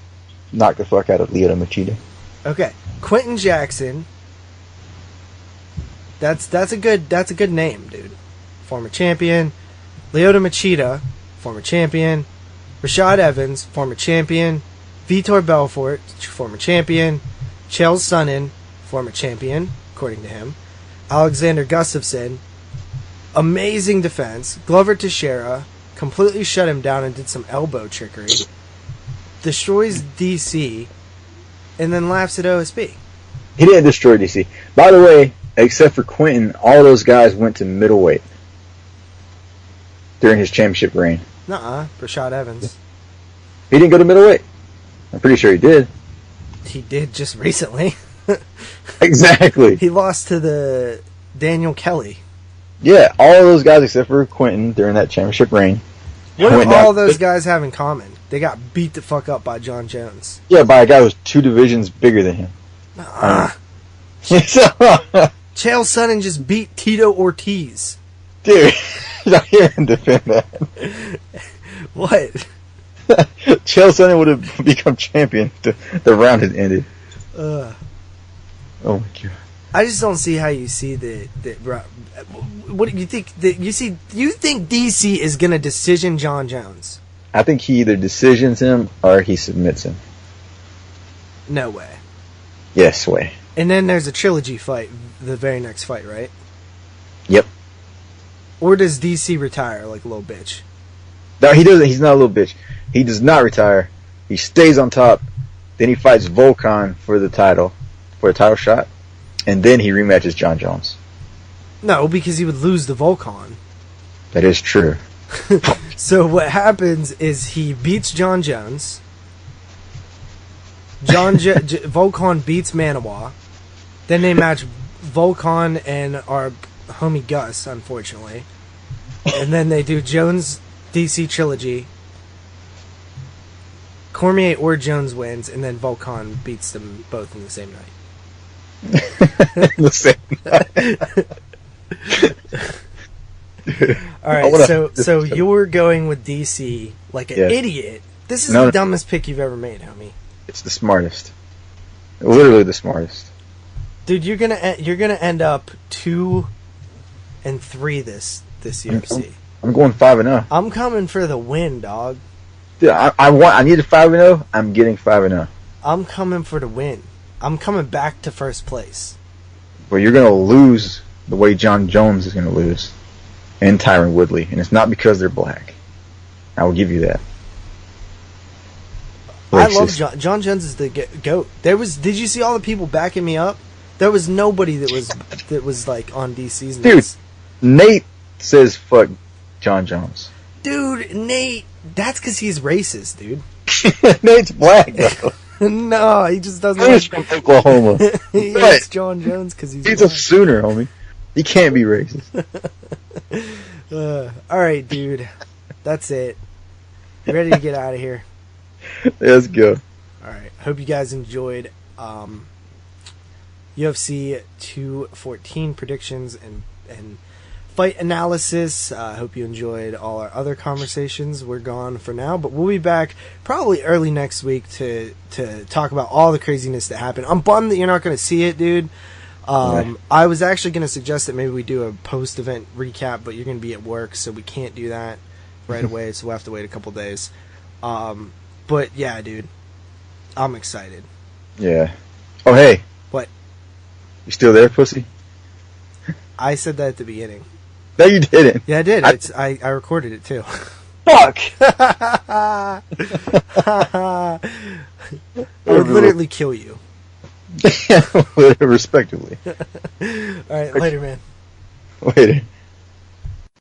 knocked the fuck out of Lyoto Machida. Okay, Quentin Jackson. That's a good name, dude. Former champion. Lyoto Machida, former champion. Rashad Evans, former champion. Vitor Belfort, former champion. Chael Sonnen, former champion, according to him. Alexander Gustafsson, amazing defense. Glover Teixeira completely shut him down and did some elbow trickery. Destroys DC, and then laughs at OSB. He didn't destroy DC. By the way, except for Quentin, all those guys went to middleweight during his championship reign. Nuh-uh, Rashad Evans. He didn't go to middleweight? I'm pretty sure he did. He did just recently. Exactly. He lost to the Daniel Kelly. Yeah, all of those guys except for Quentin during that championship reign. What do all those guys have in common? They got beat the fuck up by John Jones. Yeah, by a guy who was 2 divisions bigger than him. Chael Sonnen just beat Tito Ortiz. Dude, not here and defend that. What? Chael Sonnen would have become champion if the round had ended. Oh my god! I just don't see how you see the. What do you think? You think DC is gonna decision John Jones? I think he either decisions him or he submits him. No way. Yes way. And then there's a trilogy fight, the very next fight, right? Yep. Or does DC retire like a little bitch? No, he doesn't. He's not a little bitch. He does not retire. He stays on top. Then he fights Volkan for the title shot, and then he rematches John Jones. No, because he would lose the Volkan. That is true. So what happens is he beats John Jones. Volkan beats Manawa. Then they match Volkan and our homie Gus, unfortunately. And then they do Jones DC trilogy. Cormier or Jones wins, and then Volkan beats them both in the same night. The same night. Alright, so you're going with DC like an idiot. This is the dumbest pick you've ever made, homie. It's the smartest. Literally the smartest. Dude, you're gonna end up 2-3 this UFC. I'm going 5-0. I'm coming for the win, dog. Dude, I need a 5-0. I'm getting 5-0. I'm coming for the win. I'm coming back to first place. Well, you're gonna lose the way John Jones is gonna lose, and Tyron Woodley, and it's not because they're black. I will give you that. I love John Jones is the GOAT. Did you see all the people backing me up? There was nobody that was like on DC's nuts. Dude, Nate says fuck John Jones. Dude, Nate, that's because he's racist, dude. Nate's black, though. No, he just doesn't. He's from Oklahoma. He hates John Jones because he's a Sooner, homie. He can't be racist. All right, dude. That's it. You ready to get out of here? Let's go. All right. Hope you guys enjoyed UFC 214 predictions and fight analysis. I hope you enjoyed all our other conversations. We're gone for now, but we'll be back probably early next week to talk about all the craziness that happened. I'm bummed that you're not going to see it, dude. I was actually going to suggest that maybe we do a post-event recap, but you're going to be at work, so we can't do that right away, so we'll have to wait a couple days. But yeah, dude, I'm excited. Yeah. Oh, hey. What? You still there, pussy? I said that at the beginning. No, you didn't. Yeah, I did. I recorded it too. Fuck! I would literally kill you. Respectively. Alright, later, man. Later.